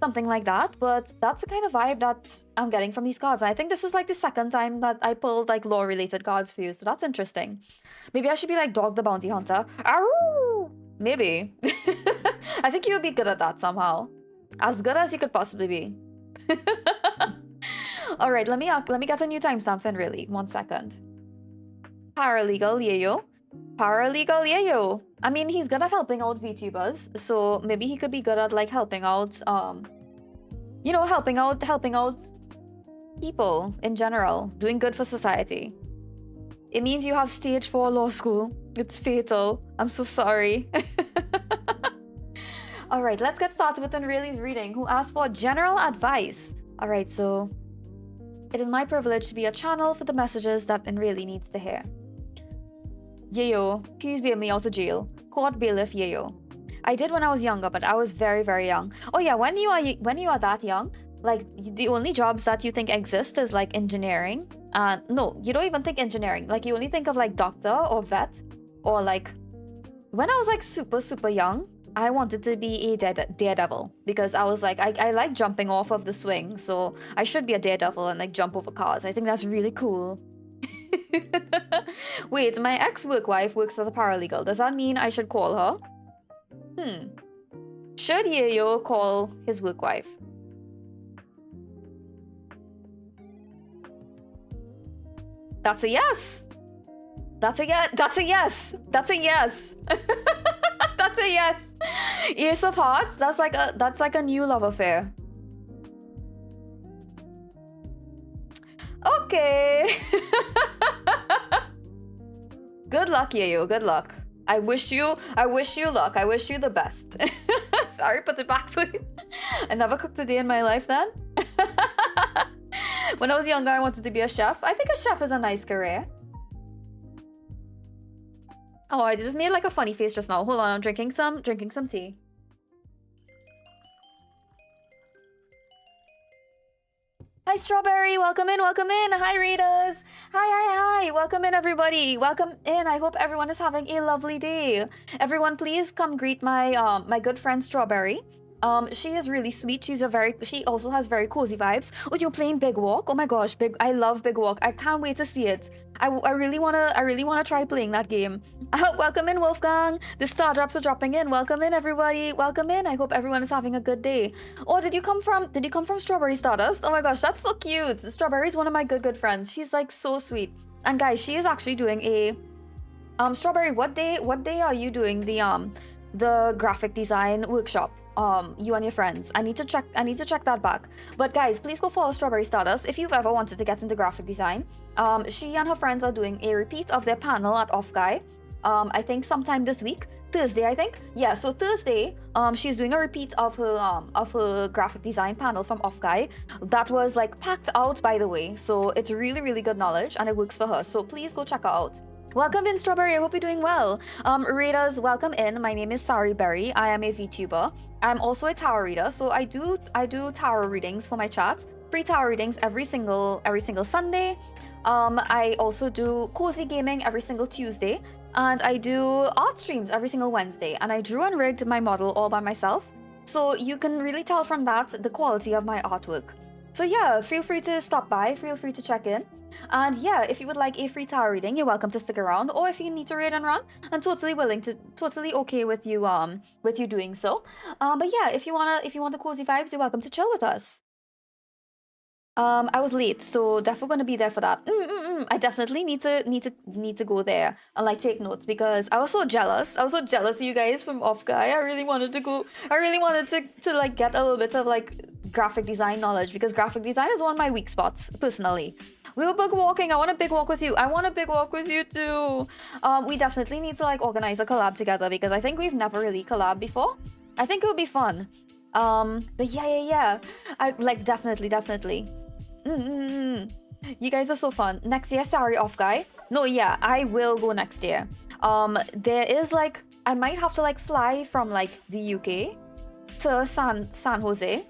something like that, but that's the kind of vibe that I'm getting from these cards. And I think this is like the second time that I pulled like law related cards for you, so that's interesting. Maybe I should be like Dog the Bounty Hunter. Aroo! Maybe. I think you would be good at that somehow. As good as you could possibly be. All right, let me get a new timestamp in really. 1 second. Paralegal Yayo. Paralegal Yayo. I mean, he's good at helping out VTubers, so maybe he could be good at like helping out, you know, helping out people in general, doing good for society. It means you have stage 4 law school. It's fatal. I'm so sorry. All right, let's get started with Enreli's reading, who asked for general advice. All right, so it is my privilege to be a channel for the messages that Enreli needs to hear. Yayo, please bail me out of jail. Court bailiff Yayo. I did when I was younger, but I was very, very young. Oh yeah, when you are that young, like the only jobs that you think exist is like engineering. No, you don't even think engineering. Like you only think of like doctor or vet, or like when I was like super, super young, I wanted to be a daredevil because I was like, I like jumping off of the swing, so I should be a daredevil and like jump over cars. I think that's really cool. Wait, my ex-work wife works as a paralegal. Does that mean I should call her? Should Yayo call his work wife? That's a yes. That's a yes. That's a yes. That's a yes. That's a yes. Ace of Hearts. That's like a new love affair. Okay. Good luck, Yayo. Good luck. I wish you luck. I wish you the best. Sorry, put it back, please. I never cooked a day in my life then. When I was younger, I wanted to be a chef. I think a chef is a nice career. Oh, I just made like a funny face just now. Hold on, I'm drinking some tea. Hi, Strawberry. Welcome in. Welcome in. Hi, readers. Hi. Welcome in, everybody. Welcome in. I hope everyone is having a lovely day. Everyone, please come greet my my good friend Strawberry. She is really sweet. She also has very cozy vibes. Oh, you're playing Big Walk? Oh my gosh, I love Big Walk. I can't wait to see it. I really wanna try playing that game. Welcome in, Wolfgang. The star drops are dropping in. Welcome in, everybody. Welcome in. I hope everyone is having a good day. Oh, did you come from Strawberry Stardust? Oh my gosh, that's so cute. Strawberry is one of my good friends. She's like so sweet. And guys, she is actually doing a Strawberry, what day are you doing the graphic design workshop? You and your friends. I need to check that back. But guys, please go follow Strawberry Stardust if you've ever wanted to get into graphic design. She and her friends are doing a repeat of their panel at Off-Guy. I think sometime this week. Thursday, I think. Yeah, so Thursday, she's doing a repeat of her graphic design panel from Off-Guy. That was like packed out, by the way. So it's really, really good knowledge and it works for her. So please go check her out. Welcome in, Strawberry. I hope you're doing well. Readers, welcome in. My name is SariBerry. I am a VTuber. I'm also a tarot reader, so I do tarot readings for my chat. Free tarot readings every single Sunday. I also do cozy gaming every single Tuesday, and I do art streams every single Wednesday. And I drew and rigged my model all by myself, so you can really tell from that the quality of my artwork. So yeah, feel free to stop by. Feel free to check in. And yeah, if you would like a free tarot reading, you're welcome to stick around, or if you need to raid and run, I'm totally okay with you doing so. But yeah, if you want the cozy vibes, you're welcome to chill with us. I was late, so definitely gonna be there for that. I definitely need to go there and like take notes because I was so jealous. I was so jealous of you guys from Off-Guy. I really wanted to go. I really wanted to like get a little bit of like graphic design knowledge because graphic design is one of my weak spots personally. We were big walking. I want a big walk with you. I want a big walk with you too. We definitely need to like organize a collab together because I think we've never really collabed before. I think it would be fun. But yeah. I like definitely. You guys are so fun. Next year, sorry, off guy. No, yeah, I will go next year. There is like I might have to like fly from like the UK to San Jose.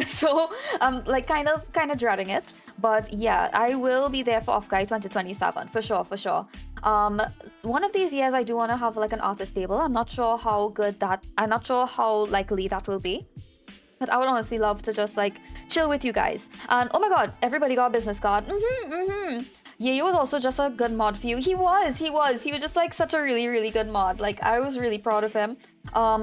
So I'm like kind of dreading it. But yeah, I will be there for Off Guy 2027 for sure. One of these years I do want to have like an artist table. I'm not sure how likely that will be. But I would honestly love to just like chill with you guys. And oh my god, everybody got a business card. Yayo was also just a good mod for you. He was just like such a really good mod. Like I was really proud of him.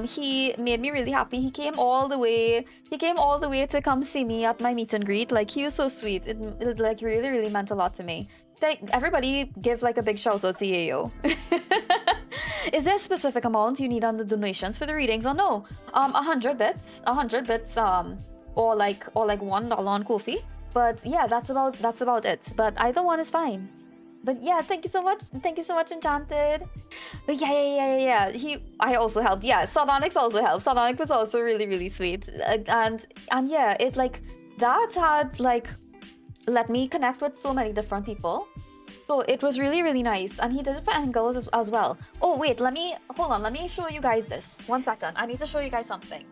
He made me really happy. He came all the way to come see me at my meet and greet. Like he was so sweet. It like really meant a lot to me. Like everybody give like a big shout out to Yayo. Is there a specific amount you need on the donations for the readings or no? 100 bits, or like $1 on Ko-fi. But yeah, that's about it. But either one is fine. But yeah, thank you so much, Enchanted. But yeah. I also helped. Yeah, Sardonyx also helped. Sardonyx was also really sweet. And yeah, it like that had like let me connect with so many different people. So it was really nice, and he did it for Engels as well. Oh wait, let me show you guys this. 1 second, I need to show you guys something.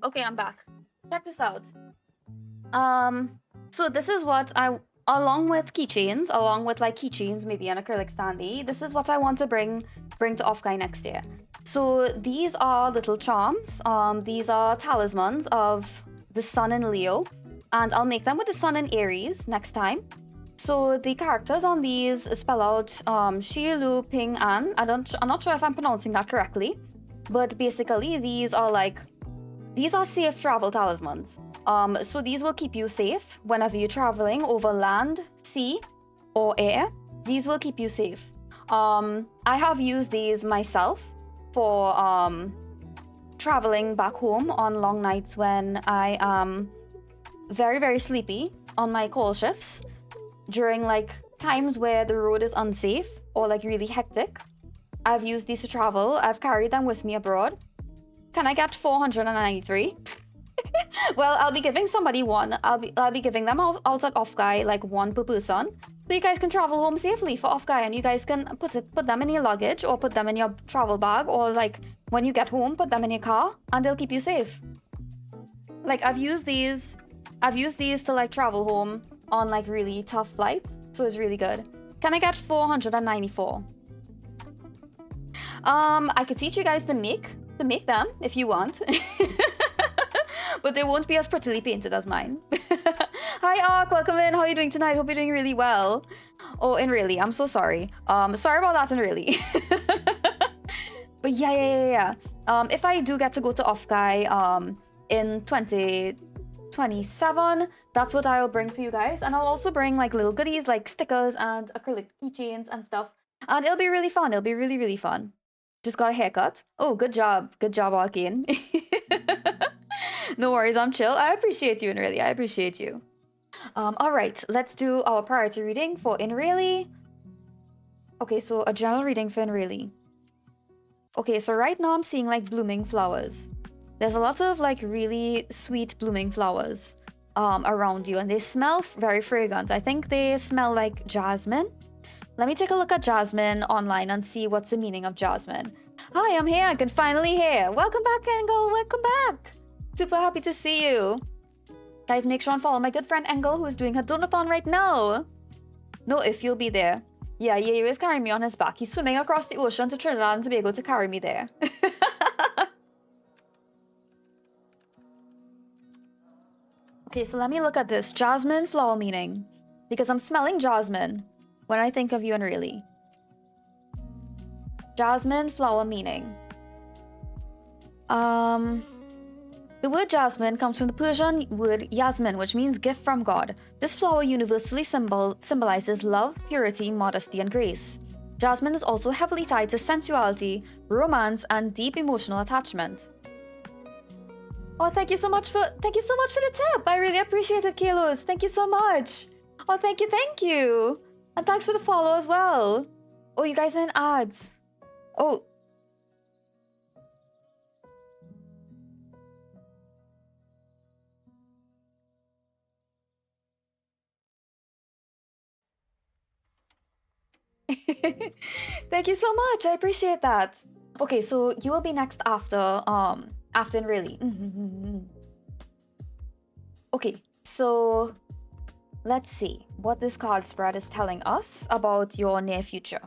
Okay, I'm back. Check this out. So this is what along with like keychains, maybe an acrylic standee, this is what I want to bring to Off Guy next year. So these are little charms. These are talismans of the sun in Leo, and I'll make them with the sun in Aries next time. So the characters on these spell out Shi Lu Ping An. I'm not sure if I'm pronouncing that correctly, but basically these are safe travel talismans. So these will keep you safe whenever you're traveling over land, sea, or air. These will keep you safe. I have used these myself for traveling back home on long nights when I am very sleepy on my call shifts, during like times where the road is unsafe or like really hectic. I've used these to travel. I've carried them with me abroad. Can I get 493? Well, I'll be giving somebody one. I'll be giving them out at Off Guy, like one per person. So you guys can travel home safely for Off Guy, and you guys can put them in your luggage or put them in your travel bag, or like when you get home, put them in your car, and they'll keep you safe. Like I've used these to like travel home on like really tough flights, so it's really good. Can I get 494? I could teach you guys to make them if you want. But they won't be as prettily painted as mine. Hi Ark, welcome in. How are you doing tonight? Hope you're doing really well. Oh, in really, I'm so sorry. Sorry about that in really. But yeah. If I do get to go to Off Guy in 2027, that's what I'll bring for you guys. And I'll also bring like little goodies like stickers and acrylic keychains and stuff. And it'll be really fun. It'll be really fun. Just got a haircut. Oh, good job. Good job, Arcane. No worries, I'm chill. I appreciate you, Inreally. I appreciate you. All right, let's do our priority reading for Inreally. Okay, so a general reading for Inreally. Okay, so right now I'm seeing like blooming flowers. There's a lot of like really sweet blooming flowers around you, and they smell very fragrant. I think they smell like jasmine. Let me take a look at jasmine online and see what's the meaning of jasmine. Hi, I'm here. I can finally hear. Welcome back, Engel. Welcome back. Super happy to see you. Guys, make sure and follow my good friend Engel, who is doing her donathon right now. No, if you'll be there. Yeah, he is carrying me on his back. He's swimming across the ocean to Trinidad and Tobago to carry me there. Okay, so let me look at this. Jasmine flower meaning. Because I'm smelling jasmine when I think of you and really. Jasmine flower meaning. The word jasmine comes from the Persian word yasmin, which means gift from God. This flower universally symbolizes love, purity, modesty, and grace. Jasmine is also heavily tied to sensuality, romance, and deep emotional attachment. Oh, thank you so much for the tip. I really appreciate it, Kalos. Thank you so much. Oh, thank you. And thanks for the follow as well. Oh, you guys are in ads. Oh. Thank you so much. I appreciate that. Okay, so you will be next after really. Okay, so let's see what this card spread is telling us about your near future.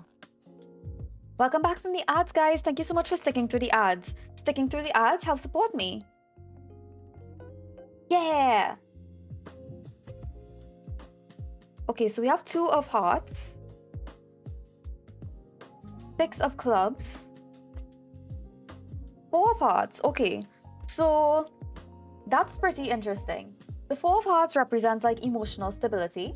Welcome back from the ads, guys. Thank you so much for sticking through the ads. Sticking through the ads helps support me. Yeah. Okay, so we have 2 of hearts, 6 of clubs, 4 of hearts. Okay, so that's pretty interesting. The 4 of hearts represents like emotional stability,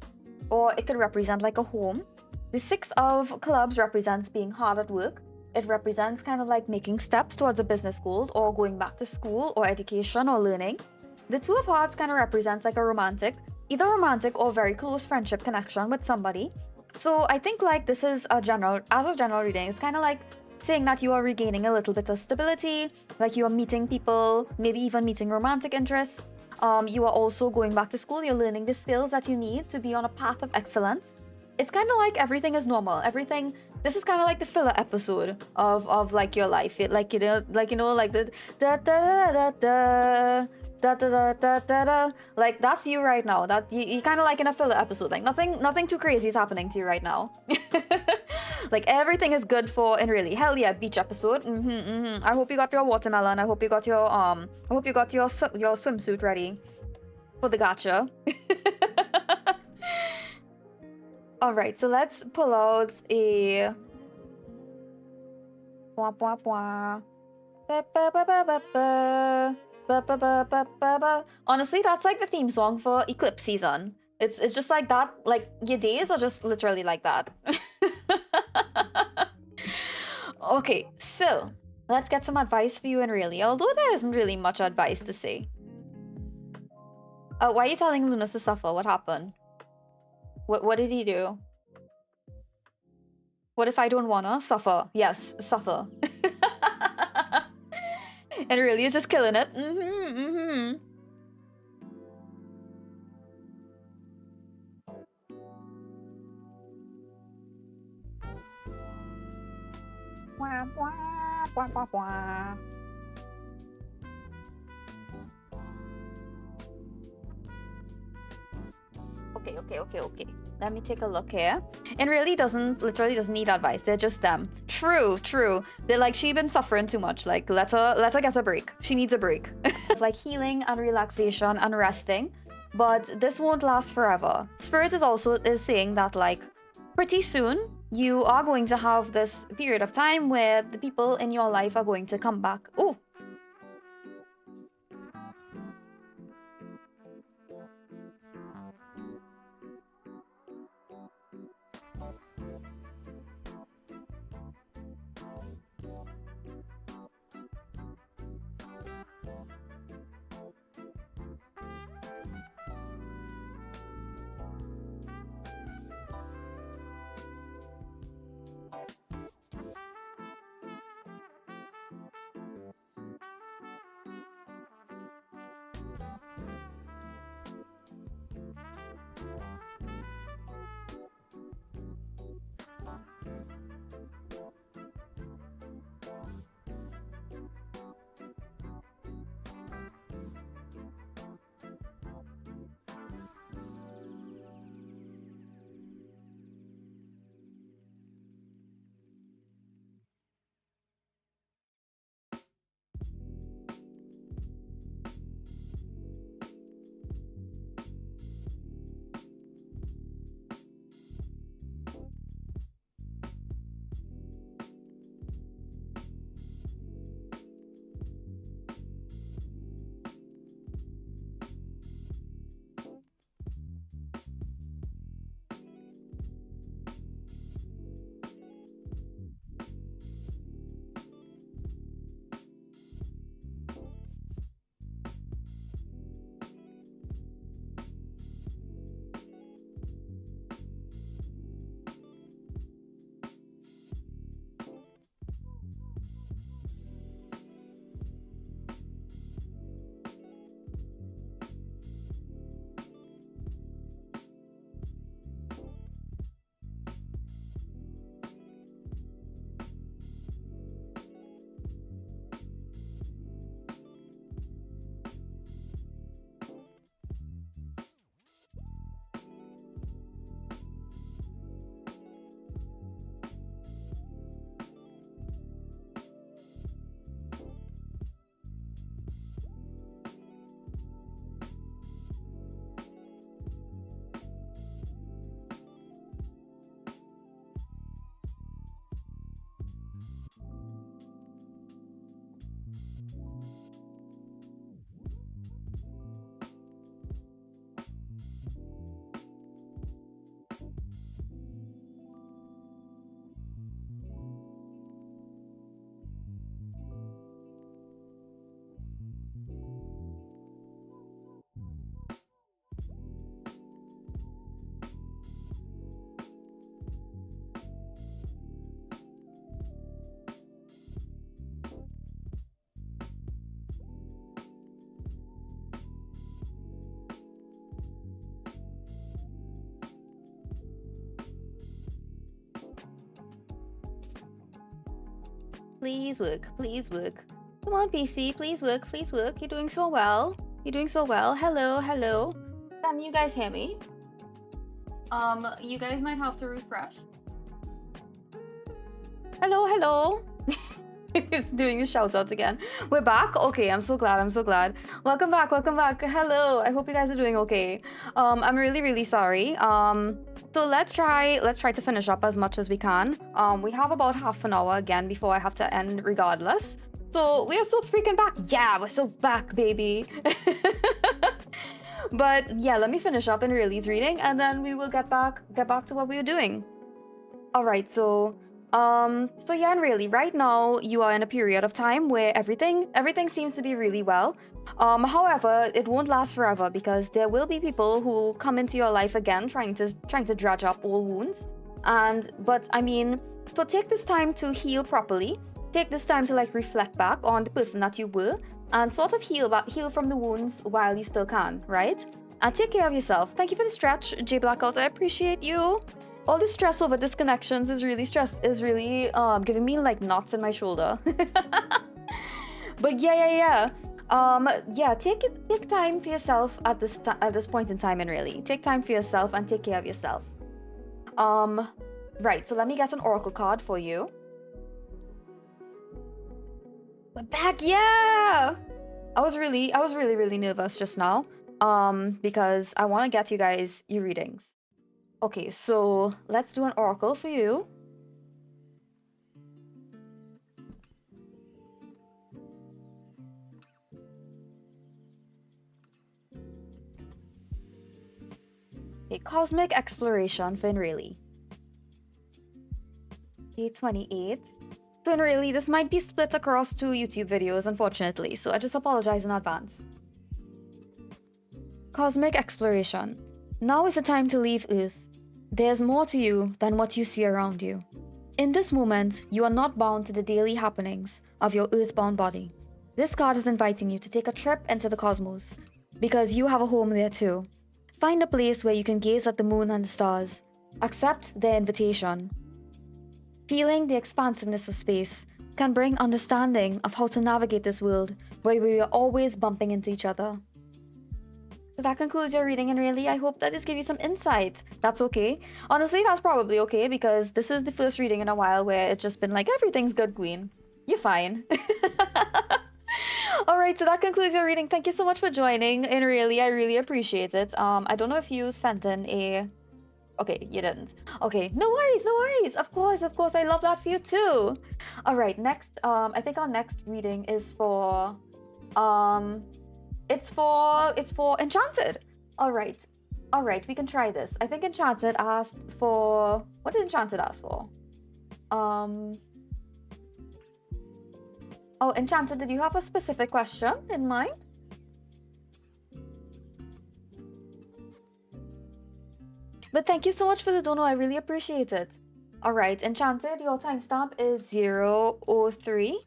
or it could represent like a home. The 6 of clubs represents being hard at work. It represents kind of like making steps towards a business goal or going back to school or education or learning. The 2 of hearts kind of represents like a either romantic or very close friendship connection with somebody. So I think like this is a general reading, it's kind of like saying that you are regaining a little bit of stability, like you are meeting people, maybe even meeting romantic interests. You are also going back to school, you're learning the skills that you need to be on a path of excellence. It's kind of like everything is normal. This is kind of like the filler episode of like your life. Like the da da da da da. Like that's you right now. That you kind of like in a filler episode. Like nothing too crazy is happening to you right now. Like everything is good for and really hell yeah, beach episode. I hope you got your watermelon. I hope you got your swimsuit ready for the gotcha. All right, so let's pull out a honestly, that's like the theme song for eclipse season. It's just like that. Like your days are just literally like that. Okay, so let's get some advice for you and really, although there isn't really much advice to say. Why are you telling Luna to suffer? What happened? What did he do? What if I don't wanna suffer? Yes, suffer. And really is just killing it. Okay. Let me take a look here. And really literally doesn't need advice. They're just them. True. They're like, she been suffering too much. Like, let her get a break. She needs a break. It's like healing and relaxation and resting. But this won't last forever. Spirit is saying that like pretty soon you are going to have this period of time where the people in your life are going to come back. Ooh. Please work. Please work. Come on, PC. Please work. Please work. You're doing so well. You're doing so well. Hello. Hello. Can you guys hear me? You guys might have to refresh. Hello. Hello. It's doing the shout outs again. We're back. Okay, I'm so glad. I'm so glad. Welcome back. Welcome back. Hello. I hope you guys are doing okay. I'm really sorry. So let's try to finish up as much as we can. We have about half an hour again before I have to end regardless. So we are so freaking back. Yeah, we're so back, baby. But yeah, let me finish up in Really's reading and then we will get back to what we were doing. All right, so yeah, and really, right now you are in a period of time where everything seems to be really well. However, it won't last forever because there will be people who come into your life again, trying to dredge up old wounds. But I mean, so take this time to heal properly. Take this time to like reflect back on the person that you were and sort of heal from the wounds while you still can, right? And take care of yourself. Thank you for the stretch, J Blackout. I appreciate you. All this stress over disconnections is really giving me like knots in my shoulder. But yeah. Take time for yourself at this point in time, and really take time for yourself and take care of yourself. Right. So let me get an oracle card for you. We're back. Yeah. I was really nervous just now. Because I want to get you guys your readings. Okay, so let's do an oracle for you. Okay, cosmic exploration for Inrayli. Okay, 28. So Inrayli, this might be split across 2 YouTube videos, unfortunately, so I just apologize in advance. Cosmic exploration. Now is the time to leave Earth. There's more to you than what you see around you. In this moment, you are not bound to the daily happenings of your earthbound body. This card is inviting you to take a trip into the cosmos, because you have a home there too. Find a place where you can gaze at the moon and the stars. Accept their invitation. Feeling the expansiveness of space can bring understanding of how to navigate this world where we are always bumping into each other. So that concludes your reading, and really, I hope that this gives you some insight. That's okay. Honestly, that's probably okay because this is the first reading in a while where it's just been like, everything's good, queen. You're fine. All right, so that concludes your reading. Thank you so much for joining, and really, I really appreciate it. I don't know if you sent in a... Okay, you didn't. Okay, no worries. Of course, I love that for you too. All right, next, I think our next reading is for... It's for Enchanted. All right, we can try this. I think Enchanted asked for... What did Enchanted ask for? Oh, Enchanted, did you have a specific question in mind? But thank you so much for the dono. I really appreciate it. All right, Enchanted, your timestamp is 003.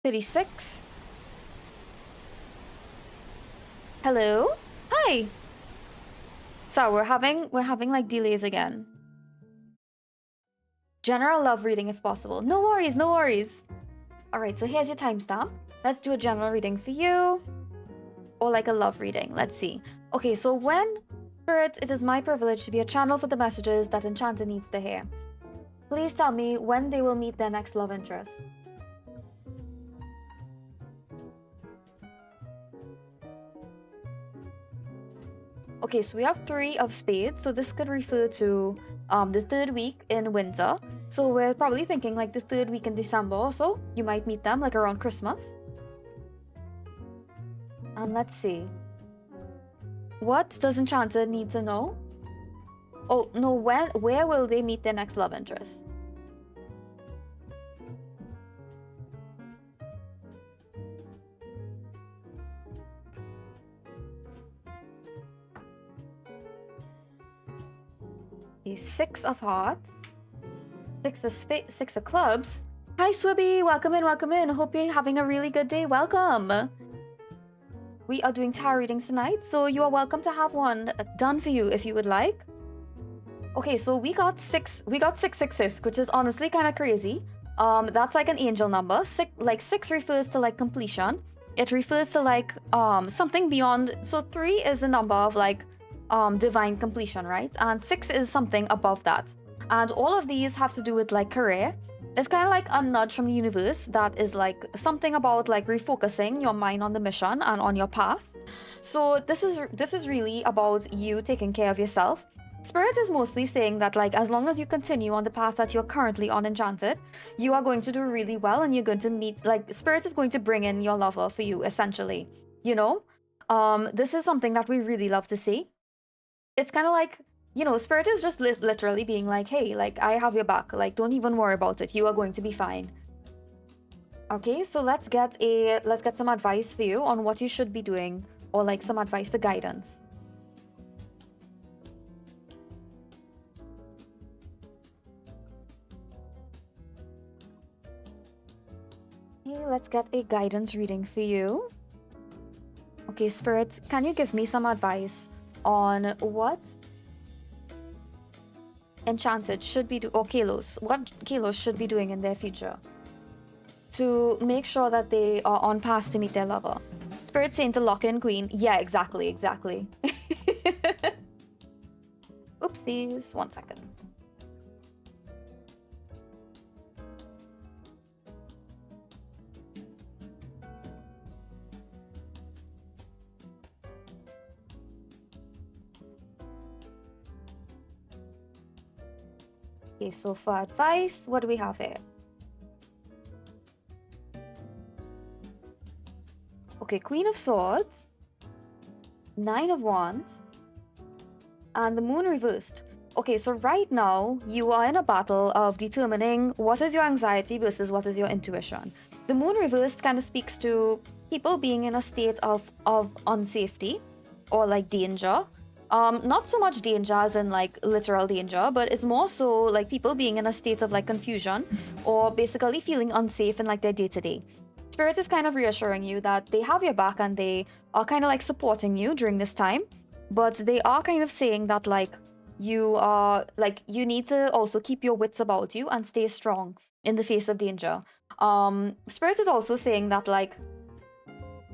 36. Hello? Hi. So we're having like delays again. General love reading if possible. No worries. All right, so here's your timestamp. Let's do a general reading for you. Or like a love reading. Let's see. Okay, so when Spirit, it is my privilege to be a channel for the messages that Enchanted needs to hear. Please tell me when they will meet their next love interest. Okay, so we have 3 of spades, so this could refer to the 3rd week in winter. So we're probably thinking like the 3rd week in December or so. You might meet them like around Christmas. And let's see. What does Enchanted need to know? Oh, no, where will they meet their next love interest? Okay, 6 of hearts. 6 of clubs. Hi, Swibby. Welcome in. Hope you're having a really good day. Welcome. We are doing tarot readings tonight, so you are welcome to have one done for you if you would like. Okay, so we got 666, which is honestly kind of crazy. That's like an angel number. Six refers to like completion. It refers to like something beyond. So 3 is a number of like divine completion, right? And 6 is something above that. And all of these have to do with like career. It's kind of like a nudge from the universe that is like something about like refocusing your mind on the mission and on your path. So this is really about you taking care of yourself. Spirit is mostly saying that like as long as you continue on the path that you're currently on Enchanted, you are going to do really well and you're going to meet like Spirit is going to bring in your lover for you essentially, you know? This is something that we really love to see. It's kind of like, you know, Spirit is just literally being like, hey, like I have your back, like don't even worry about it, you are going to be fine. Okay, so let's get some advice for you on what you should be doing, or like some advice for guidance. Okay, let's get a guidance reading for you. Okay, Spirit, can you give me some advice on what Enchanted should be what Kalos should be doing in their future to make sure that they are on path to meet their lover? Spirit saying to lock in Queen. Yeah, exactly. Oopsies, 1 second. Okay, so for advice, what do we have here? Okay, Queen of Swords, 9 of Wands, and the Moon reversed. Okay, so right now, you are in a battle of determining what is your anxiety versus what is your intuition. The Moon reversed kind of speaks to people being in a state of unsafety or like danger. Not so much danger as in like literal danger, but it's more so like people being in a state of like confusion or basically feeling unsafe in like their day-to-day. Spirit is kind of reassuring you that they have your back and they are kind of like supporting you during this time, but they are kind of saying that like you need to also keep your wits about you and stay strong in the face of danger. Spirit is also saying that like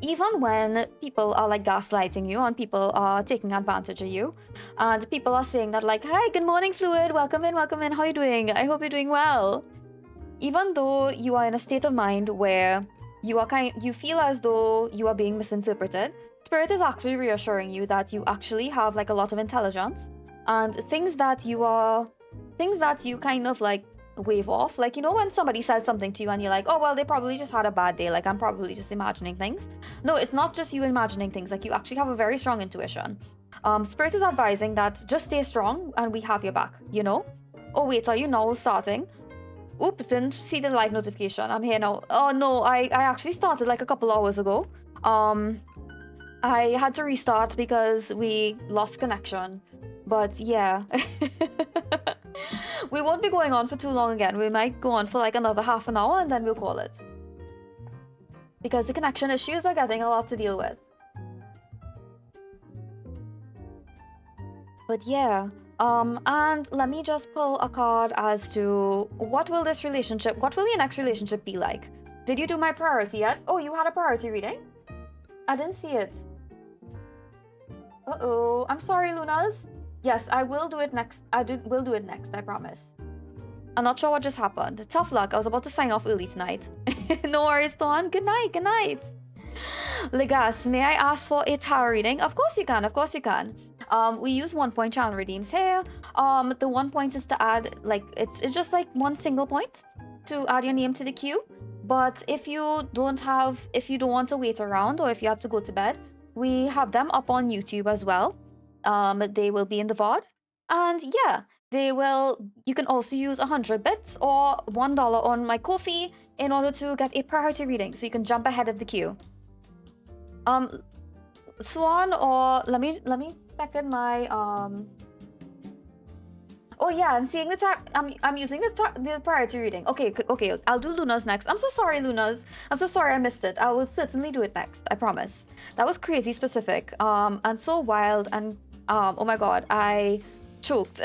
even when people are like gaslighting you and people are taking advantage of you and people are saying that like, hi, good morning, Fluid, welcome in, how are you doing? I hope you're doing well. Even though you are in a state of mind where you feel as though you are being misinterpreted, Spirit is actually reassuring you that you actually have like a lot of intelligence and things that you kind of like wave off. Like, you know, when somebody says something to you and you're like, oh, well, they probably just had a bad day. Like, I'm probably just imagining things. No, it's not just you imagining things. Like, you actually have a very strong intuition. Spirit is advising that just stay strong and we have your back, you know? Oh, wait, are you now starting? Oops, didn't see the live notification. I'm here now. Oh, no, I actually started like a couple hours ago. I had to restart because we lost connection. But yeah. We won't be going on for too long again. We might go on for like another half an hour and then we'll call it. Because the connection issues are getting a lot to deal with. But yeah, and let me just pull a card as to what will your next relationship be like? Did you do my priority yet? Oh, you had a priority reading? I didn't see it. Uh-oh, I'm sorry, Lunas. Yes, I will do it next. Will do it next, I promise. I'm not sure what just happened. Tough luck, I was about to sign off early tonight. No worries, Dawn. Good night. Legas, may I ask for a tarot reading? Of course you can. We use 1 point channel redeems here. The 1 point is to add, like, it's just like 1 single point to add your name to the queue. But if you don't want to wait around or if you have to go to bed, we have them up on YouTube as well. They will be in the VOD. And yeah, you can also use 100 bits or $1 on my Ko-fi in order to get a priority reading, so you can jump ahead of the queue. Swan, or let me check in my Oh yeah, I'm seeing I'm using the priority reading. Okay, I'll do Luna's next. I'm so sorry, Luna's. I'm so sorry I missed it. I will certainly do it next. I promise. That was crazy specific. And so wild, and oh my god, I choked.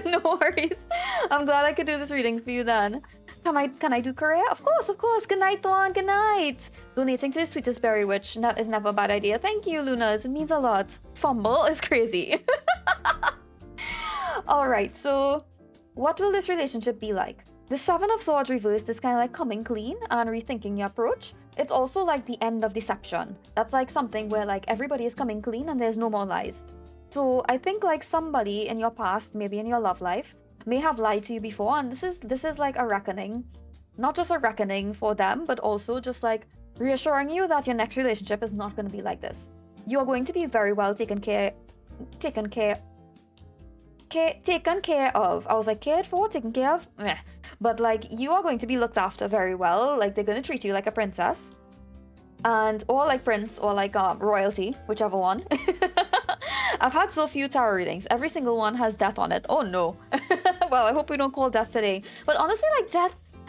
No worries. I'm glad I could do this reading for you then. Can I do career? Of course, of course. Good night, Dawn. Good night. Donating to the sweetest berry witch is never a bad idea. Thank you, Lunas. It means a lot. Fumble is crazy. Alright, so what will this relationship be like? The Seven of Swords reversed is kind of like coming clean and rethinking your approach. It's also like the end of deception. That's like something where like everybody is coming clean and there's no more lies. So I think like somebody in your past, maybe in your love life, may have lied to you before, and this is like a reckoning. Not just a reckoning for them, but also just like reassuring you that your next relationship is not going to be like this. You are going to be very well taken care of. I was like, cared for, taken care of? Meh. But like, you are going to be looked after very well. Like, they're going to treat you like a princess. And, or like prince, or like royalty, whichever one. I've had so few tarot readings. Every single one has death on it. Oh no. Well, I hope we don't call death today. But honestly, like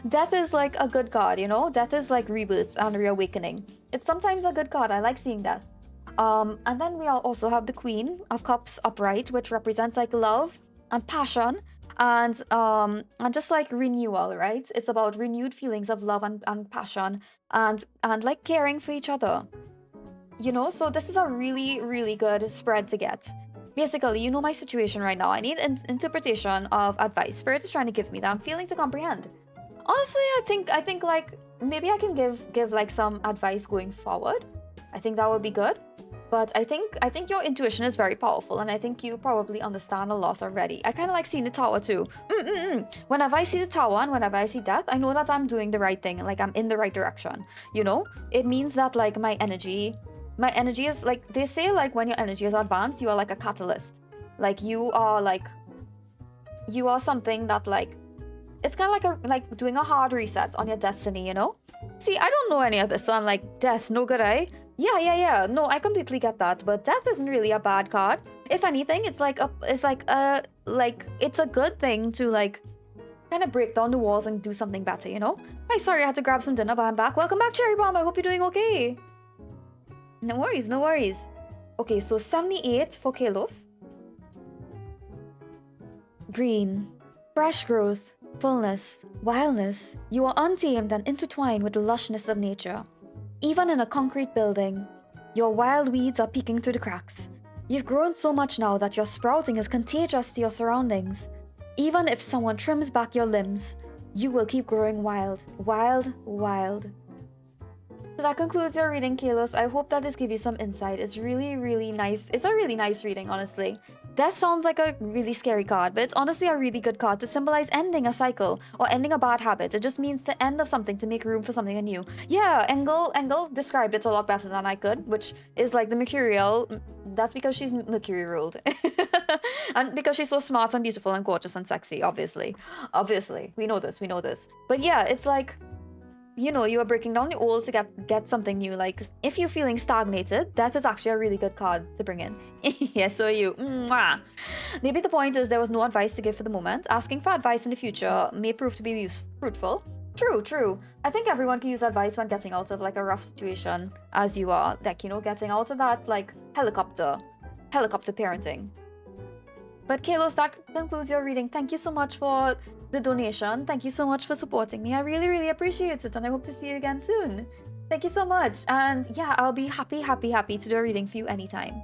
death is like a good card, you know? Death is like rebirth and reawakening. It's sometimes a good card. I like seeing death. And then we also have the Queen of Cups upright, which represents like love and passion and just like renewal, right? It's about renewed feelings of love and passion and like caring for each other. You know, so this is a really, really good spread to get. Basically, you know my situation right now. I need interpretation of advice. Spirit is trying to give me that. I'm failing to comprehend. Honestly, I think like maybe I can give like some advice going forward. I think that would be good. But I think your intuition is very powerful, and I think you probably understand a lot already. I kind of like seeing the tower too. Whenever I see the tower and whenever I see death, I know that I'm doing the right thing, like I'm in the right direction. You know, it means that like my energy is like, they say like when your energy is advanced, you are like a catalyst. Like you are something that like, it's kind of like doing a hard reset on your destiny, you know? See, I don't know any of this, so I'm like, death, no good, eh? Yeah. No, I completely get that, but death isn't really a bad card. If anything, it's a good thing to like kind of break down the walls and do something better, you know? Hey, sorry, I had to grab some dinner, but I'm back. Welcome back, Cherry Bomb. I hope you're doing okay. No worries, no worries. Okay, so 78 for Kalos. Green. Fresh growth, fullness, wildness. You are untamed and intertwined with the lushness of nature. Even in a concrete building, your wild weeds are peeking through the cracks. You've grown so much now that your sprouting is contagious to your surroundings. Even if someone trims back your limbs, you will keep growing wild, wild, wild. So that concludes your reading, Kalos. I hope that this gives you some insight. It's really, really nice. It's a really nice reading, honestly. That sounds like a really scary card, but it's honestly a really good card to symbolize ending a cycle or ending a bad habit. It just means the end of something to make room for something new. Yeah, Engel described it a lot better than I could, which is like the Mercurial. That's because she's Mercury ruled. And because she's so smart and beautiful and gorgeous and sexy, obviously. Obviously. We know this. But yeah, it's like, you know, you are breaking down the old to get something new. Like, if you're feeling stagnated, death is actually a really good card to bring in. Yes, so you. Mwah. Maybe the point is there was no advice to give for the moment. Asking for advice in the future may prove to be fruitful. True. I think everyone can use advice when getting out of like a rough situation, as you are. Like, you know, getting out of that like helicopter parenting. But Kalos, that concludes your reading. Thank you so much for the donation. Thank you so much for supporting me. I really, really appreciate it, and I hope to see you again soon. Thank you so much. And yeah, I'll be happy to do a reading for you anytime.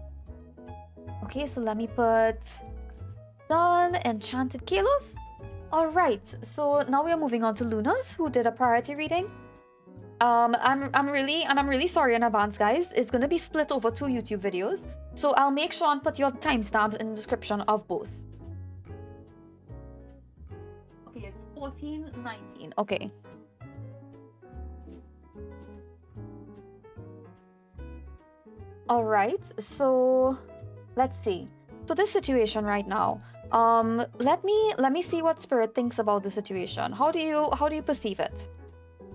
Okay, so let me put done Enchanted Kalos. Alright, so now we are moving on to Lunas, who did a priority reading. I'm really sorry in advance, guys. It's gonna be split over 2 YouTube videos, so I'll make sure and put your timestamps in the description of both. Okay, it's 14:19. Okay. All right. So let's see. So this situation right now. Let me see what Spirit thinks about the situation. How do you perceive it?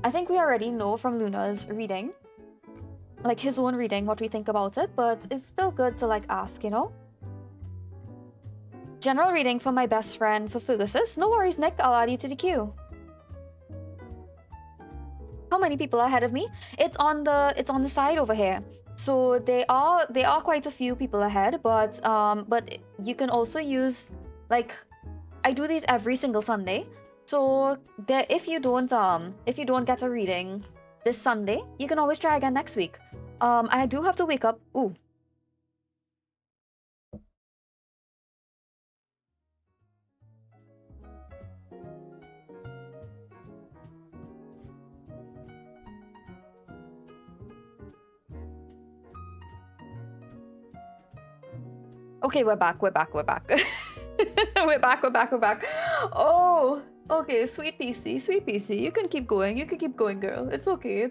I think we already know from Luna's reading, like his own reading, what we think about it, but it's still good to like ask, you know? General reading for my best friend for Fergusus. No worries, Nick, I'll add you to the queue. How many people are ahead of me? It's on the side over here. So there are quite a few people ahead, but you can also use Like, I do these every single Sunday. So there, if you don't get a reading this Sunday, you can always try again next week. I do have to wake up. Ooh. Okay, we're back. We're back. we're back. Oh, okay, sweet PC. You can keep going. You can keep going, girl. It's okay.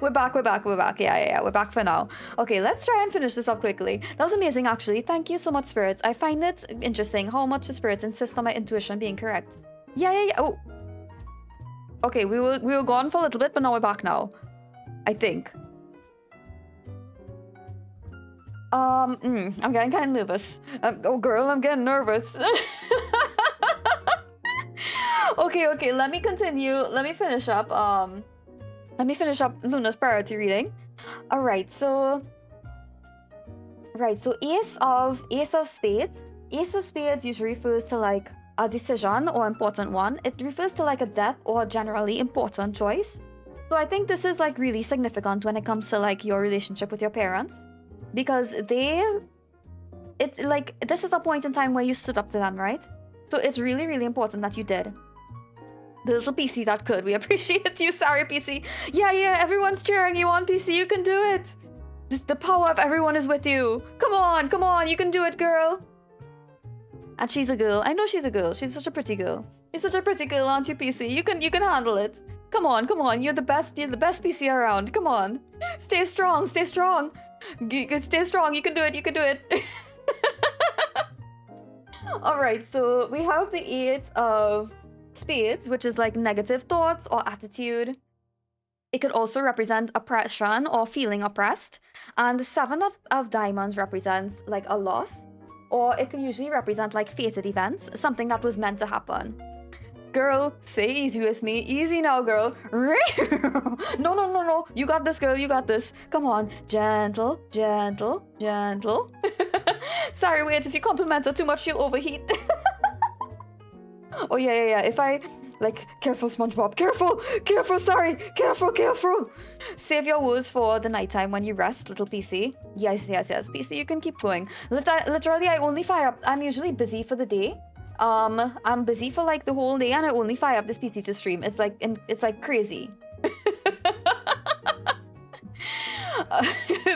We're back. Yeah. We're back for now. Okay, let's try and finish this up quickly. That was amazing, actually. Thank you so much, spirits. I find it interesting how much the spirits insist on my intuition being correct. Yeah. Oh. Okay, we were gone for a little bit, but now we're back now. I think. I'm getting kind of nervous. Oh, girl, I'm getting nervous. Okay, let me continue. Let me finish up Luna's priority reading. Alright, so Ace of Spades. Ace of Spades usually refers to like a decision or important one. It refers to like a death or generally important choice. So I think this is like really significant when it comes to like your relationship with your parents. Because it's like, this is a point in time where you stood up to them, right? So it's really, really important that you did. The little PC that could. We appreciate you, SariBerryVT. Yeah, everyone's cheering you on, PC. You can do it. The power of everyone is with you. Come on. You can do it, girl. And she's a girl. I know she's a girl. She's such a pretty girl. You're such a pretty girl, aren't you, PC? You can handle it. Come on. You're the best PC around. Come on. Stay strong. Stay strong. You can do it. Alright, so we have the 8 of Spades, which is like negative thoughts or attitude. It could also represent oppression or feeling oppressed. And the 7 of Diamonds represents like a loss, or it can usually represent like fated events, something that was meant to happen. Girl, say easy with me. Easy now, girl. No. You got this, girl. You got this. Come on. Gentle. Sorry, wait. If you compliment her too much, she'll overheat. Oh, yeah. If I... Like, careful, SpongeBob. Careful, sorry. Careful. Save your words for the nighttime when you rest, little PC. Yes. PC, you can keep going. Literally, I only fire up... I'm usually busy for the day. I'm busy for like the whole day and I only fire up this PC to stream. It's like crazy.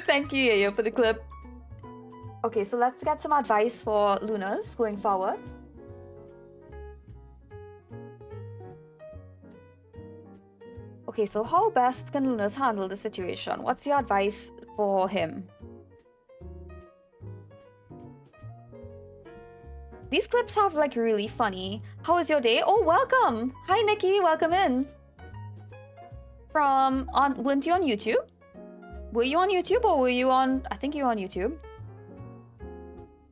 Thank you, Yayo, for the clip. Okay, so let's get some advice for Lunas going forward. Okay, so how best can Lunas handle the situation? What's your advice for him? These clips have like really funny. How was your day? Oh, welcome. Hi, Nikki. Welcome in. Weren't you on YouTube? Were you on YouTube or were you on? I think you were on YouTube.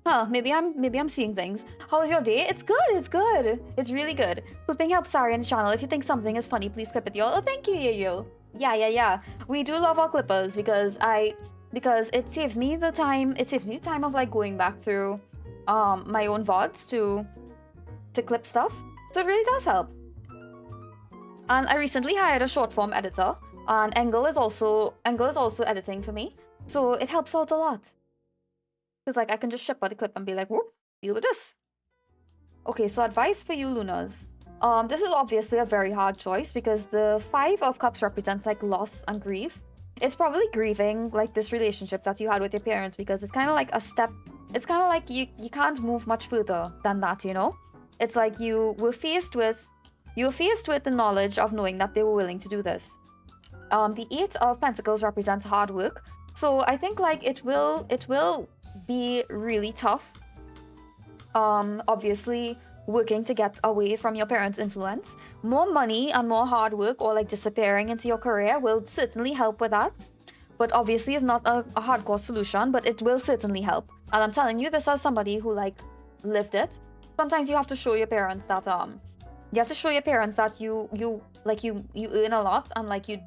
Huh? Maybe I'm seeing things. How was your day? It's good. It's really good. Clipping helps Sari on the channel. If you think something is funny, please clip it, y'all. Oh, thank you, Yayo. Yeah. We do love our clippers because it saves me the time. It saves me the time of like going back through my own VODs to clip stuff. So it really does help. And I recently hired a short form editor, and Engel is also editing for me. So it helps out a lot. Because like I can just ship out the clip and be like, whoop, deal with this. Okay, so advice for you, Lunas. This is obviously a very hard choice because the 5 of Cups represents like loss and grief. It's probably grieving like this relationship that you had with your parents because it's kind of like a step. It's kind of like you can't move much further than that, you know? It's like you were faced with the knowledge of knowing that they were willing to do this. The 8 of Pentacles represents hard work. So I think like it will be really tough. Obviously working to get away from your parents' influence. More money and more hard work or like disappearing into your career will certainly help with that. But obviously it's not a hardcore solution, but it will certainly help. And I'm telling you this as somebody who like lived it. Sometimes you have to show your parents that you earn a lot and like you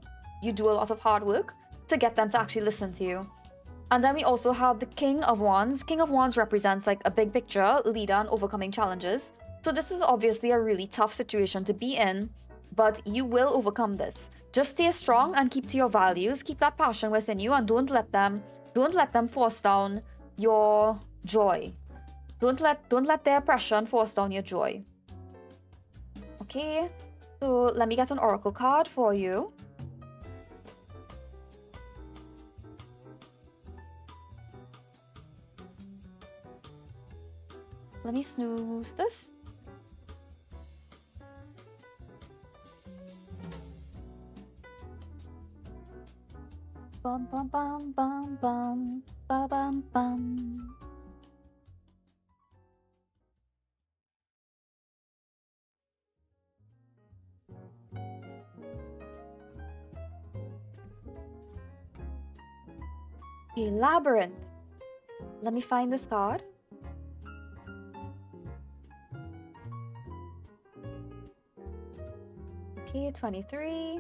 do a lot of hard work to get them to actually listen to you. And then we also have the King of Wands. King of Wands represents like a big picture, leader, and overcoming challenges. So this is obviously a really tough situation to be in, but you will overcome this. Just stay strong and keep to your values. Keep that passion within you, and don't let them force down your joy. Don't let their oppression force down your joy. Okay, so let me get an oracle card for you. Let me snooze this. Bum bum bum bum bum ba bum bum. Okay, Labyrinth. Let me find this card. Okay, 23.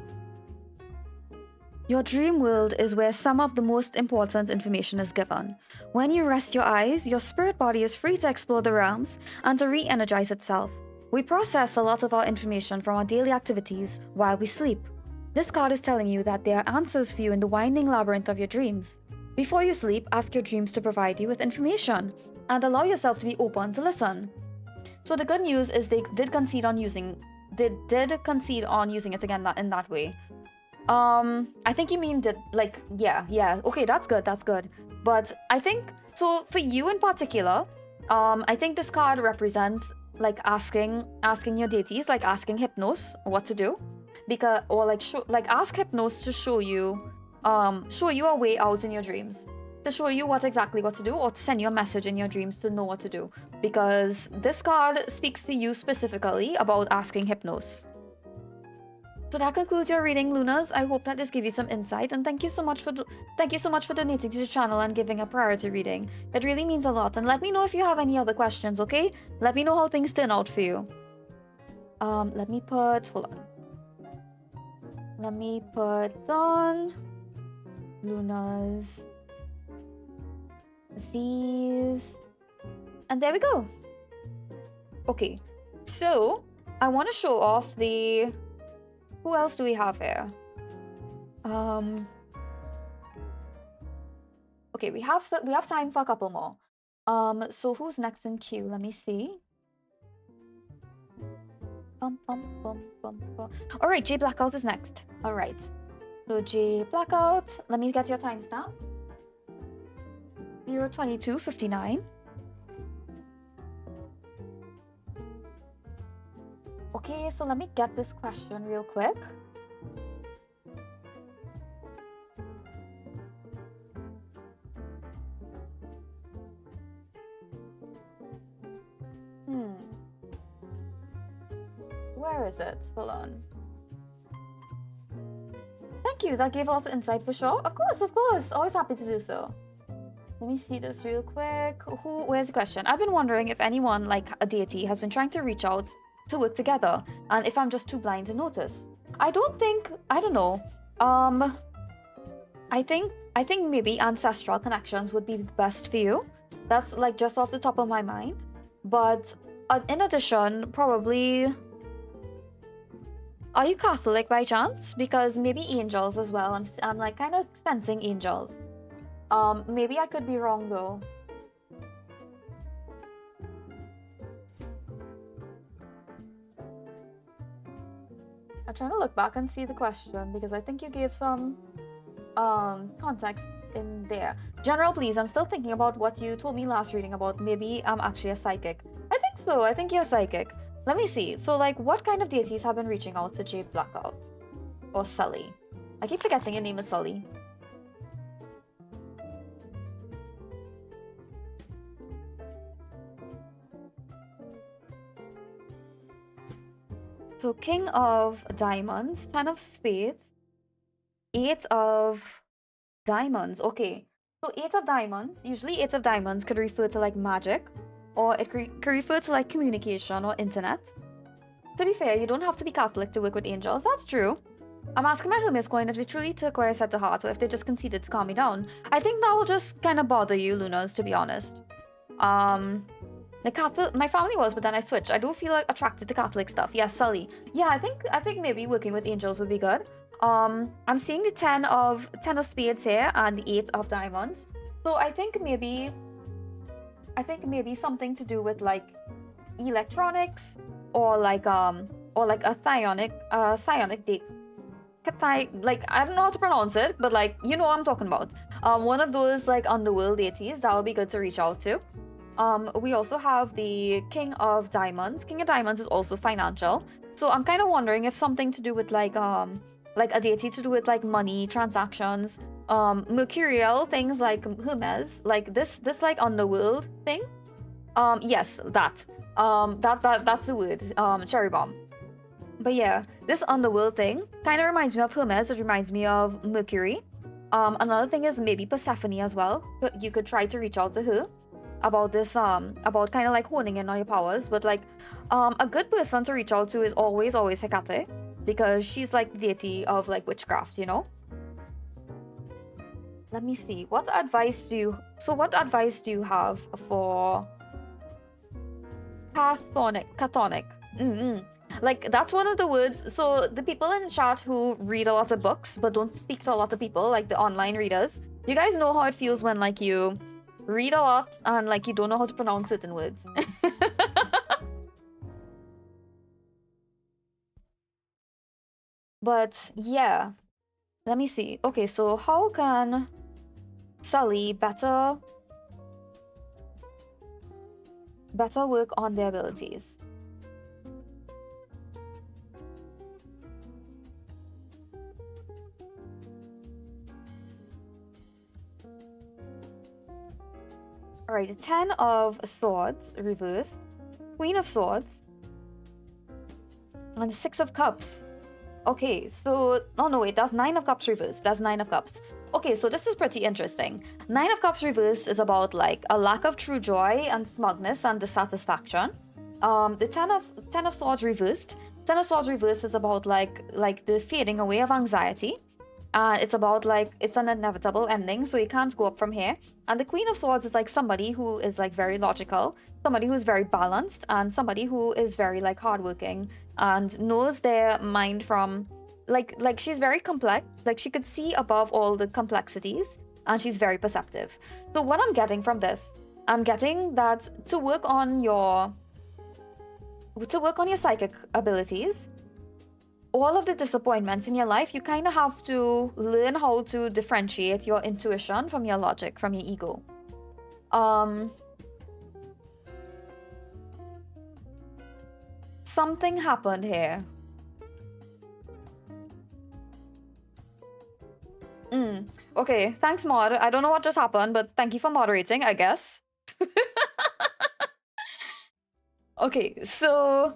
Your dream world is where some of the most important information is given. When you rest your eyes, your spirit body is free to explore the realms and to re-energize itself. We process a lot of our information from our daily activities while we sleep. This card is telling you that there are answers for you in the winding labyrinth of your dreams. Before you sleep, ask your dreams to provide you with information and allow yourself to be open to listen. So the good news is they did concede on using it again in that way. I think you mean yeah. Okay, that's good. But I think, so for you in particular, I think this card represents like asking your deities, like asking Hypnos what to do. Because, or ask Hypnos to show you a way out in your dreams. To show you what to do, or to send you a message in your dreams to know what to do. Because this card speaks to you specifically about asking Hypnos. So that concludes your reading, Lunas. I hope that this gave you some insight, and thank you so much for donating to the channel and giving a priority reading. It really means a lot. And let me know if you have any other questions, okay? Let me know how things turn out for you. Let me put on Luna's Z's, and there we go. Okay, so I want to show off the. Who else do we have here? Okay, we have time for a couple more. So who's next in queue? Let me see. All right, J Blackout is next. All right. So J Blackout, let me get your timestamp. 0:22:59. Okay, so let me get this question real quick. Where is it? Hold on. Thank you, that gave a lot of insight for sure. Of course. Always happy to do so. Let me see this real quick. Where's the question? I've been wondering if anyone, like a deity, has been trying to reach out to work together, and if I'm just too blind to notice. I don't know. I think maybe ancestral connections would be best for you. That's like just off the top of my mind. But in addition, probably, are you Catholic by chance? Because maybe angels as well. I'm like kind of sensing angels. Maybe I could be wrong though. I'm trying to look back and see the question because I think you gave some context in there. General, please, I'm still thinking about what you told me last reading about maybe I'm actually a psychic. I think so. I think you're psychic. Let me see. So, like, what kind of deities have been reaching out to Jade Blackout? Or Sully? I keep forgetting your name is Sully. So King of Diamonds, 10 of Spades, 8 of Diamonds. Okay, so 8 of Diamonds, usually 8 of Diamonds could refer to like magic, or it could refer to like communication or internet. To be fair, you don't have to be Catholic to work with angels, that's true. I'm asking my Hermes coin if they truly took what I said to heart or if they just conceded to calm me down. I think that will just kind of bother you, Lunas, to be honest. The Catholic, my family was, but then I switched. I do feel like attracted to Catholic stuff. Yeah, Sully. Yeah, I think maybe working with angels would be good. I'm seeing the 10 of spades here and the 8 of diamonds. So I think maybe something to do with like electronics or like a psionic date. Like, I don't know how to pronounce it, but like, you know what I'm talking about. One of those like underworld deities that would be good to reach out to. We also have the King of Diamonds. King of Diamonds is also financial. So I'm kind of wondering if something to do with like a deity to do with like money transactions, mercurial things like Hermes, like this like underworld thing. Yes, that's the word. Cherry bomb. But yeah, this underworld thing kind of reminds me of Hermes. It reminds me of Mercury. Another thing is maybe Persephone as well. You could try to reach out to her about this, about kind of like honing in on your powers. But like, a good person to reach out to is always Hecate, because she's like the deity of like witchcraft, you know? Let me see. What advice do you have for Chthonic? Like, that's one of the words. So the people in the chat who read a lot of books but don't speak to a lot of people, like the online readers, you guys know how it feels when like you read a lot and like you don't know how to pronounce certain words. But yeah, let me see. Okay, so how can Sully better work on their abilities? Alright, 10 of Swords reversed, Queen of Swords, and 6 of Cups. Okay, so... Oh, no, wait, that's 9 of Cups reversed. That's 9 of Cups. Okay, so this is pretty interesting. 9 of Cups reversed is about, like, a lack of true joy and smugness and dissatisfaction. The 10 of Swords reversed. 10 of Swords reversed is about, like the fading away of anxiety. It's about, like, it's an inevitable ending, so you can't go up from here. And the Queen of Swords is, like, somebody who is, like, very logical, somebody who's very balanced, and somebody who is very, like, hardworking and knows their mind from, like she's very complex. Like, she could see above all the complexities, and she's very perceptive. So what I'm getting from this, I'm getting that to work on your psychic abilities, all of the disappointments in your life, you kind of have to learn how to differentiate your intuition from your logic, from your ego. Something happened here. Okay, thanks, Mod. I don't know what just happened, but thank you for moderating, I guess. Okay, so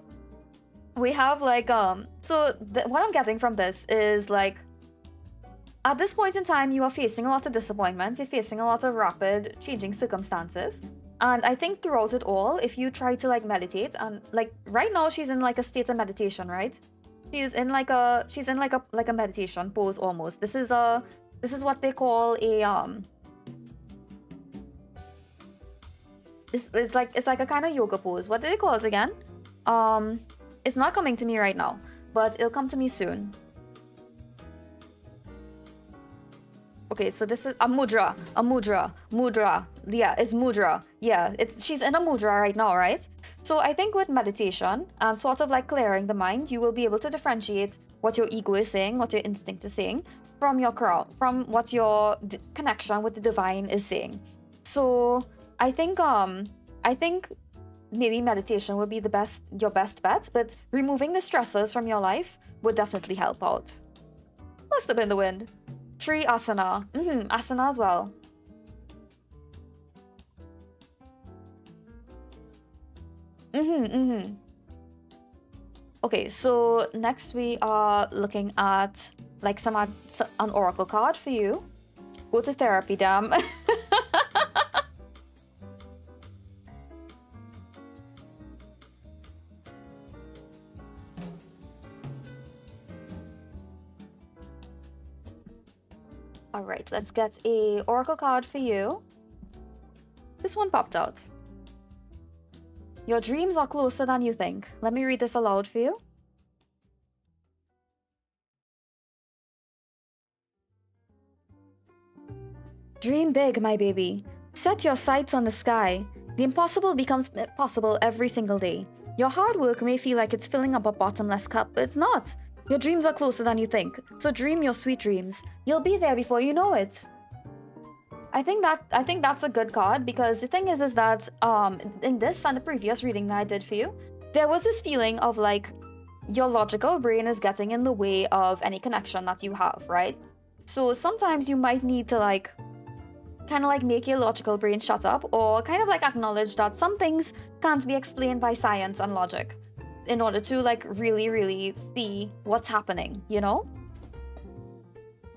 we have like what I'm getting from this is like, at this point in time you are facing a lot of disappointments, you're facing a lot of rapid changing circumstances, and I think throughout it all, if you try to like meditate, and like right now she's in like a state of meditation, right? She's in like a meditation pose almost. This is what they call a it's like a kind of yoga pose. What do they call it again? It's not coming to me right now, but it'll come to me soon. Okay, so this is a mudra. Yeah, it's mudra. Yeah, she's in a mudra right now, right? So I think with meditation and sort of like clearing the mind, you will be able to differentiate what your ego is saying, what your instinct is saying, from what your connection with the divine is saying. So I think maybe meditation would be your best bet, but removing the stressors from your life would definitely help out. Must have been the wind. Tree asana. Asana as well. Okay, so next we are looking at like an oracle card for you. Go to therapy, damn. All right, let's get a oracle card for you. This one popped out. Your dreams are closer than you think. Let me read this aloud for you. Dream big, my baby. Set your sights on the sky. The impossible becomes possible every single day. Your hard work may feel like it's filling up a bottomless cup, but it's not. Your dreams are closer than you think, so dream your sweet dreams. You'll be there before you know it. I think that's a good card, because the thing is that in this and the previous reading that I did for you, there was this feeling of like your logical brain is getting in the way of any connection that you have, right? So sometimes you might need to like kind of like make your logical brain shut up, or kind of like acknowledge that some things can't be explained by science and logic in order to like really see what's happening, you know?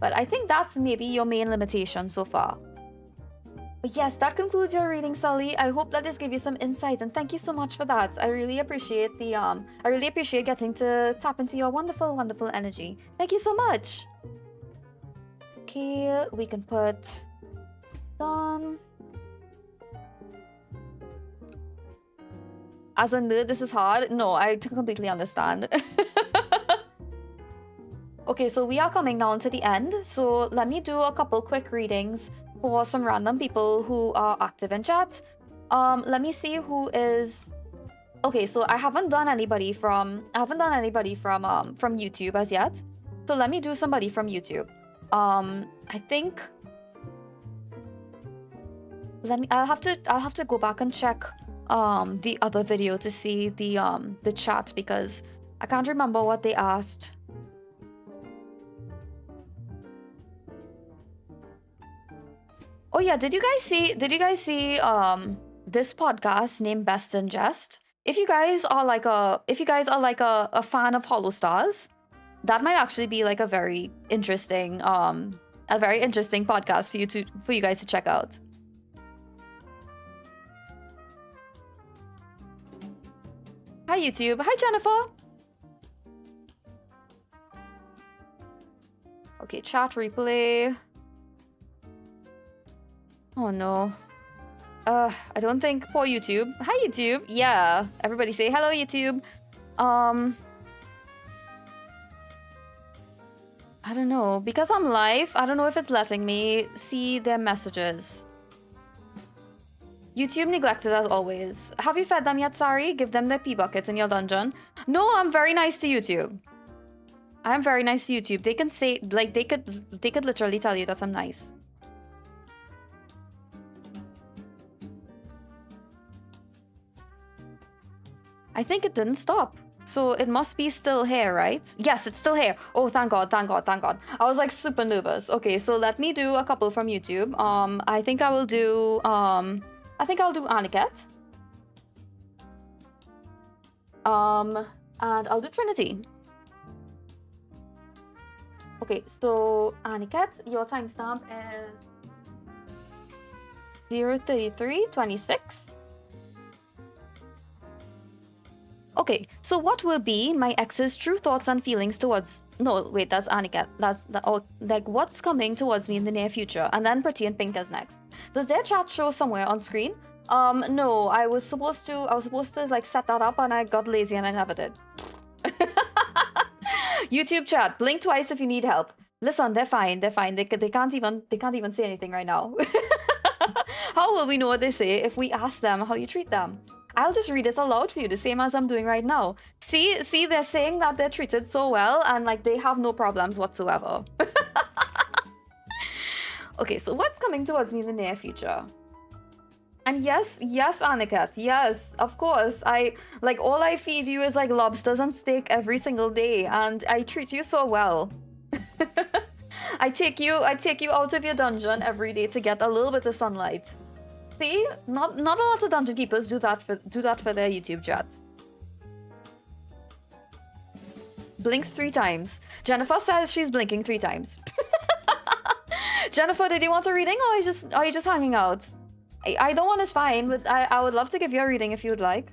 But I think that's maybe your main limitation so far. But yes, that concludes your reading, Sully. I hope that this gave you some insight, and thank you so much for that. I really appreciate getting to tap into your wonderful energy. Thank you so much. Okay, we can put done. As a nerd, this is hard. No, I completely understand. Okay, so we are coming down to the end. So let me do a couple quick readings for some random people who are active in chat. Let me see who is. Okay, so I haven't done anybody from YouTube as yet. So let me do somebody from YouTube. I think. I'll have to go back and check the other video to see the chat, because I can't remember what they asked. Oh yeah, did you guys see this podcast named Best in Jest? If you guys are like a fan of Hollow Stars, that might actually be like a very interesting podcast for you guys to check out. Hi YouTube. Hi Jennifer. Okay, chat replay. Oh no. I don't think. Poor YouTube. Hi YouTube. Yeah. Everybody say hello YouTube. I don't know. Because I'm live, I don't know if it's letting me see their messages. YouTube neglected as always. Have you fed them yet, Sari? Give them their pee buckets in your dungeon. No, I'm very nice to YouTube. I'm very nice to YouTube. They can say, like, they could literally tell you that I'm nice. I think it didn't stop. So it must be still here, right? Yes, it's still here. Oh, thank God, thank God, thank God. I was like super nervous. Okay, so let me do a couple from YouTube. I think I will do I'll do Aniket. And I'll do Trinity. Okay, so Aniket, your timestamp is 0:33:26. Okay, so what will be my ex's true thoughts and feelings towards... No, wait, that's Aniket. Like, what's coming towards me in the near future? And then Pretty and Pink is next. Does their chat show somewhere on screen? No, I was supposed to like set that up, and I got lazy and I never did. YouTube chat, blink twice if you need help. Listen, they're fine. They can't even say anything right now. How will we know what they say if we ask them how you treat them? I'll just read it aloud for you, the same as I'm doing right now. See, they're saying that they're treated so well and like they have no problems whatsoever. Okay, so what's coming towards me in the near future? And yes, Aniket, yes, of course. All I feed you is like lobsters and steak every single day, and I treat you so well. I take you out of your dungeon every day to get a little bit of sunlight. See, not a lot of dungeon keepers do that for their YouTube chats. Blinks 3 times. Jennifer says she's blinking 3 times. Jennifer, did you want a reading, or are you just hanging out? Either one is fine, but I would love to give you a reading if you would like.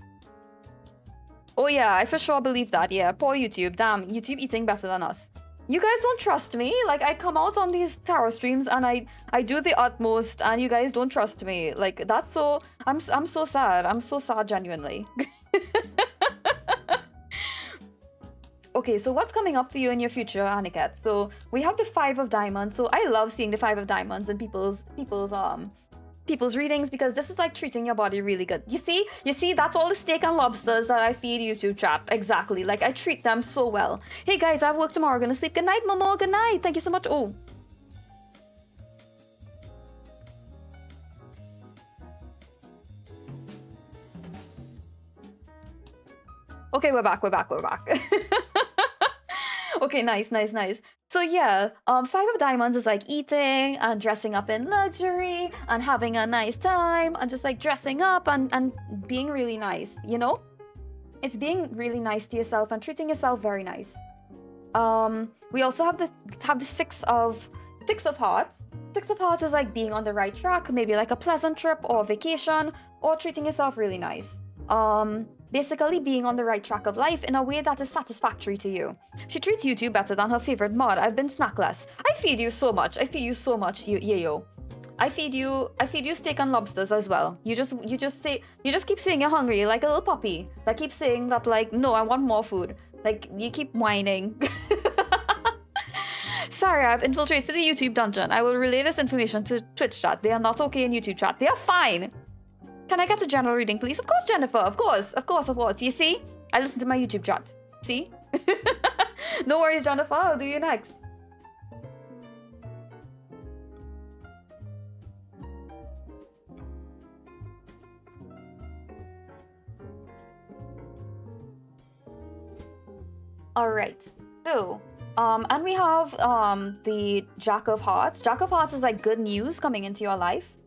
Oh yeah, I for sure believe that. Yeah, poor YouTube. Damn, YouTube eating better than us. You guys don't trust me. Like, I come out on these tarot streams and I do the utmost, and you guys don't trust me. Like, that's so... I'm so sad. I'm so sad, genuinely. Okay, so what's coming up for you in your future, Aniket? So we have the 5 of Diamonds. So I love seeing the 5 of Diamonds in people's readings, because this is like treating your body really good. You see, that's all the steak and lobsters that I feed YouTube chat. Exactly. Like, I treat them so well. Hey guys, I have work tomorrow. Gonna sleep. Good night, Momo. Good night. Thank you so much. Oh. Okay, we're back. Okay, nice. So yeah, 5 of Diamonds is like eating and dressing up in luxury and having a nice time and just like dressing up and being really nice, you know? It's being really nice to yourself and treating yourself very nice. We also have the 6 of Hearts. 6 of Hearts is like being on the right track, maybe like a pleasant trip or vacation, or treating yourself really nice. Basically being on the right track of life in a way that is satisfactory to you. She treats YouTube better than her favorite mod. I've been snackless. I feed you so much. Yayo. I feed you steak and lobsters as well. You just keep saying you're hungry like a little puppy. That keeps saying that, like, no, I want more food. Like, you keep whining. Sorry, I've infiltrated the YouTube dungeon. I will relay this information to Twitch chat. They are not okay in YouTube chat. They are fine. Can I get a general reading, please? Of course, Jennifer. Of course. You see? I listen to my YouTube chat. See? No worries, Jennifer. I'll do you next. All right. So, and we have the Jack of Hearts. Jack of Hearts is like good news coming into your life.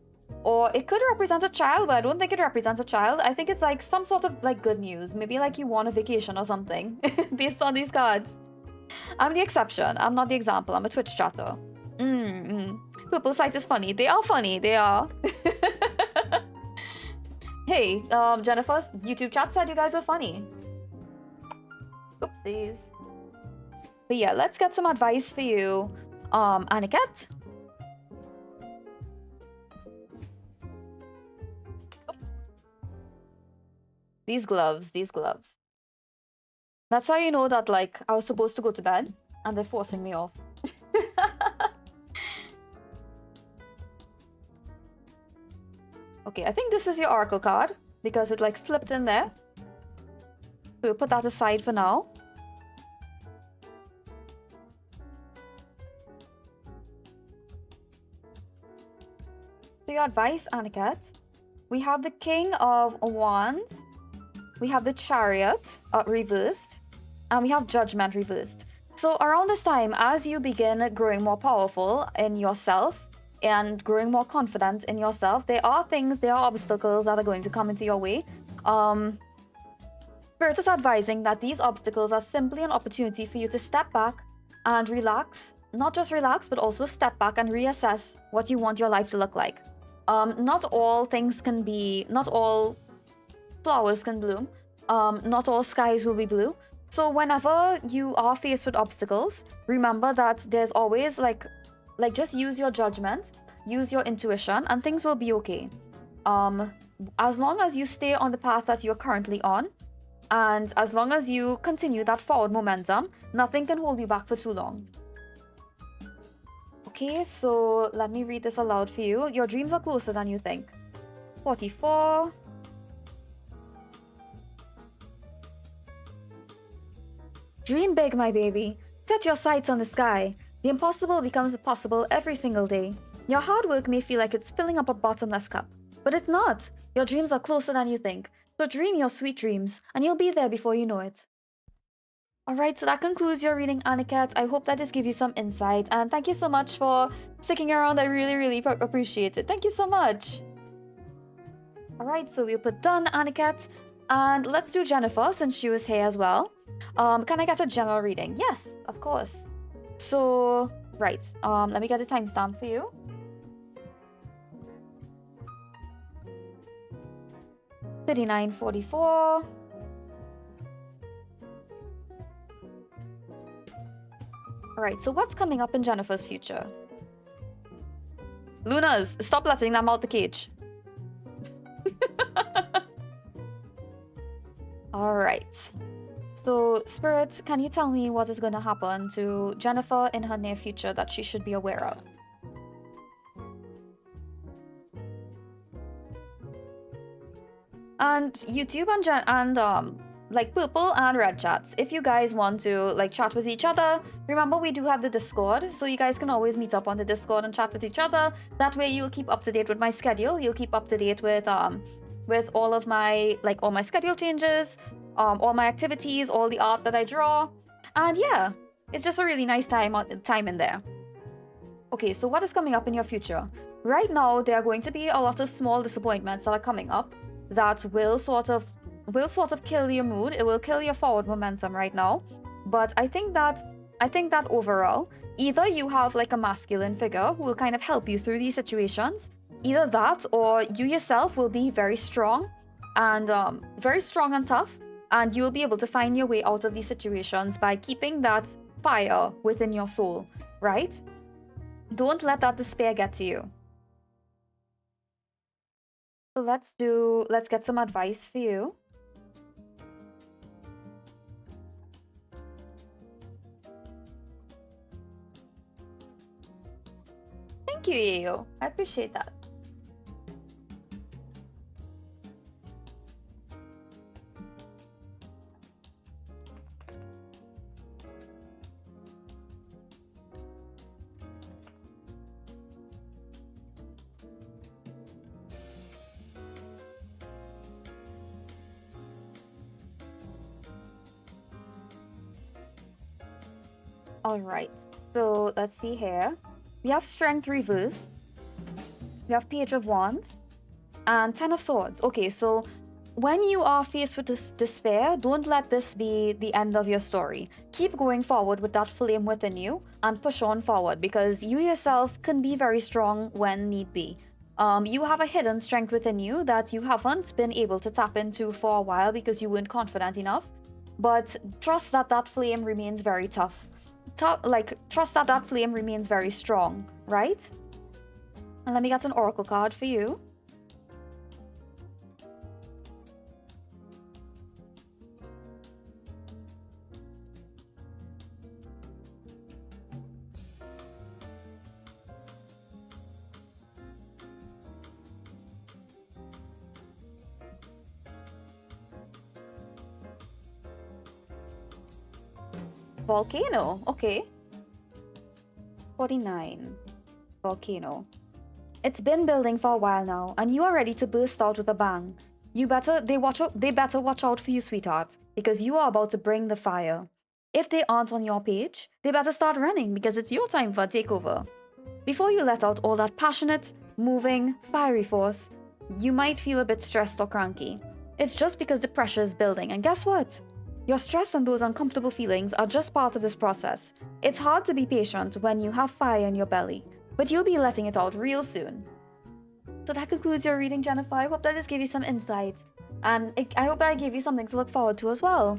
Or it could represent a child, but I don't think it represents a child. I think it's like some sort of like good news. Maybe like you want a vacation or something based on these cards. I'm the exception. I'm not the example. I'm a Twitch chatter. Purple sites is funny. They are funny. They are. Hey, Jennifer's YouTube chat said you guys were funny. Oopsies. But yeah, let's get some advice for you, Aniket. These gloves. That's how you know that, like, I was supposed to go to bed and they're forcing me off. Okay, I think this is your Oracle card because it, like, slipped in there. We'll put that aside for now. So your advice, Aniket. We have the King of Wands. We have the Chariot reversed. And we have Judgment reversed. So around this time, as you begin growing more powerful in yourself and growing more confident in yourself, there are obstacles that are going to come into your way. Spirit is advising that these obstacles are simply an opportunity for you to step back and relax. Not just relax, but also step back and reassess what you want your life to look like. Not all flowers can bloom. Not all skies will be blue. So whenever you are faced with obstacles, remember that there's always like just use your judgment, use your intuition, and things will be okay. As long as you stay on the path that you're currently on, and as long as you continue that forward momentum, nothing can hold you back for too long. Okay, so let me read this aloud for you. Your dreams are closer than you think. 44. Dream big, my baby. Set your sights on the sky. The impossible becomes possible every single day. Your hard work may feel like it's filling up a bottomless cup, but it's not. Your dreams are closer than you think. So dream your sweet dreams, and you'll be there before you know it. Alright, so that concludes your reading, Aniket. I hope that this gave you some insight, and thank you so much for sticking around. I really appreciate it. Thank you so much. Alright, so we'll put done, Aniket, and let's do Jennifer since she was here as well. Can I get a general reading? Yes, of course. So, right, let me get a timestamp for you. $39.44. Alright, so what's coming up in Jennifer's future? Lunas, stop letting them out the cage. Alright. So, Spirit, can you tell me what is going to happen to Jennifer in her near future that she should be aware of? And YouTube and like purple and red chats, if you guys want to like chat with each other, remember we do have the Discord, so you guys can always meet up on the Discord and chat with each other. That way you'll keep up to date with my schedule, you'll keep up to date with all of my all my schedule changes, all my activities, all the art that I draw. And yeah, it's just a really nice time in there. Okay, so what is coming up in your future? Right now there are going to be a lot of small disappointments that are coming up that will sort of kill your mood. It will kill your forward momentum right now. But I think that overall, either you have like a masculine figure who will kind of help you through these situations, either that or you yourself will be very strong and tough, and you'll be able to find your way out of these situations by keeping that fire within your soul, right? Don't let that despair get to you. So let's get some advice for you. Thank you, Yayo. I appreciate that. Alright, so let's see here. We have Strength Reverse. We have Page of Wands. And 10 of Swords. Okay, so when you are faced with this despair, don't let this be the end of your story. Keep going forward with that flame within you and push on forward, because you yourself can be very strong when need be. You have a hidden strength within you that you haven't been able to tap into for a while because you weren't confident enough. But trust that that flame remains very tough. Trust that that flame remains very strong, right? And let me get an oracle card for you. Volcano, okay. 49. Volcano. It's been building for a while now, and you are ready to burst out with a bang. They better watch out for you, sweetheart, because you are about to bring the fire. If they aren't on your page, they better start running, because it's your time for a takeover. Before you let out all that passionate, moving, fiery force, you might feel a bit stressed or cranky. It's just because the pressure is building, and guess what? Your stress and those uncomfortable feelings are just part of this process. It's hard to be patient when you have fire in your belly, but you'll be letting it out real soon. So that concludes your reading, Jennifer. I hope that this gave you some insight, and I hope that I gave you something to look forward to as well.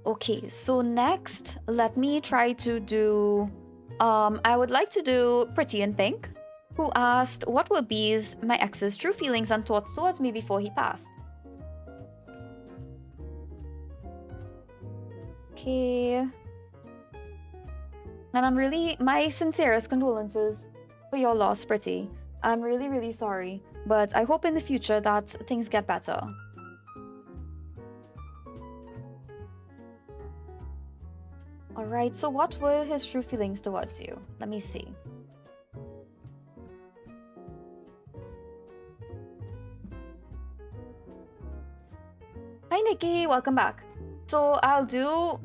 Okay, so next, let me try to do... I would like to do Pretty in Pink, who asked, what were my ex's true feelings and thoughts towards me before he passed? Okay. And my sincerest condolences for your loss, Pretty. I'm really, really sorry, but I hope in the future that things get better. Alright, so what were his true feelings towards you? Let me see. Hi Nikki, welcome back. So I'll do,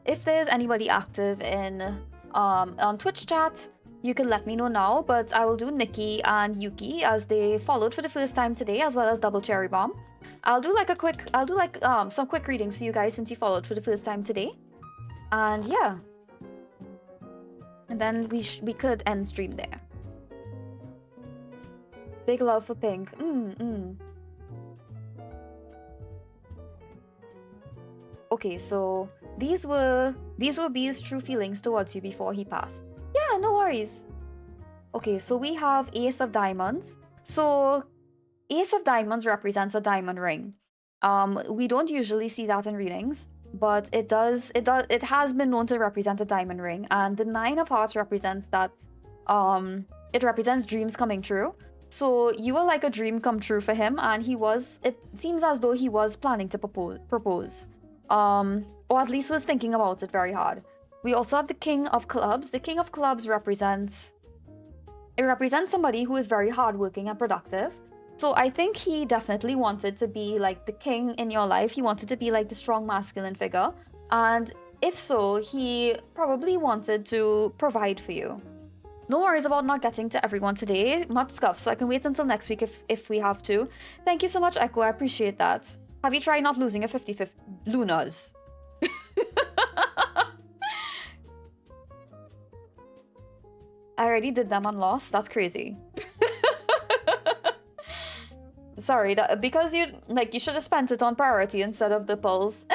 if there's anybody active in on Twitch chat, you can let me know now, but I will do Nikki and Yuki as they followed for the first time today, as well as Double Cherry Bomb. I'll do some quick readings for you guys since you followed for the first time today. And yeah. And then we could end stream there. Big love for Pink. Okay, so these were B's true feelings towards you before he passed. Yeah, no worries. Okay, so we have Ace of Diamonds. So Ace of Diamonds represents a diamond ring. We don't usually see that in readings, but it has been known to represent a diamond ring. And the Nine of Hearts represents that it represents dreams coming true. So you were like a dream come true for him, and it seems as though he was planning to propose. Or at least was thinking about it very hard. We also have the King of Clubs. The King of Clubs represents somebody who is very hardworking and productive. So I think he definitely wanted to be like the king in your life. He wanted to be like the strong masculine figure. And if so, he probably wanted to provide for you. No worries about not getting to everyone today. Much scuff, so I can wait until next week if we have to. Thank you so much, Echo. I appreciate that. Have you tried not losing a 50-50 Lunas? I already did them on Lost. That's crazy. Sorry, because you should have spent it on priority instead of the pulls.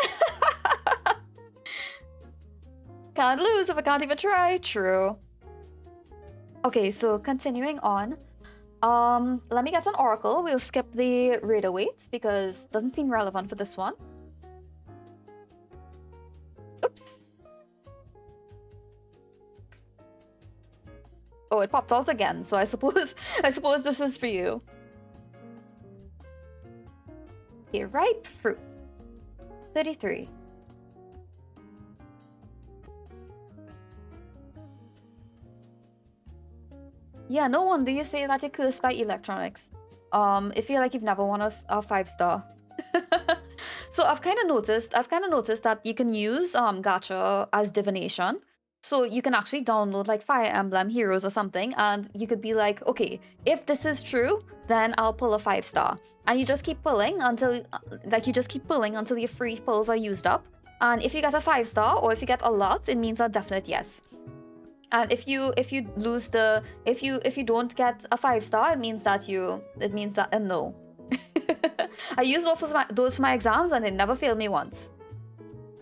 Can't lose if I can't even try. True. Okay, so continuing on. Let me get an oracle. We'll skip the Raider Weight because it doesn't seem relevant for this one. Oops. Oh, it popped out again, so I suppose this is for you. Okay, ripe fruit. 33. Yeah, no wonder you say that you're cursed by electronics. I feel like you've never won a 5-star. So I've kind of noticed that you can use gacha as divination. So you can actually download like Fire Emblem Heroes or something, and you could be like, okay, if this is true, then I'll pull a 5-star. And you just keep pulling until your free pulls are used up. And if you get a 5-star or if you get a lot, it means a definite yes. And if you don't get a 5-star, it means that a no. I used those for my exams and it never failed me once.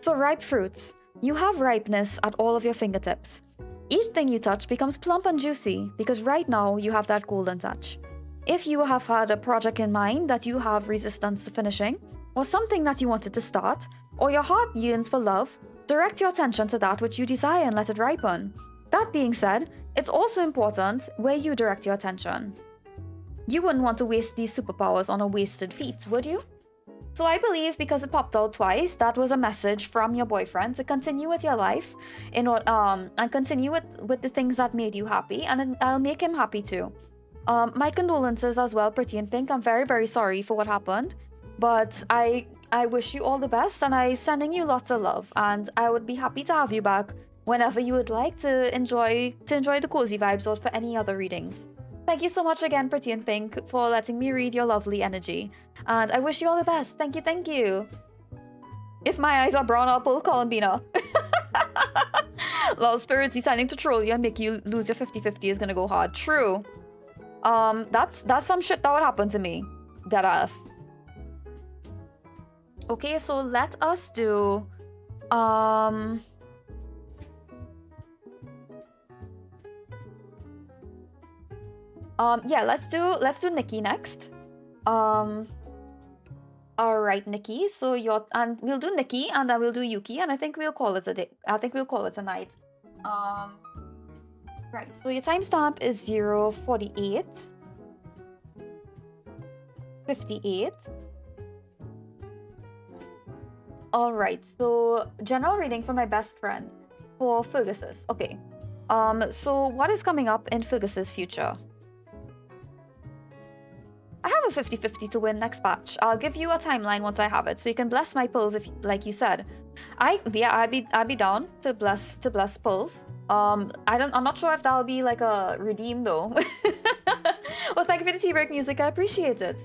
So ripe fruits. You have ripeness at all of your fingertips. Each thing you touch becomes plump and juicy because right now you have that golden touch. If you have had a project in mind that you have resistance to finishing, or something that you wanted to start, or your heart yearns for love, direct your attention to that which you desire and let it ripen. That being said, it's also important where you direct your attention. You wouldn't want to waste these superpowers on a wasted feat, would you? So I believe because it popped out twice, that was a message from your boyfriend to continue with your life and continue with the things that made you happy, and I'll make him happy too. My condolences as well, Pretty in Pink. I'm very, very sorry for what happened, but I wish you all the best, and I'm sending you lots of love, and I would be happy to have you back whenever you would like to enjoy the cozy vibes or for any other readings. Thank you so much again, Pretty in Pink, for letting me read your lovely energy. And I wish you all the best. Thank you, thank you. If my eyes are brown, I'll pull Columbina. Lol, spirits deciding to troll you and make you lose your 50-50 is gonna go hard. True. That's some shit that would happen to me. Deadass. Okay, so let us do... yeah, let's do Nikki next. Alright, Nikki. So we'll do Nikki and then we'll do Yuki, and I think we'll call it a day. I think we'll call it a night. Right, so your timestamp is 048 58. Alright, so general reading for my best friend for Fergus. Okay. So what is coming up in Fergus's future? I have a 50-50 to win next batch. I'll give you a timeline once I have it, so you can bless my pulls if, like you said. I'd be down to bless pulls. I'm not sure if that'll be like a redeem though. Well, thank you for the tea break music. I appreciate it.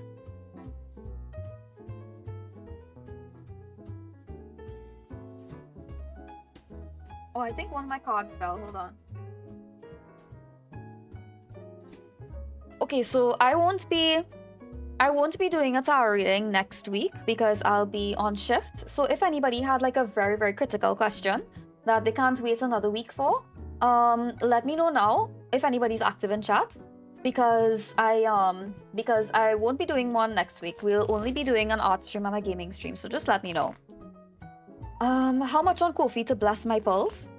Oh, I think one of my cards fell. Hold on. Okay, so I won't be I won't be doing a tarot reading next week because I'll be on shift. So if anybody had like a very, very critical question that they can't wait another week for, let me know now if anybody's active in chat because I won't be doing one next week. We'll only be doing an art stream and a gaming stream. So just let me know. How much on Ko-fi to bless my pulse?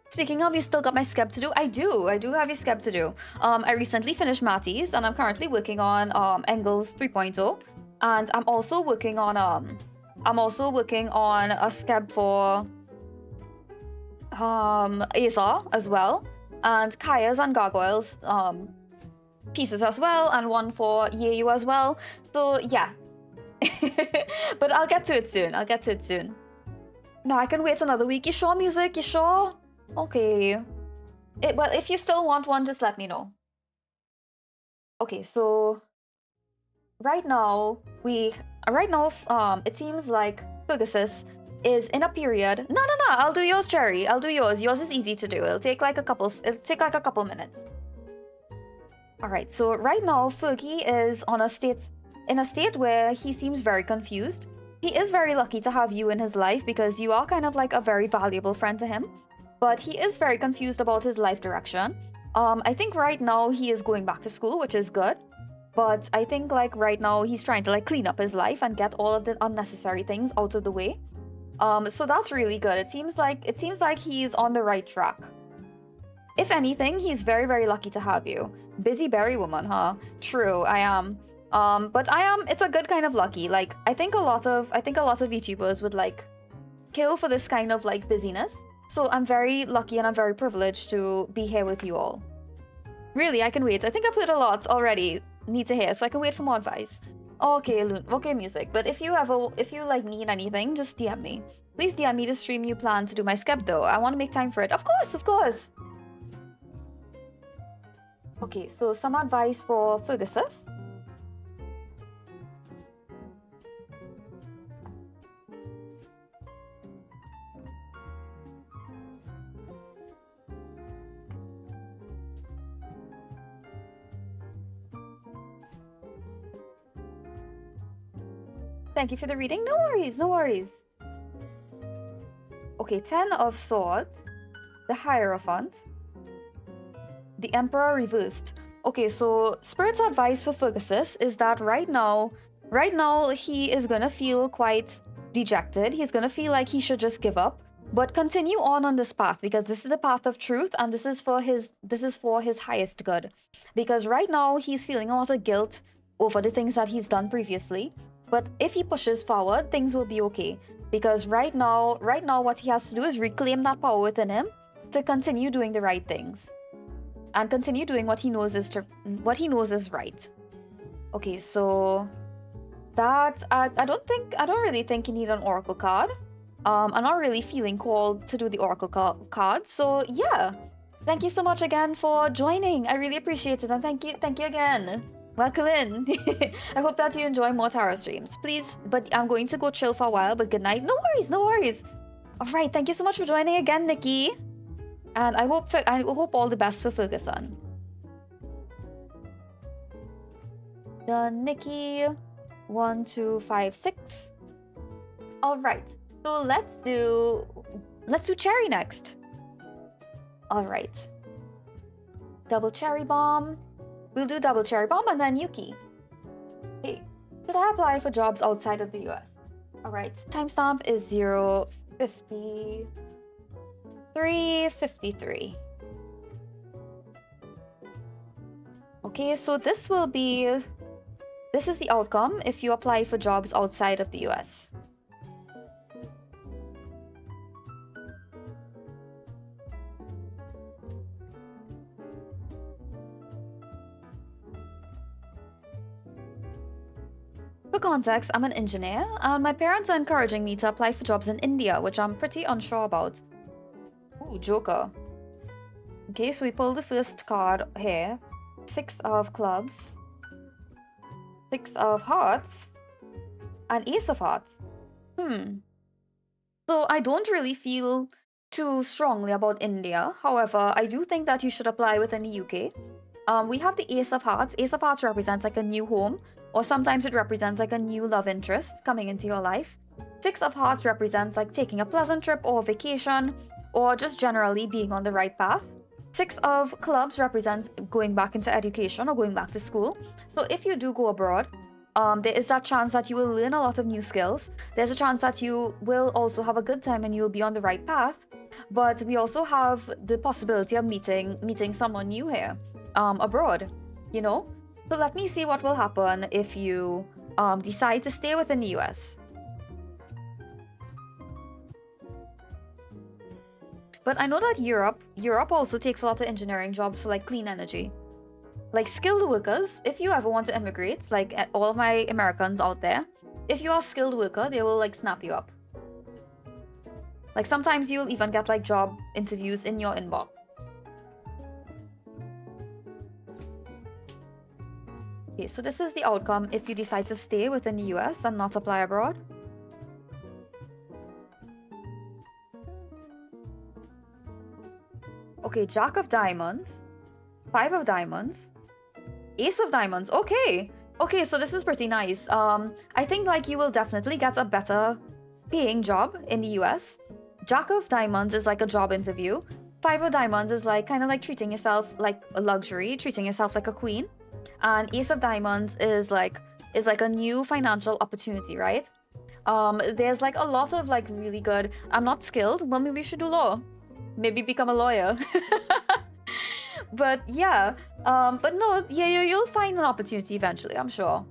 Speaking of, you still got my skeb to do? I do have your skeb to do. I recently finished Matties and I'm currently working on Engels 3.0, and I'm also working on a skeb for Azar as well, and Kaya's and Gargoyles pieces as well, and one for Yeyu as well. So yeah. But I'll get to it soon. No, I can wait another week. You sure, music? You sure? Okay. Well, if you still want one, just let me know. Okay, so right now it seems like Pegasus is in a period. No, I'll do yours, Cherry. I'll do yours. Yours is easy to do. It'll take like a couple minutes. All right. So right now, Fergie is in a state where he seems very confused. He is very lucky to have you in his life because you are kind of like a very valuable friend to him. But he is very confused about his life direction. I think right now he is going back to school, which is good. But I think like right now he's trying to like clean up his life and get all of the unnecessary things out of the way. So that's really good. It seems like he's on the right track. If anything, he's very, very lucky to have you. Busy berry woman, huh? True, I am. But it's a good kind of lucky. Like I think a lot of YouTubers would like kill for this kind of like busyness. So I'm very lucky and I'm very privileged to be here with you all. Really, I can wait. I think I've heard a lot already. Need to hear, so I can wait for more advice. Okay, okay, music. But if you like need anything, just DM me. Please DM me the stream you plan to do my skep though. I want to make time for it. Of course. Okay, so some advice for Fergusus. Thank you for the reading. No worries. Okay, 10 of Swords, the Hierophant, the Emperor reversed. Okay, so Spirit's advice for Fergusus is that right now he is gonna feel quite dejected. He's gonna feel like he should just give up, but continue on this path because this is the path of truth and this is for his highest good. Because right now he's feeling a lot of guilt over the things that he's done previously. But if he pushes forward, things will be okay. Because right now what he has to do is reclaim that power within him to continue doing the right things. And continue doing what he knows is right. Okay, so that I don't really think you need an oracle card. I'm not really feeling called to do the oracle card. So yeah. Thank you so much again for joining. I really appreciate it, and thank you again. Welcome in. I hope that you enjoy more tarot streams. Please, but I'm going to go chill for a while, but good night. No worries. All right, thank you so much for joining again, Nikki. And I hope all the best for Ferguson. Done, Nikki. 1, 2, 5, 6. All right. So let's do Cherry next. All right. Double Cherry Bomb. We'll do double Cherry Bomb and then Yuki. Hey, should I apply for jobs outside of the US? All right, timestamp is 0:53:53. Okay, so this is the outcome if you apply for jobs outside of the US. For context, I'm an engineer, and my parents are encouraging me to apply for jobs in India, which I'm pretty unsure about. Ooh, Joker. Okay, so we pull the first card here. 6 of clubs, 6 of hearts, and Ace of hearts. So I don't really feel too strongly about India. However, I do think that you should apply within the UK. We have the Ace of Hearts. Ace of Hearts represents like a new home, or sometimes it represents like a new love interest coming into your life. Six of Hearts represents like taking a pleasant trip or vacation, or just generally being on the right path. Six of Clubs represents going back into education or going back to school. So if you do go abroad, there is that chance that you will learn a lot of new skills. There's a chance that you will also have a good time and you will be on the right path. But we also have the possibility of meeting someone new here, abroad, you know? So let me see what will happen if you decide to stay within the US. But I know that Europe also takes a lot of engineering jobs for like clean energy. Like skilled workers, if you ever want to immigrate, like all of my Americans out there, if you are a skilled worker, they will like snap you up. Like sometimes you'll even get like job interviews in your inbox. Okay, so this is the outcome if you decide to stay within the US and not apply abroad. Okay, Jack of Diamonds, Five of Diamonds, Ace of Diamonds. Okay, so this is pretty nice. I think like you will definitely get a better paying job in the US. Jack of Diamonds is like a job interview. Five of Diamonds is like kind of like treating yourself like a luxury, treating yourself like a queen. And Ace of Diamonds is like a new financial opportunity, right? There's like a lot of like really good. I'm not skilled. Well, maybe we should do law. Maybe become a lawyer. But yeah, but no, yeah, you'll find an opportunity eventually, I'm sure.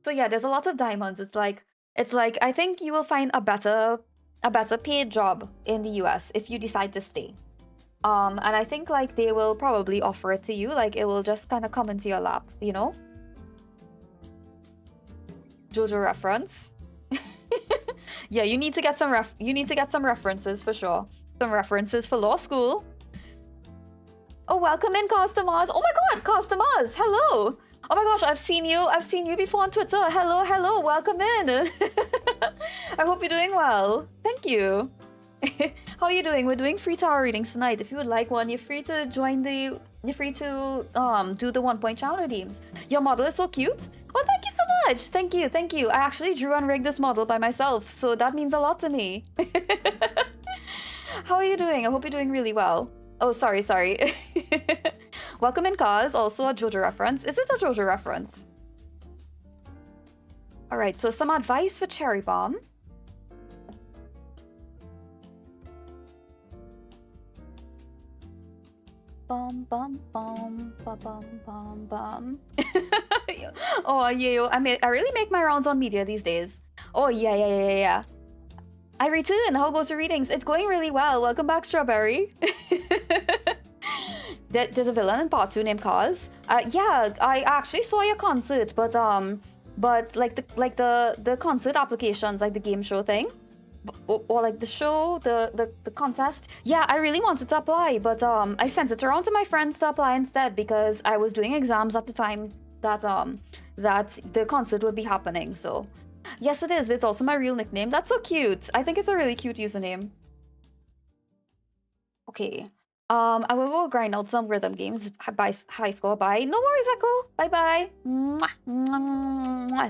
So yeah, there's a lot of diamonds. It's like I think you will find a better paid job in the US if you decide to stay. And I think like they will probably offer it to you, like it will just kind of come into your lap, you know? JoJo reference. Yeah, you need to get some references for sure. Some references for law school. Oh, welcome in, Costamaz. Oh my god, Costamaz, hello. Oh my gosh, I've seen you before on Twitter. Hello, welcome in. I hope you're doing well. Thank you. How are you doing? We're doing free tarot readings tonight. If you would like one, you're free to do the 1 point channel redeems. Your model is so cute. Oh, thank you so much. Thank you. I actually drew and rigged this model by myself, so that means a lot to me. How are you doing? I hope you're doing really well. Oh, sorry. Welcome in, Kaz. Also a JoJo reference. Is it a JoJo reference? All right, so some advice for Cherry Bomb. Bum. Oh yeah, I really make my rounds on media these days. Oh yeah. I return. How goes the readings? It's going really well. Welcome back, Strawberry. There's a villain in part 2 named Cause. Yeah, I actually saw your concert, but like the concert applications, like the game show thing, or like the show, the contest. Yeah, I really wanted to apply, but I sent it around to my friends to apply instead because I was doing exams at the time that the concert would be happening. So yes, it is, but it's also my real nickname. That's so cute. I think it's a really cute username. Okay. I will go grind out some rhythm games by high score. Bye. No worries, Echo. Bye. Mwah.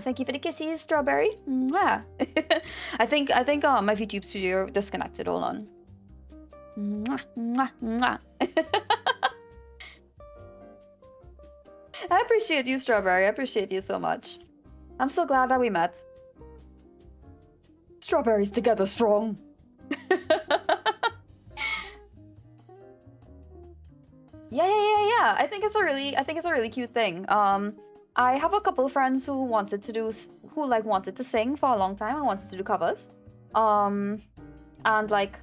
Thank you for the kisses, Strawberry. Mwah. I think my YouTube studio disconnected. Hold on. Mwah. I appreciate you, Strawberry. I appreciate you so much. I'm so glad that we met. Strawberries together strong. Yeah. I think it's a really cute thing. I have a couple of friends who wanted to sing for a long time. I wanted to do covers. And like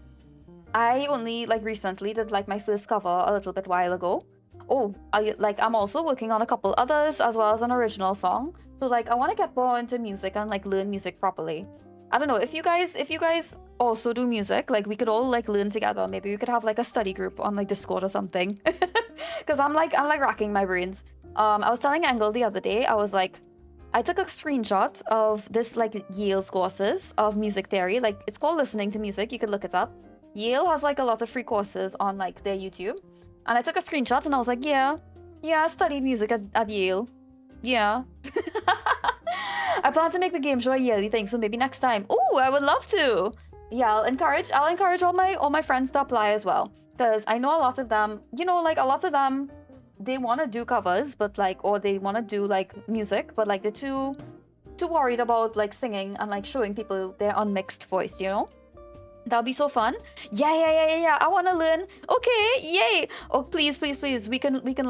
I only like recently did like my first cover a little bit while ago. Oh, I'm also working on a couple others as well as an original song. So like I want to get more into music and like learn music properly. I don't know if you guys also do music, like we could all like learn together. Maybe we could have like a study group on like Discord or something. Because I'm like racking my brains. I was telling Engel the other day, I was like, I took a screenshot of this like Yale's courses of music theory. Like it's called Listening to Music. You could look it up. Yale has like a lot of free courses on like their YouTube. And I took a screenshot and I was like, yeah, Yeah, I studied music at Yale. Yeah. I plan to make the game show a yearly thing, so maybe next time. Oh, I would love to. Yeah, I'll encourage all my friends to apply as well. Because I know a lot of them, you know, like a lot of them, they want to do covers, but like, or they want to do like music, but like they're too worried about like singing and like showing people their unmixed voice, you know? That'll be so fun. Yeah. I want to learn. Okay, yay. Oh, please. We can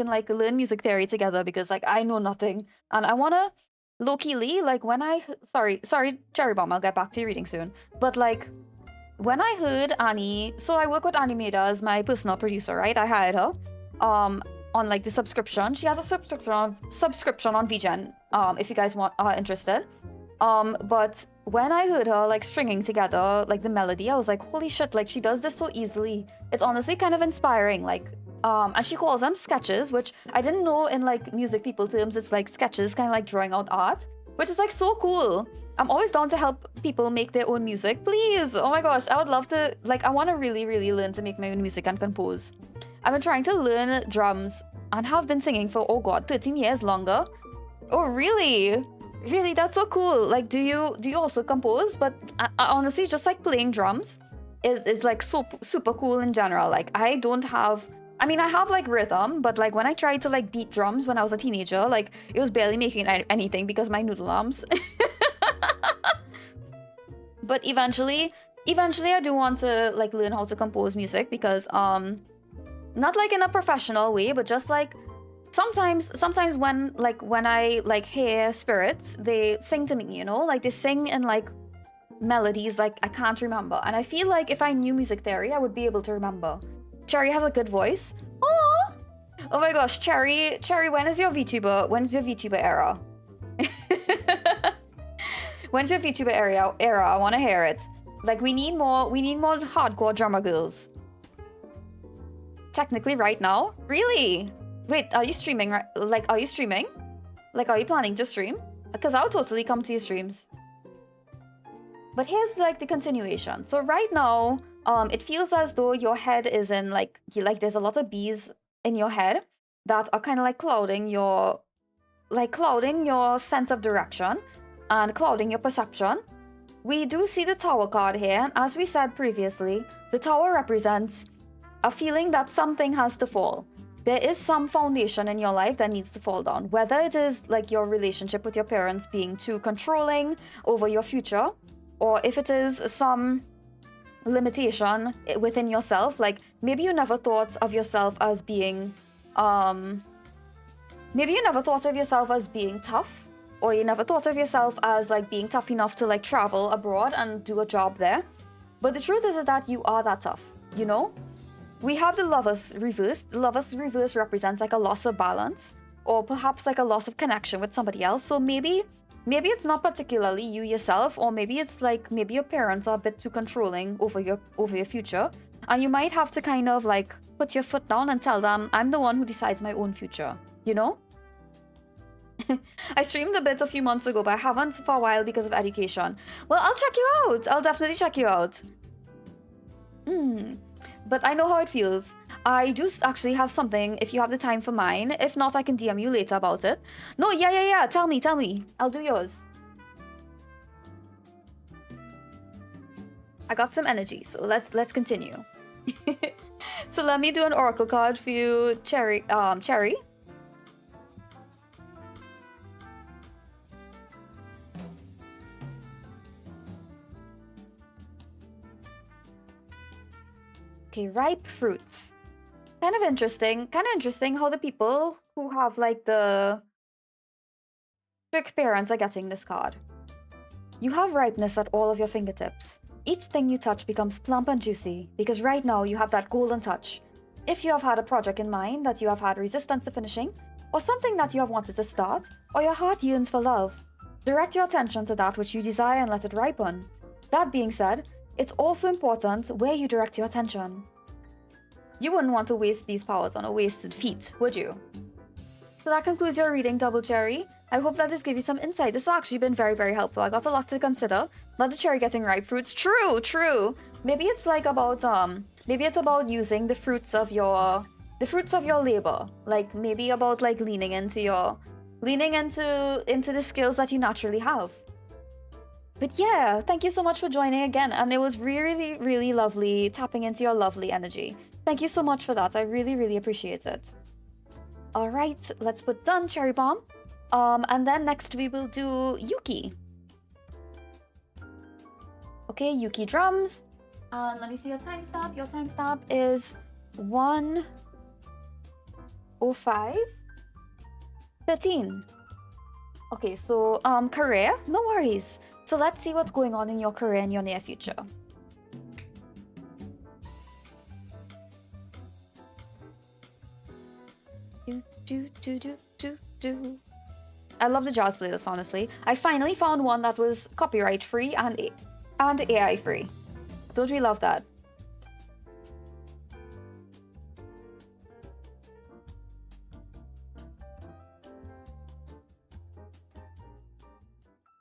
like learn music theory together because like I know nothing and I want to low-key like when sorry, Cherry Bomb, I'll get back to your reading soon. But like when I heard Annie, so I work with Animator as my personal producer, right? I hired her on like the subscription. She has a subscription on VGen if you guys are interested. But when I heard her like stringing together like the melody, I was like, holy shit, like she does this so easily. It's honestly kind of inspiring. Like and she calls them sketches, which I didn't know in like music people terms. It's like sketches, kind of like drawing out art, which is like so cool. I'm always down to help people make their own music. Please, oh my gosh, I would love to. Like, I want to really learn to make my own music and compose. I've been trying to learn drums and have been singing for, oh god, 13 years longer. Oh really? Really, that's so cool. Like, do you also compose? But I honestly, just like playing drums is like super cool in general. Like, I don't have. I mean, I have like rhythm, but like when I tried to like beat drums when I was a teenager, like it was barely making anything because my noodle arms. But eventually I do want to like learn how to compose music because not like in a professional way, but just like sometimes when I like hear spirits, they sing to me, you know, like they sing in like melodies like I can't remember, and I feel like if I knew music theory I would be able to remember. Cherry has a good voice. Oh, oh my gosh, Cherry, when is your VTuber era? When's your VTuber era? I want to hear it. Like we need more hardcore drummer girls. Technically right now? Really? Wait, are you streaming right? Like are you streaming? Like are you planning to stream? Because I'll totally come to your streams. But here's like the continuation. So right now, it feels as though your head is in like there's a lot of bees in your head that are kind of like clouding your sense of direction and clouding your perception. We do see the Tower card here, and as we said previously, the Tower represents a feeling that something has to fall. There is some foundation in your life that needs to fall down, whether it is like your relationship with your parents being too controlling over your future, or if it is some limitation within yourself. Like maybe you never thought of yourself as being tough, or you never thought of yourself as like being tough enough to like travel abroad and do a job there. But the truth is that you are that tough, you know? We have the Lovers reverse. The Lovers reverse represents like a loss of balance, or perhaps like a loss of connection with somebody else. So maybe it's not particularly you yourself, or maybe it's like maybe your parents are a bit too controlling over your future, and you might have to kind of like put your foot down and tell them, I'm the one who decides my own future, you know? I streamed a bit a few months ago, but I haven't for a while because of education. Well, I'll check you out. I'll definitely check you out. But I know how it feels. I do actually have something if you have the time for mine. If not, I can DM you later about it. No, yeah. Tell me. I'll do yours. I got some energy, so let's continue. So let me do an oracle card for you, Cherry. Okay, ripe fruits. Kind of interesting how the people who have like the strict parents are getting this card. You have ripeness at all of your fingertips. Each thing you touch becomes plump and juicy because right now you have that golden touch. If you have had a project in mind that you have had resistance to finishing, or something that you have wanted to start, or your heart yearns for love, direct your attention to that which you desire and let it ripen. That being said, it's also important where you direct your attention. You wouldn't want to waste these powers on a wasted feat, would you? So that concludes your reading, Double Cherry. I hope that this gave you some insight. This has actually been very, very helpful. I got a lot to consider. Not the cherry getting ripe fruits. True. Maybe it's like about maybe it's about using the fruits of your the fruits of your labor, like maybe about like leaning into the skills that you naturally have. But yeah, thank you so much for joining again, and it was really, really lovely tapping into your lovely energy. Thank you so much for that. I really, really appreciate it. All right, let's put done, Cherry Bomb. And then next we will do Yuki. Okay, Yuki drums. And let me see your timestamp. Your timestamp is 1:05:13. Okay, so career, no worries. So let's see what's going on in your career in your near future. I love the jazz playlist, honestly. I finally found one that was copyright free and AI free. Don't we love that?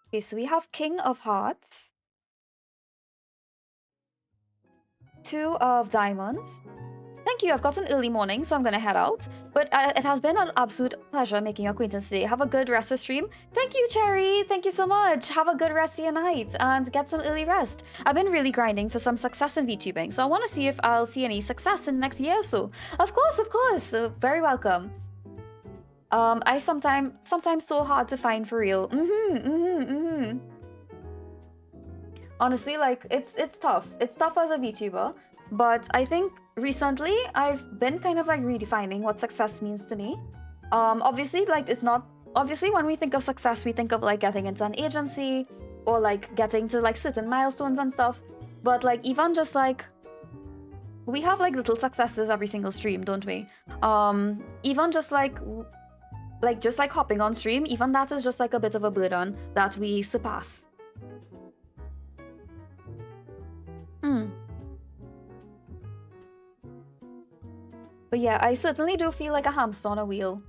Okay, so we have King of Hearts, 2 of Diamonds. Thank you, I've got an early morning, so I'm gonna head out. But it has been an absolute pleasure making your acquaintance today. Have a good rest of the stream. Thank you, Cherry. Thank you so much. Have a good rest of your night and get some early rest. I've been really grinding for some success in VTubing, so I want to see if I'll see any success in the next year or so. Of course, of course. So very welcome. I sometimes so hard to find for real. Honestly, like it's tough. It's tough as a VTuber, but I think recently I've been kind of like redefining what success means to me. Obviously, like it's not obviously when we think of success, we think of like getting into an agency or like getting to like certain milestones and stuff. But like even just like we have like little successes every single stream, don't we? Even just like hopping on stream, even that is just like a bit of a burden that we surpass. But yeah, I certainly do feel like a hamster on a wheel.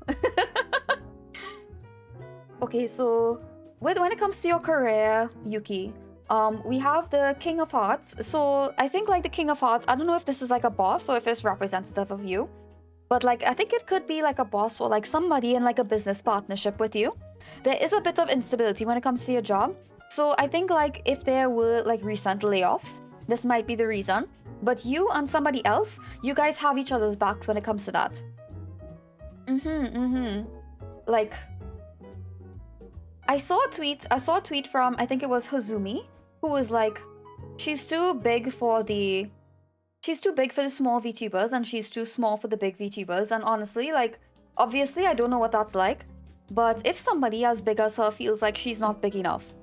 Okay, so when it comes to your career, Yuki, we have the King of Hearts. So I think like the King of Hearts, I don't know if this is like a boss or if it's representative of you. But like, I think it could be like a boss or like somebody in like a business partnership with you. There is a bit of instability when it comes to your job. So I think like if there were like recent layoffs, this might be the reason. But you and somebody else, you guys have each other's backs when it comes to that. Like, I saw a tweet from, I think it was Hazumi, who was like, she's too big for the small VTubers and she's too small for the big VTubers. And honestly, like, obviously I don't know what that's like, but if somebody as big as her feels like she's not big enough,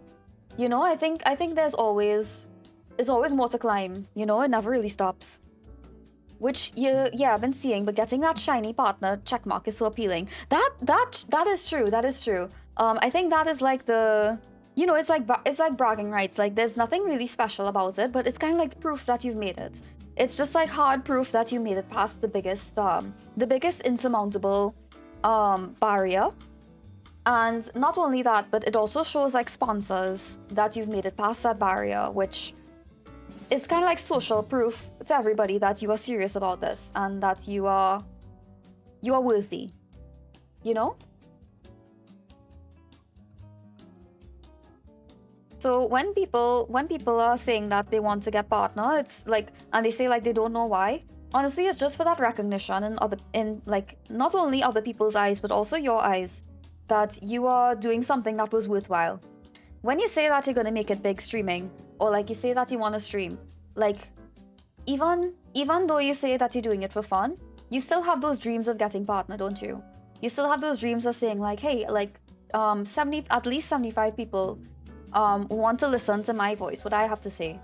you know, I think there's always more to climb, you know, it never really stops. Which I've been seeing, but getting that shiny partner checkmark is so appealing. That is true. I think that is like the, you know, it's like bragging rights. Like there's nothing really special about it, but it's kind of like proof that you've made it. It's just like hard proof that you made it past the biggest insurmountable barrier. And not only that, but it also shows like sponsors that you've made it past that barrier, which is kind of like social proof to everybody that you are serious about this and that you are worthy, you know? So when people are saying that they want to get partner, it's like, and they say like they don't know why. Honestly, it's just for that recognition in like not only other people's eyes but also your eyes that you are doing something that was worthwhile. When you say that you're gonna make it big streaming, or like you say that you want to stream, like even though you say that you're doing it for fun, you still have those dreams of getting partner, don't you? You still have those dreams of saying like, hey, like at least 75 people want to listen to my voice, what I have to say.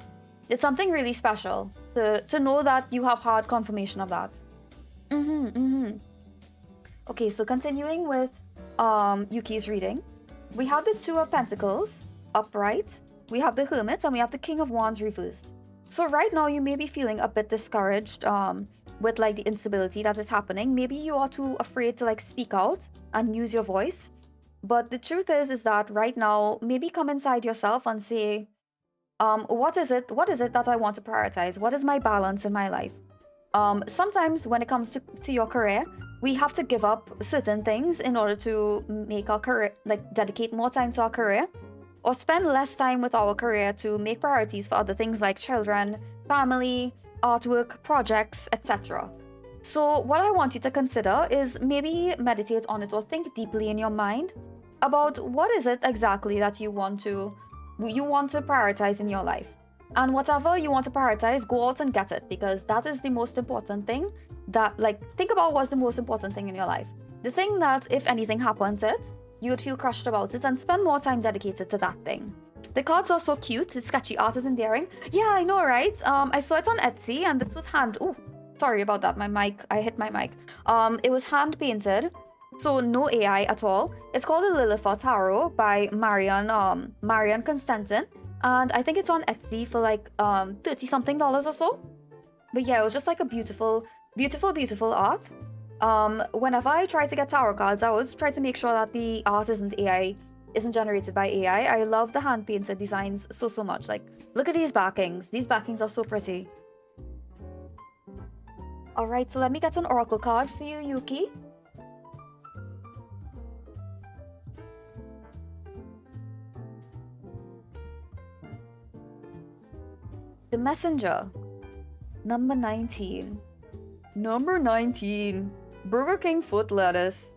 It's something really special to know that you have hard confirmation of that. Okay, so continuing with Yuki's reading, we have the Two of Pentacles upright, we have the Hermit, and we have the King of Wands reversed. So right now you may be feeling a bit discouraged with like the instability that is happening. Maybe you are too afraid to like speak out and use your voice. But the truth is that right now, maybe come inside yourself and say, what is it that I want to prioritize? What is my balance in my life? Sometimes when it comes to your career, we have to give up certain things in order to make our career, like dedicate more time to our career, or spend less time with our career to make priorities for other things like children, family, artwork, projects, etc. So what I want you to consider is maybe meditate on it or think deeply in your mind about what is it exactly that you want to prioritize in your life. And whatever you want to prioritize, go out and get it, because that is the most important thing. That, like, think about what's the most important thing in your life. The thing that if anything happened to it, you would feel crushed about it and spend more time dedicated to that thing. The cards are so cute. The sketchy art is endearing. Yeah, I know, right? I saw it on Etsy, and this was Ooh, sorry about that. My mic. I hit my mic. It was hand painted, so no AI at all. It's called the Lilith Tarot by Marian Constantin. And I think it's on Etsy for like $30-something or so. But yeah, it was just like a beautiful, beautiful, beautiful art. Whenever I try to get tarot cards, I always try to make sure that the art isn't generated by AI. I love the hand painted designs so much. Like, look at these backings. These backings are so pretty. All right, so let me get an oracle card for you, Yuki. The Messenger, number 19. Number 19. Burger King foot lettuce.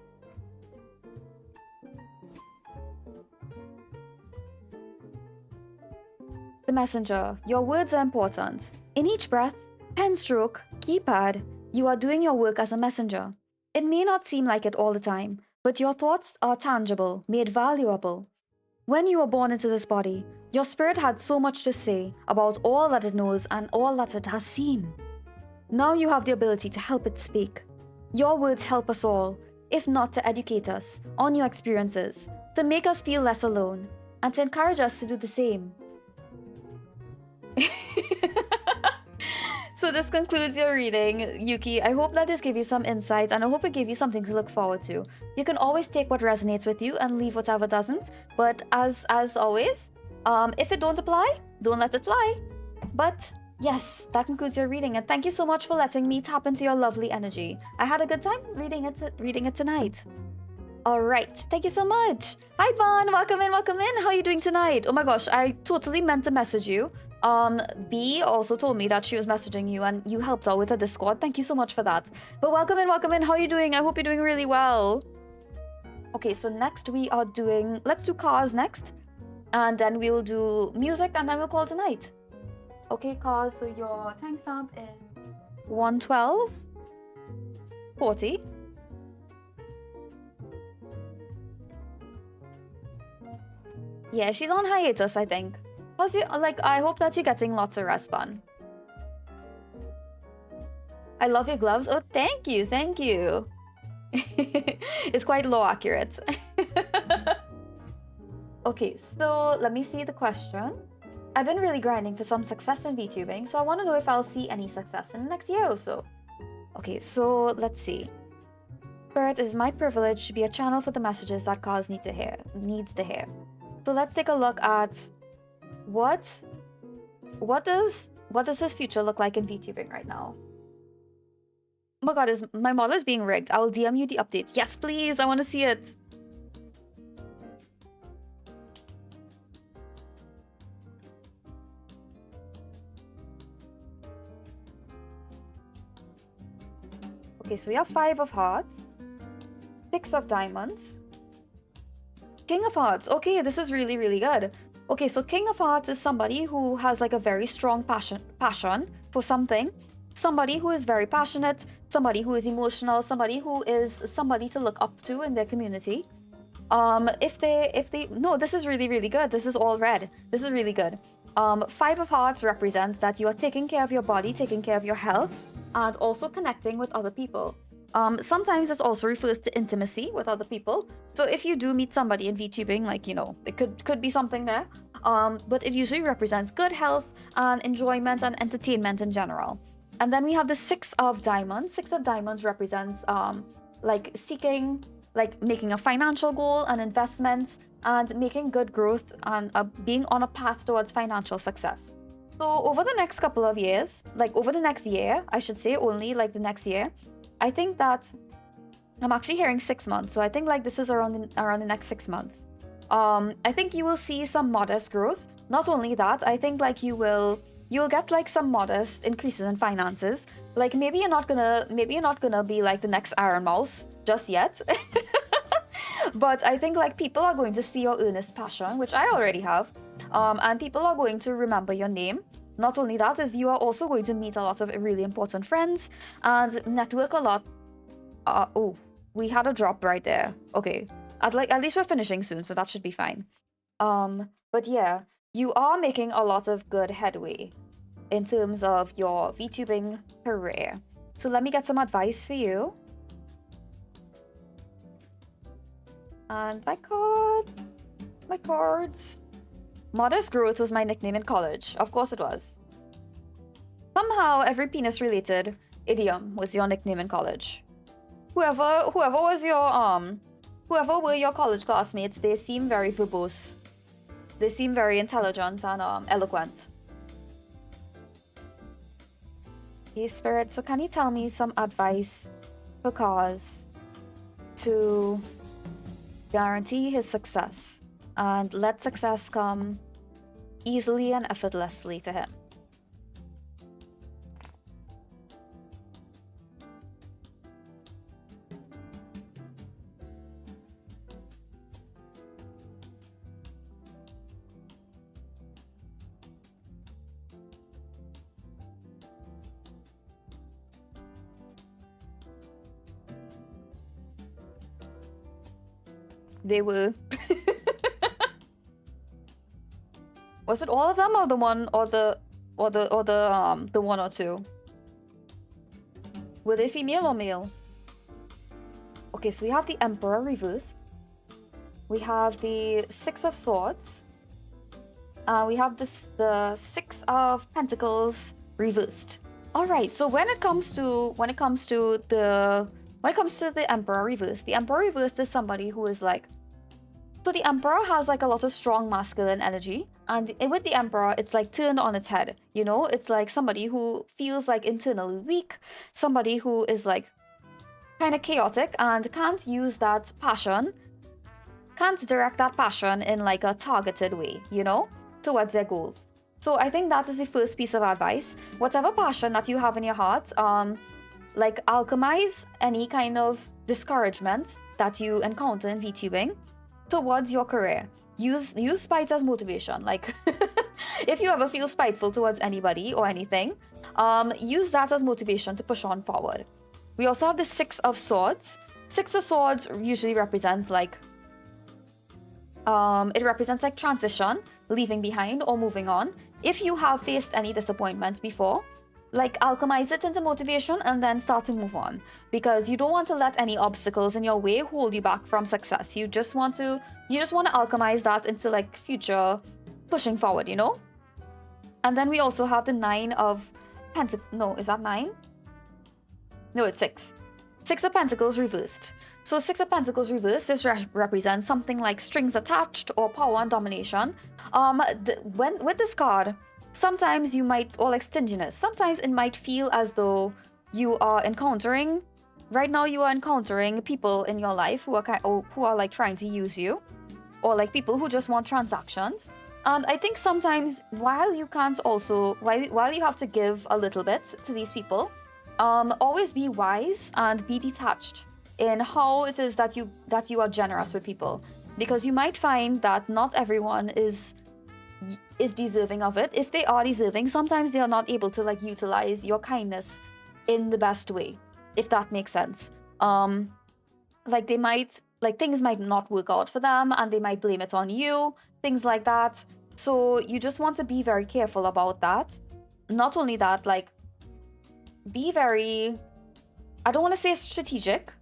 The Messenger, your words are important. In each breath, pen stroke, keypad, you are doing your work as a messenger. It may not seem like it all the time, but your thoughts are tangible, made valuable. When you were born into this body, your spirit had so much to say about all that it knows and all that it has seen. Now you have the ability to help it speak. Your words help us all, if not to educate us on your experiences, to make us feel less alone, and to encourage us to do the same. So this concludes your reading, Yuki. I hope that this gave you some insights, and I hope it gave you something to look forward to. You can always take what resonates with you and leave whatever doesn't. But as always, if it don't apply, don't let it fly. But yes, that concludes your reading, and thank you so much for letting me tap into your lovely energy. I had a good time reading it tonight. All right, thank you so much. Hi, Bon. Welcome in, welcome in. How are you doing tonight? Oh my gosh, I totally meant to message you. B also told me that she was messaging you and you helped out with the Discord. Thank you so much for that. But welcome in, welcome in. How are you doing? I hope you're doing really well. Okay, so next we are doing... Let's do cars next. And then we'll do music and then we'll call tonight. Okay, cars, so your timestamp is 1:12:40. Yeah, she's on hiatus, I think. How's you, like, I hope that you're getting lots of rest, Bun. I love your gloves. Oh, thank you, thank you. It's quite low accurate. Okay, so let me see the question. I've been really grinding for some success in VTubing, so I want to know if I'll see any success in the next year or so. Okay, so let's see. Spirit, it is my privilege to be a channel for the messages that cause needs to hear. So let's take a look at what does this future look like in VTubing right now? Oh my god, my model is being rigged. I will DM you the update. Yes, please. I want to see it. Okay, so we have 5 of hearts, 6 of diamonds, King of Hearts. Okay, this is really, really good. Okay, so King of Hearts is somebody who has like a very strong passion for something. Somebody who is very passionate, somebody who is emotional, somebody who is somebody to look up to in their community. No, this is really, really good. This is all red. This is really good. 5 of Hearts represents that you are taking care of your body, taking care of your health, and also connecting with other people. Sometimes this also refers to intimacy with other people. So if you do meet somebody in VTubing, like, you know, it could be something there. But it usually represents good health and enjoyment and entertainment in general. And then we have the 6 of diamonds. 6 of diamonds represents like seeking, like making a financial goal and investments and making good growth and being on a path towards financial success. So over the next couple of years, like over the next year, I should say only like the next year, I think that I'm actually hearing 6 months. So I think like this is around the next 6 months. I think you will see some modest growth. Not only that, I think like you'll get like some modest increases in finances. Like maybe you're not gonna be like the next Iron Mouse just yet. But I think like people are going to see your earnest passion, which I already have. And people are going to remember your name. Not only that, is you are also going to meet a lot of really important friends and network a lot. Oh, we had a drop right there. Okay, at least we're finishing soon, so that should be fine. But yeah, you are making a lot of good headway in terms of your VTubing career. So let me get some advice for you. And my cards. Modest growth was my nickname in college. Of course it was. Somehow every penis-related idiom was your nickname in college. Whoever were your college classmates, they seem very verbose. They seem very intelligent and eloquent. Hey Spirit, so can you tell me some advice for Kaz to guarantee his success and let success come easily and effortlessly to him? They were. Was it all of them, or the one, or the one or two? Were they female or male? Okay, so we have the Emperor reversed. We have the Six of Swords. We have the Six of Pentacles reversed. All right. So when it comes to the Emperor reversed, the Emperor reversed is somebody who is like. So the Emperor has like a lot of strong masculine energy, and with the Emperor, it's like turned on its head. You know, it's like somebody who feels like internally weak, somebody who is like kind of chaotic and can't use that passion, can't direct that passion in like a targeted way, you know, towards their goals. So I think that is the first piece of advice. Whatever passion that you have in your heart, like alchemize any kind of discouragement that you encounter in VTubing towards your career. Use spite as motivation. Like if you ever feel spiteful towards anybody or anything, use that as motivation to push on forward. We also have the Six of Swords. Six of Swords usually represents like it represents like transition, leaving behind or moving on. If you have faced any disappointments before, like alchemize it into motivation and then start to move on, because you don't want to let any obstacles in your way hold you back from success. You just want to alchemize that into like future pushing forward, you know. And then we also have the Nine of Pentacles. No, is that 9? No, it's 6. Six of Pentacles reversed. So Six of Pentacles reversed, this represents something like strings attached or power and domination. With this card, sometimes you might, or like stinginess, sometimes it might feel as though you are encountering people in your life who are like trying to use you, or like people who just want transactions. And I think sometimes while you have to give a little bit to these people, always be wise and be detached in how it is that you are generous with people, because you might find that not everyone is deserving of it. If they are deserving, sometimes they are not able to like utilize your kindness in the best way, if that makes sense. Like they might, like things might not work out for them and they might blame it on you, things like that. So you just want to be very careful about that. Not only that, like be very, I don't want to say strategic,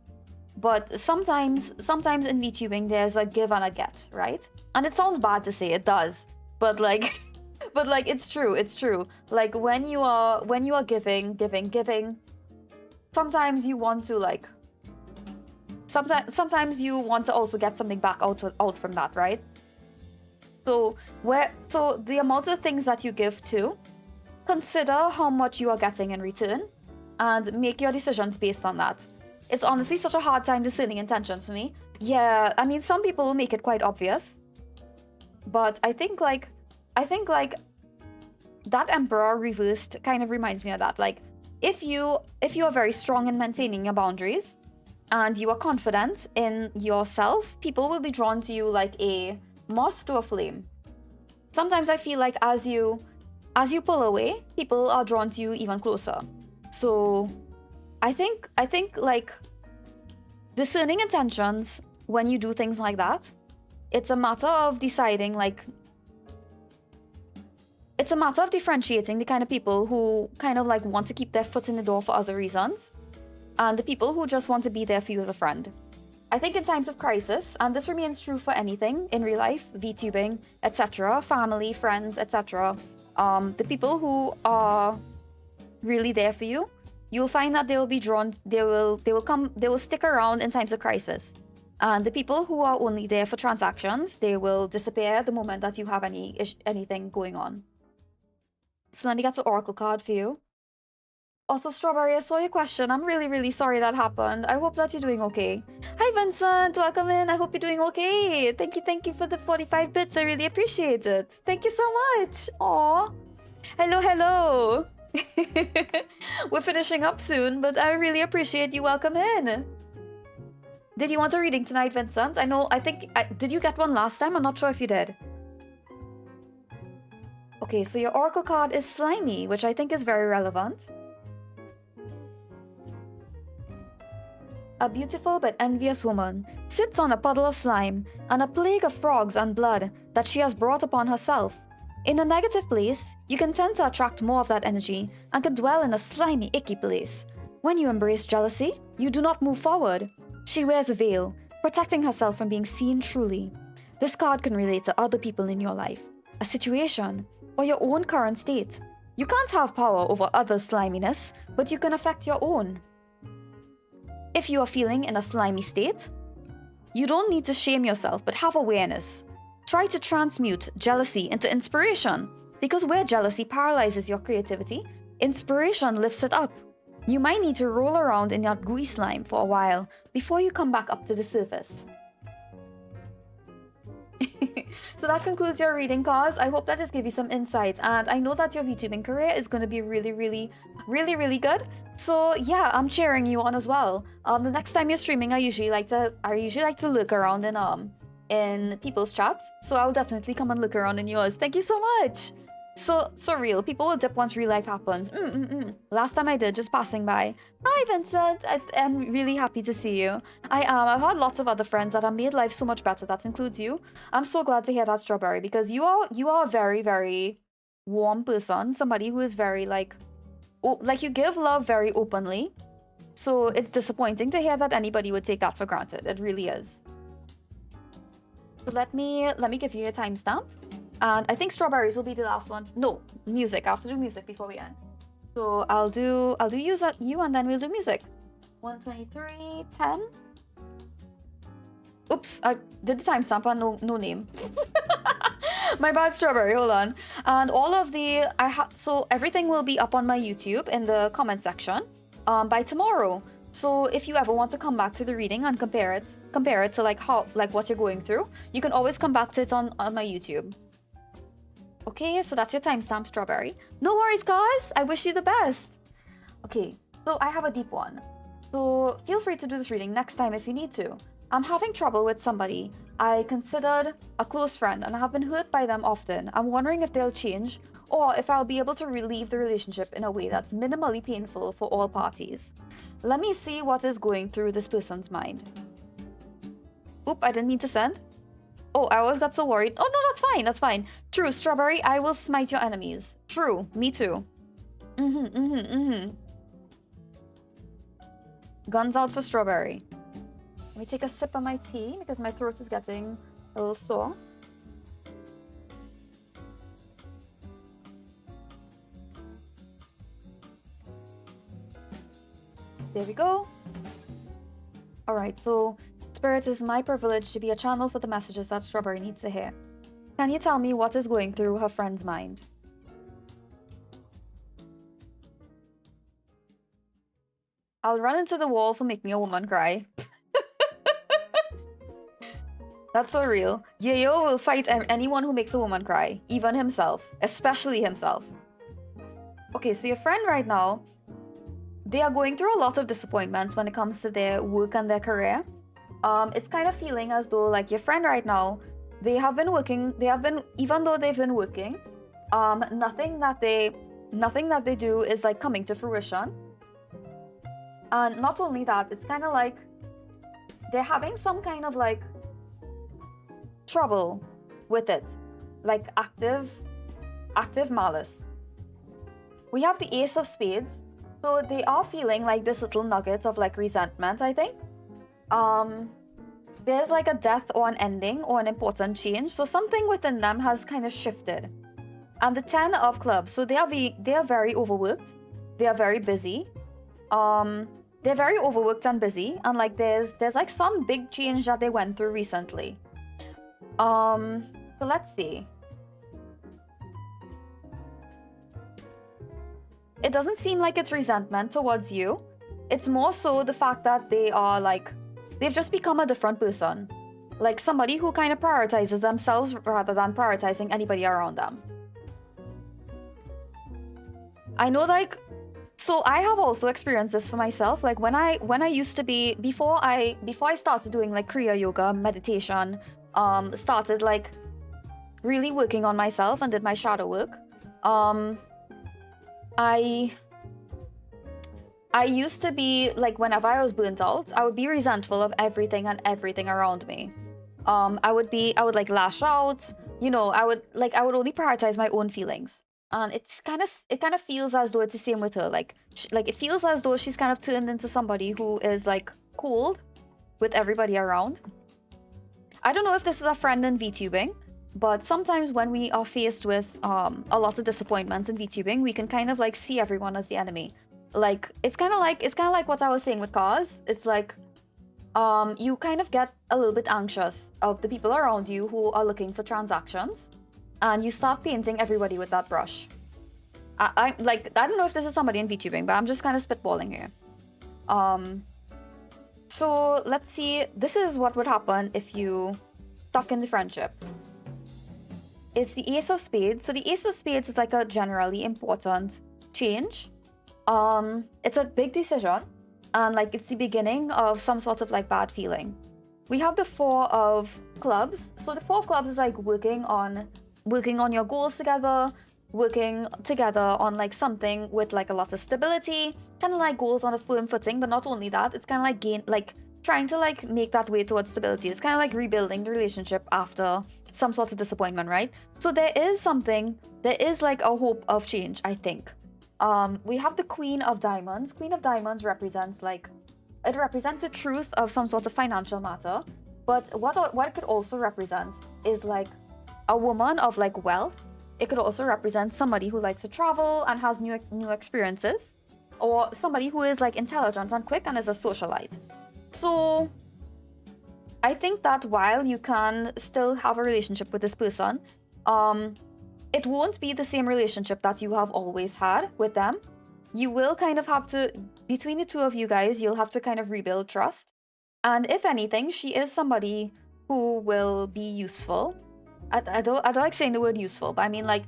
but sometimes in VTubing there's a give and a get, right? And it sounds bad to say, it does. But like it's true. Like when you are giving, sometimes you want to like sometimes you want to also get something back out from that, right? So the amount of things that you give to consider how much you are getting in return and make your decisions based on that. It's honestly such a hard time discerning intentions for me. Yeah, I mean, some people will make it quite obvious, but I think like that Emperor reversed kind of reminds me of that. Like, if you are very strong in maintaining your boundaries and you are confident in yourself, people will be drawn to you like a moth to a flame. Sometimes I feel like as you pull away, people are drawn to you even closer. So I think like discerning intentions when you do things like that, it's a matter of deciding like it's a matter of differentiating the kind of people who kind of like want to keep their foot in the door for other reasons and the people who just want to be there for you as a friend. I think in times of crisis, and this remains true for anything in real life, VTubing, etc., family, friends, etc., the people who are really there for you, you'll find that they will be drawn, they will stick around in times of crisis. And the people who are only there for transactions, they will disappear the moment that you have anything going on. So let me get the Oracle card for you. Also, Strawberry, I saw your question. I'm really, really sorry that happened. I hope that you're doing okay. Hi, Vincent. Welcome in. I hope you're doing okay. Thank you for the 45 bits. I really appreciate it. Thank you so much. Aw. Hello. We're finishing up soon, but I really appreciate you. Welcome in. Did you want a reading tonight, Vincent? Did you get one last time? I'm not sure if you did. Okay, so your Oracle card is Slimy, which I think is very relevant. A beautiful but envious woman sits on a puddle of slime and a plague of frogs and blood that she has brought upon herself. In a negative place, you can tend to attract more of that energy and can dwell in a slimy, icky place. When you embrace jealousy, you do not move forward. She wears a veil, protecting herself from being seen truly. This card can relate to other people in your life, a situation, or your own current state. You can't have power over others' sliminess, but you can affect your own. If you are feeling in a slimy state, you don't need to shame yourself, but have awareness. Try to transmute jealousy into inspiration, because where jealousy paralyzes your creativity, inspiration lifts it up. You might need to roll around in that gooey slime for a while before you come back up to the surface. So that concludes your reading, cause I hope that this gave you some insights, and I know that your VTubing career is going to be really good. So yeah, I'm cheering you on as well. The next time you're streaming, I usually like to look around in people's chats. So I'll definitely come and look around in yours. Thank you so much. So real. People will dip once real life happens. Last time I did, just passing by. Hi, Vincent. I'm really happy to see you. I've had lots of other friends that have made life so much better. That includes you. I'm so glad to hear that, Strawberry, because you are a very, very warm person. Somebody who is very like you give love very openly. So it's disappointing to hear that anybody would take that for granted. It really is. So let me give you a timestamp. And I think strawberries will be the last one. No, music. I have to do music before we end. So I'll do you and then we'll do music. 1:23:10. Oops, I did the timestamp and no name. My bad, Strawberry. Hold on. And all of the so everything will be up on my YouTube in the comment section by tomorrow. So if you ever want to come back to the reading and compare it to like what you're going through, you can always come back to it on my YouTube. Okay, so that's your timestamp, Strawberry. No worries, guys. I wish you the best. Okay, so I have a deep one. So feel free to do this reading next time if you need to. I'm having trouble with somebody I considered a close friend and I have been hurt by them often. I'm wondering if they'll change or if I'll be able to relieve the relationship in a way that's minimally painful for all parties. Let me see what is going through this person's mind. Oop, I didn't mean to send. Oh, I always got so worried. Oh, no, that's fine. True, Strawberry, I will smite your enemies. True, me too. Guns out for Strawberry. Let me take a sip of my tea because my throat is getting a little sore. There we go. All right, so Spirit, is my privilege to be a channel for the messages that Strawberry needs to hear. Can you tell me what is going through her friend's mind? I'll run into the wall for make me a woman cry. That's so real. Yayo will fight anyone who makes a woman cry, even himself, especially himself. Okay, so your friend right now, they are going through a lot of disappointments when it comes to their work and their career. It's kind of feeling as though like your friend right now, even though they've been working, nothing that they do is like coming to fruition. And not only that, it's kind of like they're having some kind of like trouble with it, like active malice. We have the Ace of Spades, so they are feeling like this little nugget of like resentment, I think. There's like a death or an ending or an important change, so something within them has kind of shifted. And the 10 of clubs, so they are very overworked, they are very busy, they're very overworked and busy, and like there's like some big change that they went through recently. So let's see. It doesn't seem like it's resentment towards you. It's more so the fact that they are like, they've just become a different person. Like somebody who kind of prioritizes themselves rather than prioritizing anybody around them. I know, like, so I have also experienced this for myself. Like when I used to be, before I started doing like Kriya yoga, meditation, started like really working on myself and did my shadow work. I used to be like, whenever I was burnt out, I would be resentful of everything and everything around me. I would like lash out, you know, I would only prioritize my own feelings. And it kind of feels as though it's the same with her. Like it feels as though she's kind of turned into somebody who is like cold with everybody around. I don't know if this is a friend in VTubing, but sometimes when we are faced with a lot of disappointments in VTubing, we can kind of like see everyone as the enemy. Like it's kind of like what I was saying with cars. It's like you kind of get a little bit anxious of the people around you who are looking for transactions, and you start painting everybody with that brush. I don't know if this is somebody in VTubing, but I'm just kind of spitballing here. So let's see. This is what would happen if you stuck in the friendship. It's the Ace of Spades. So the Ace of Spades is like a generally important change. It's a big decision, and like it's the beginning of some sort of like bad feeling. We have the Four of Clubs. So the Four of Clubs is like working on your goals together, working together on like something with like a lot of stability, kind of like goals on a firm footing. But not only that, it's kind of like trying to like make that way towards stability. It's kind of like rebuilding the relationship after some sort of disappointment, right? So there is like a hope of change, I think. We have the Queen of Diamonds. Queen of Diamonds represents the truth of some sort of financial matter. But what it could also represent is like a woman of like wealth. It could also represent somebody who likes to travel and has new experiences, or somebody who is like intelligent and quick and is a socialite. So I think that while you can still have a relationship with this person, it won't be the same relationship that you have always had with them. You will kind of have to, between the two of you guys, you'll have to kind of rebuild trust. And if anything, she is somebody who will be useful. I don't like saying the word useful, but I mean like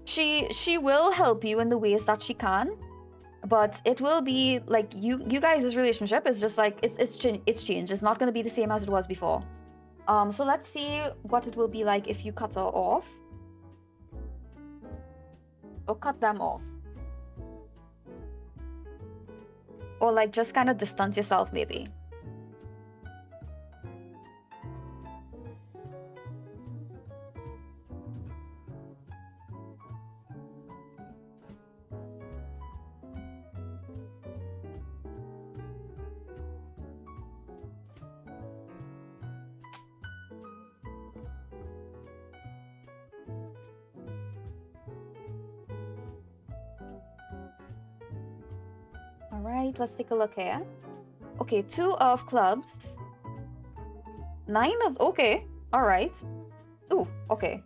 she will help you in the ways that she can. But it will be like you guys' relationship is just like it's changed. It's not going to be the same as it was before. So let's see what it will be like if you cut her off. Or cut them off. Or like just kind of distance yourself maybe. Alright, let's take a look here. Okay, 2 of Clubs. 9 of... Okay, alright. Ooh, okay.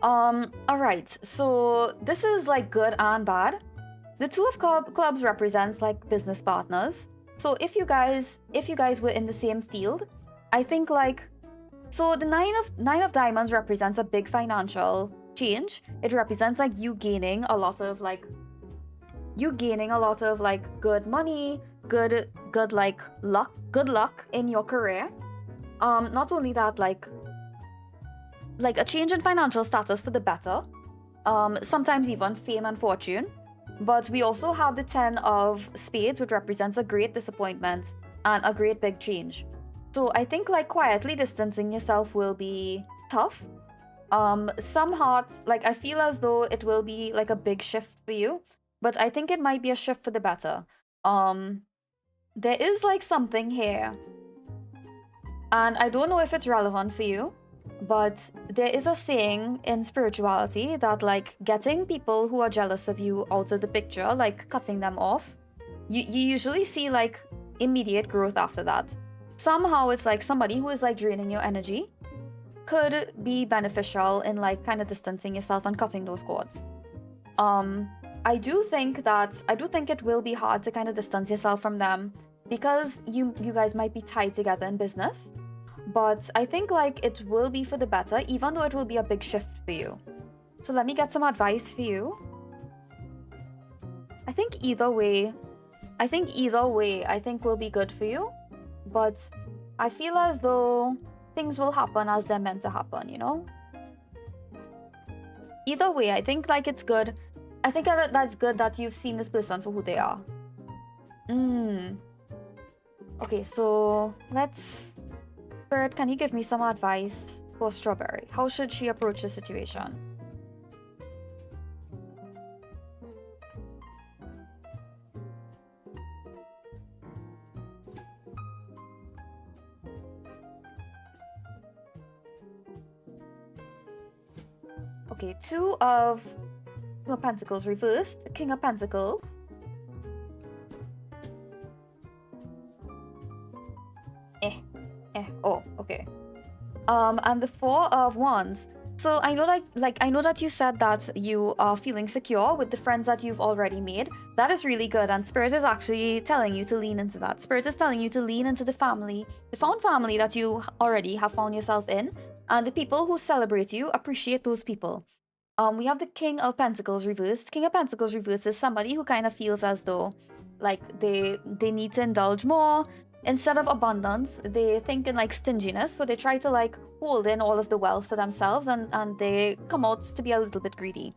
Alright, so this is like good and bad. The 2 of Clubs represents like business partners. So if you guys were in the same field, I think like, so the nine of diamonds represents a big financial change. It represents like you gaining a lot of like good money, good like good luck in your career. Not only that, like a change in financial status for the better. Sometimes even fame and fortune. But we also have the 10 of spades, which represents a great disappointment and a great big change. So I think like quietly distancing yourself will be tough. Some hearts, like I feel as though it will be like a big shift for you, but I think it might be a shift for the better. There is like something here, and I don't know if it's relevant for you, but there is a saying in spirituality that like getting people who are jealous of you out of the picture, like cutting them off, you usually see like immediate growth after that. Somehow it's like somebody who is like draining your energy could be beneficial in like kind of distancing yourself and cutting those cords. I do think it will be hard to kind of distance yourself from them because you guys might be tied together in business. But I think like it will be for the better, even though it will be a big shift for you. So let me get some advice for you. I think either way will be good for you. But I feel as though things will happen as they're meant to happen, you know? Either way, I think like it's good. I think that's good that you've seen this person for who they are. Okay, so let's... Spirit, can you give me some advice for Strawberry? How should she approach the situation? Okay, Two of Pentacles reversed, King of Pentacles. Oh, okay. And the Four of Wands. So I know I know that you said that you are feeling secure with the friends that you've already made. That is really good, and Spirit is actually telling you to lean into that. Spirit is telling you to lean into the family, the found family that you already have found yourself in, and the people who celebrate you, appreciate those people. We have the King of Pentacles reversed. King of Pentacles reversed is somebody who kind of feels as though like they need to indulge more. Instead of abundance, they think in like stinginess, so they try to like hold in all of the wealth for themselves, and they come out to be a little bit greedy.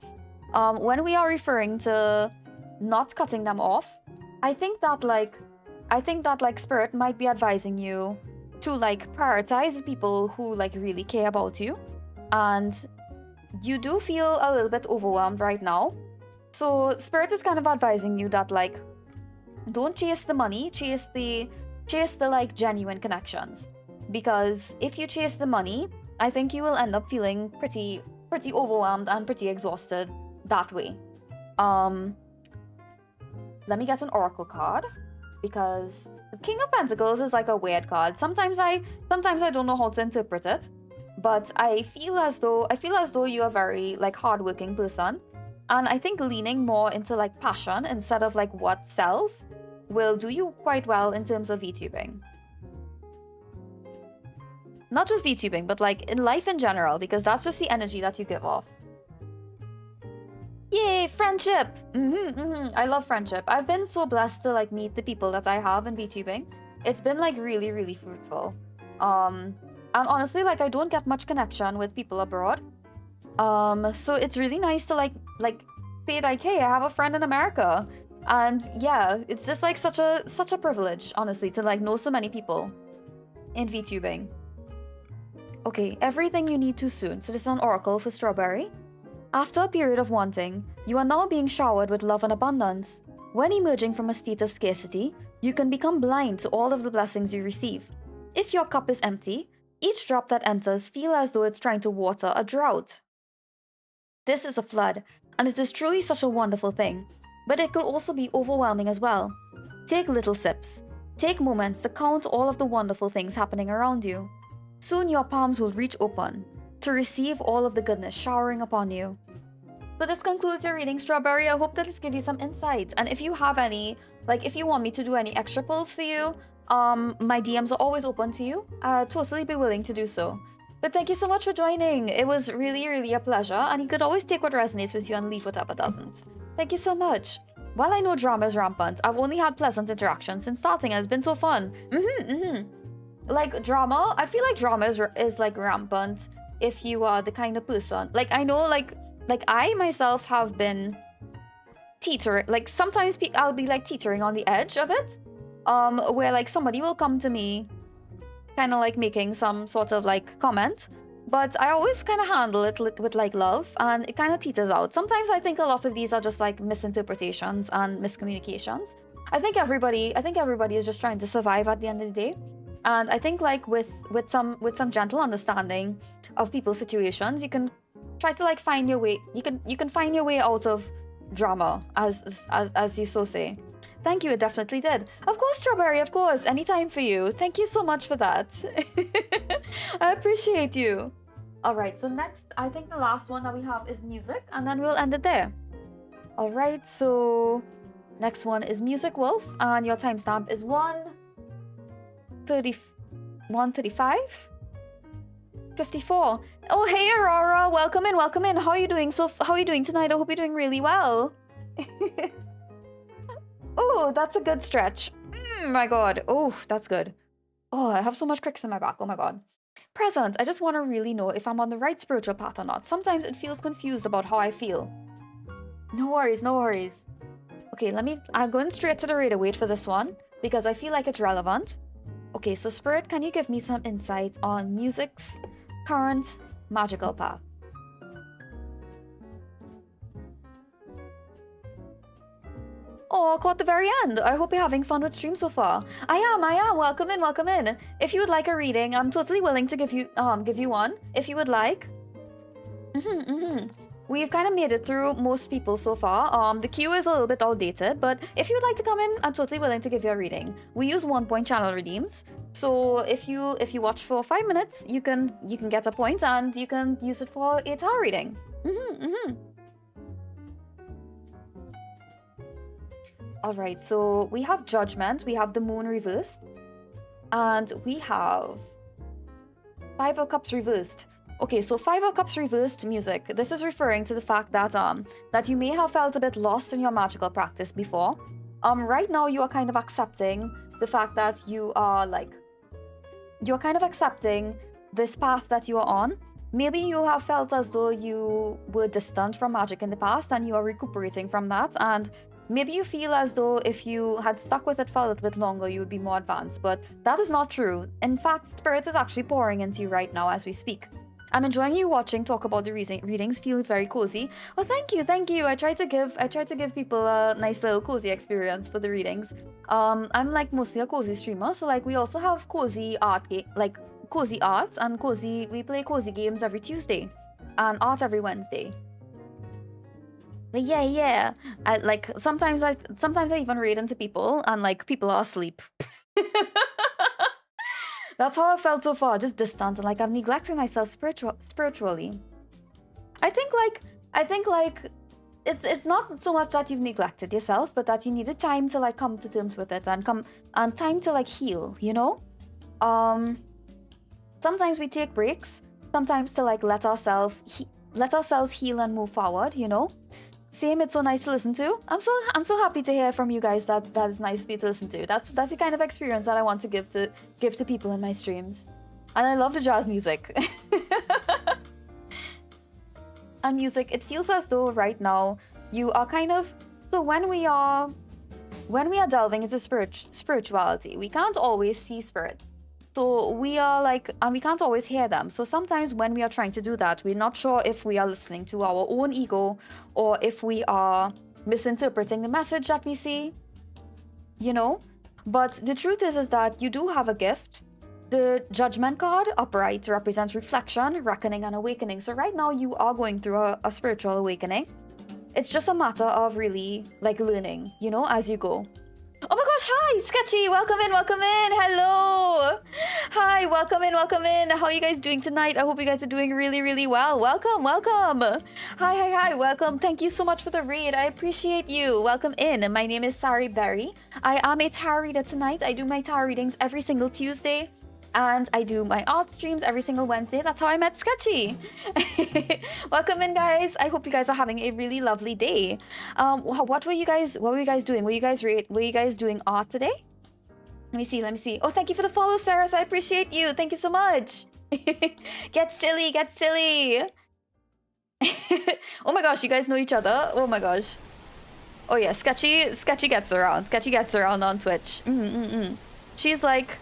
When we are referring to not cutting them off, I think that like Spirit might be advising you to like prioritize the people who like really care about you, and you do feel a little bit overwhelmed right now. So Spirit is kind of advising you that like don't chase the money, chase the like genuine connections, because if you chase the money, I think you will end up feeling pretty overwhelmed and pretty exhausted that way. Let me get an oracle card, because the King of Pentacles is like a weird card. Sometimes I don't know how to interpret it, but I feel as though you're a very like hardworking person, and I think leaning more into like passion instead of like what sells will do you quite well in terms of VTubing. Not just VTubing, but like in life in general, because that's just the energy that you give off. Yay, friendship! I love friendship. I've been so blessed to like meet the people that I have in VTubing. It's been like really, really fruitful. And honestly, like I don't get much connection with people abroad. So it's really nice to like say like, hey, I have a friend in America. And yeah, it's just like such a privilege, honestly, to like know so many people in VTubing. Okay, everything you need too soon. So this is an oracle for Strawberry. After a period of wanting, you are now being showered with love and abundance. When emerging from a state of scarcity, you can become blind to all of the blessings you receive. If your cup is empty, each drop that enters feels as though it's trying to water a drought. This is a flood, and it is truly such a wonderful thing. But it could also be overwhelming as well. Take little sips. Take moments to count all of the wonderful things happening around you. Soon your palms will reach open to receive all of the goodness showering upon you. So this concludes your reading, Strawberry. I hope that this gives you some insights. And if you have any, like if you want me to do any extra pulls for you, my DMs are always open to you. I'll totally be willing to do so. But thank you so much for joining. It was really, really a pleasure. And you could always take what resonates with you and leave whatever doesn't. Thank you so much. While I know drama is rampant, I've only had pleasant interactions since starting and it's been so fun. Like drama, I feel like drama is like rampant if you are the kind of person. Like I know like I myself have been teetering, like sometimes I'll be like teetering on the edge of it. Where like somebody will come to me kind of like making some sort of like comment, but I always kind of handle it with like love, and it kind of teeters out. Sometimes I think a lot of these are just like misinterpretations and miscommunications. I think everybody is just trying to survive at the end of the day. And I think like with some gentle understanding of people's situations, you can try to like find your way. You can find your way out of drama, as you so say. Thank you, it definitely did. Of course, Strawberry, of course. Anytime for you. Thank you so much for that. I appreciate you. All right, so next, I think the last one that we have is music, and then we'll end it there. All right, so next one is Music Wolf, and your timestamp is 1:35? 54. Oh, hey, Aurora. Welcome in, welcome in. How are you doing? How are you doing tonight? I hope you're doing really well. Oh, that's a good stretch. My God. Oh, that's good. Oh, I have so much cricks in my back. Oh my God. Present. I just want to really know if I'm on the right spiritual path or not. Sometimes it feels confused about how I feel. No worries, no worries. Okay, I'm going straight to the radar weight for this one because I feel like it's relevant. Okay, so Spirit, can you give me some insights on music's current magical path? Oh, caught the very end. I hope you're having fun with stream so far. I am. Welcome in, welcome in. If you would like a reading, I'm totally willing to give you one if you would like. We've kind of made it through most people so far. The queue is a little bit outdated, but if you would like to come in, I'm totally willing to give you a reading. We use 1-point channel redeems. So if you watch for 5 minutes, you can get a point and you can use it for 8-hour reading. All right, so we have Judgment, we have the Moon reversed, and we have 5 of Cups reversed. Okay, so 5 of Cups reversed music. This is referring to the fact that that you may have felt a bit lost in your magical practice before. Right now you are kind of accepting the fact that you're kind of accepting this path that you are on. Maybe you have felt as though you were distant from magic in the past and you are recuperating from that, and maybe you feel as though if you had stuck with it for a little bit longer, you would be more advanced, but that is not true. In fact, Spirit is actually pouring into you right now as we speak. I'm enjoying you watching, talk about the readings, feel very cozy. Well, thank you. I try to give people a nice little cozy experience for the readings. I'm like mostly a cozy streamer, so like we also have cozy art, cozy art and cozy. We play cozy games every Tuesday, and art every Wednesday. But yeah. Sometimes I even read into people and like people are asleep. That's how I felt so far, just distant and like I'm neglecting myself spiritually. I think it's not so much that you've neglected yourself, but that you needed time to like come to terms with it and time to like heal, you know? Sometimes we take breaks, sometimes to like let ourselves heal and move forward, you know? Same, it's so nice to listen to. I'm so happy to hear from you guys that is nice for you to listen to. That's the kind of experience that I want to give to people in my streams. And I love the jazz music. And music, it feels as though right now you are kind of, so when we are delving into spirituality, we can't always see spirits. So we are like, and we can't always hear them. So sometimes when we are trying to do that, we're not sure if we are listening to our own ego or if we are misinterpreting the message that we see, you know? But the truth is that you do have a gift. The Judgment card upright represents reflection, reckoning, and awakening. So right now you are going through a spiritual awakening. It's just a matter of really like learning, you know, as you go. Oh my gosh, hi, Sketchy, welcome in, hello. Hi, welcome in. How are you guys doing tonight? I hope you guys are doing really, really well. Welcome. Hi, welcome. Thank you so much for the raid. I appreciate you. Welcome in. My name is SariBerry. I am a tarot reader tonight. I do my tarot readings every single Tuesday. And I do my art streams every single Wednesday. That's how I met Sketchy. Welcome in, guys. I hope you guys are having a really lovely day. What were you guys doing? Were you guys doing art today? Let me see. Oh, thank you for the follow, Sarah. I appreciate you. Thank you so much. Get silly. Oh my gosh, you guys know each other? Oh my gosh. Oh yeah, Sketchy gets around. Sketchy gets around on Twitch. She's like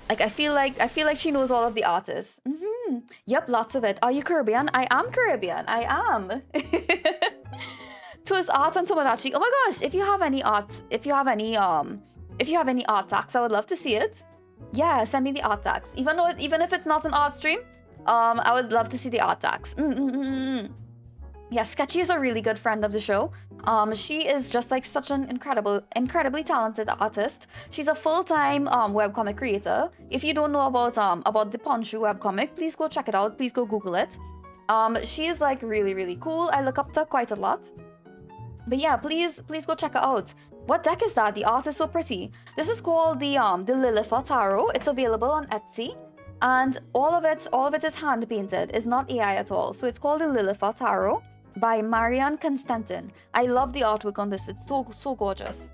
I feel like she knows all of the artists. Yep, lots of it. Are you Caribbean? I am Caribbean. I am. TOS art and Tomodachi. Oh my gosh, if you have any art tags, I would love to see it. Yeah, send me the art tags. Even if it's not an art stream, I would love to see the art tags. Yeah, Sketchy is a really good friend of the show. She is just like such an incredibly talented artist. She's a full-time webcomic creator. If you don't know about the Ponshu webcomic, please go check it out. Please go Google it. She is like really, really cool. I look up to her quite a lot. But yeah, please go check her out. What deck is that? The art is so pretty. This is called the Lilith Tarot. It's available on Etsy. And all of it is hand painted. It's not AI at all. So it's called the Lilith Tarot by Marianne Constantin. I love the artwork on this. It's so gorgeous.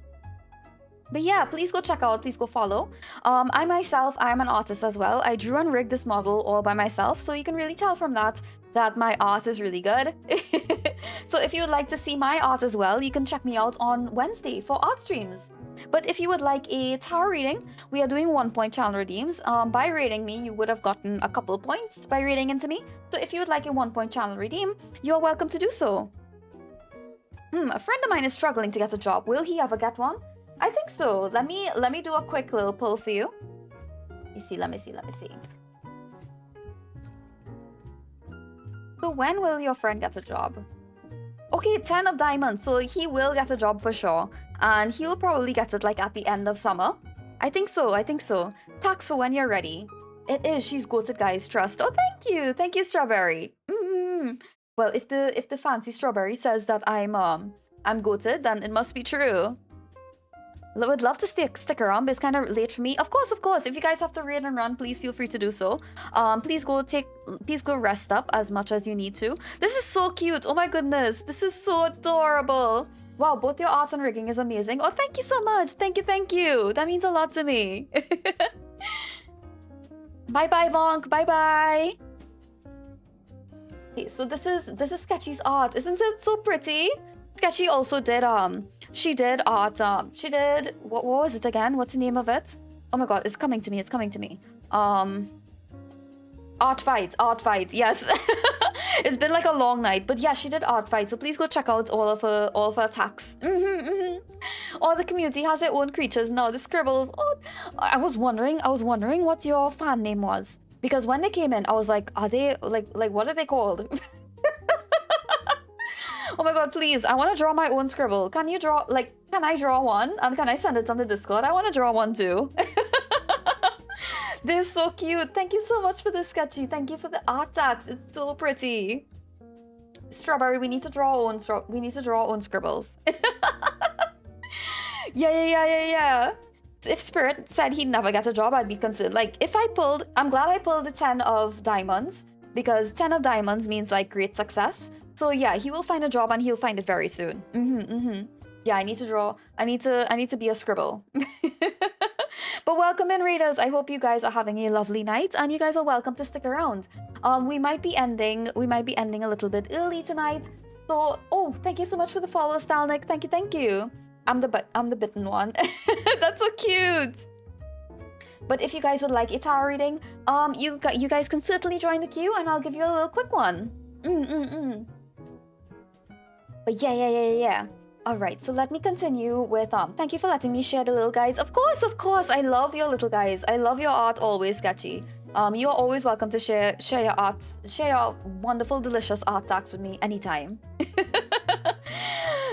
But yeah, please go check out, please go follow. I myself, I am an artist as well. I drew and rigged this model all by myself, so you can really tell from that my art is really good. So if you would like to see my art as well, you can check me out on Wednesday for art streams. But if you would like a tarot reading, we are doing 1-point channel redeems. By rating me, you would have gotten a couple points by rating into me. So if you would like a 1-point channel redeem, you're welcome to do so. A friend of mine is struggling to get a job. Will he ever get one? I think so. Let me do a quick little pull for you. Let me see. So when will your friend get a job? Okay, 10 of diamonds. So he will get a job for sure. And he will probably get it like at the end of summer. I think so. Tax for when you're ready. It is. She's goated, guys. Trust. Oh, thank you, Strawberry. Well, if the fancy Strawberry says that I'm goated, then it must be true. I would love to stick around, but it's kind of late for me. Of course. If you guys have to raid and run, please feel free to do so. Please go rest up as much as you need to. This is so cute. Oh my goodness. This is so adorable. Wow, both your art and rigging is amazing. Oh, thank you so much. Thank you. That means a lot to me. Bye-bye, Vonk. Bye-bye. Okay, so this is Sketchy's art. Isn't it so pretty? Sketchy also did she did art what was it again? What's the name of it? Oh my god, it's coming to me. Art fight, yes. It's been like a long night, but yeah, she did art fight, so please go check out all of her attacks. All the community has their own creatures now. The scribbles. Oh, I was wondering what your fan name was, because when they came in I was like, are they like what are they called? Oh my god, please, I want to draw my own scribble. Can I draw one? And can I send it on the Discord? I want to draw one too. They're so cute. Thank you so much for this, Sketchy. Thank you for the art tags. It's so pretty. Strawberry, we need to draw our own scribbles. Yeah. If Spirit said he'd never get a job, I'd be concerned. Like, I'm glad I pulled the 10 of diamonds, because 10 of diamonds means like great success. So yeah, he will find a job and he'll find it very soon. Yeah, I need to draw. I need to be a scribble. But welcome in, readers. I hope you guys are having a lovely night, and you guys are welcome to stick around. We might be ending a little bit early tonight. So, oh, thank you so much for the follow, Stalnik. Thank you. I'm the bitten one. That's so cute. But if you guys would like a tarot reading, you guys can certainly join the queue, and I'll give you a little quick one. But yeah. All right, so let me continue with thank you for letting me share the little guys. Of course, I love your little guys. I love your art, always, Sketchy. You are always welcome to share your art, share your wonderful, delicious art tags with me anytime.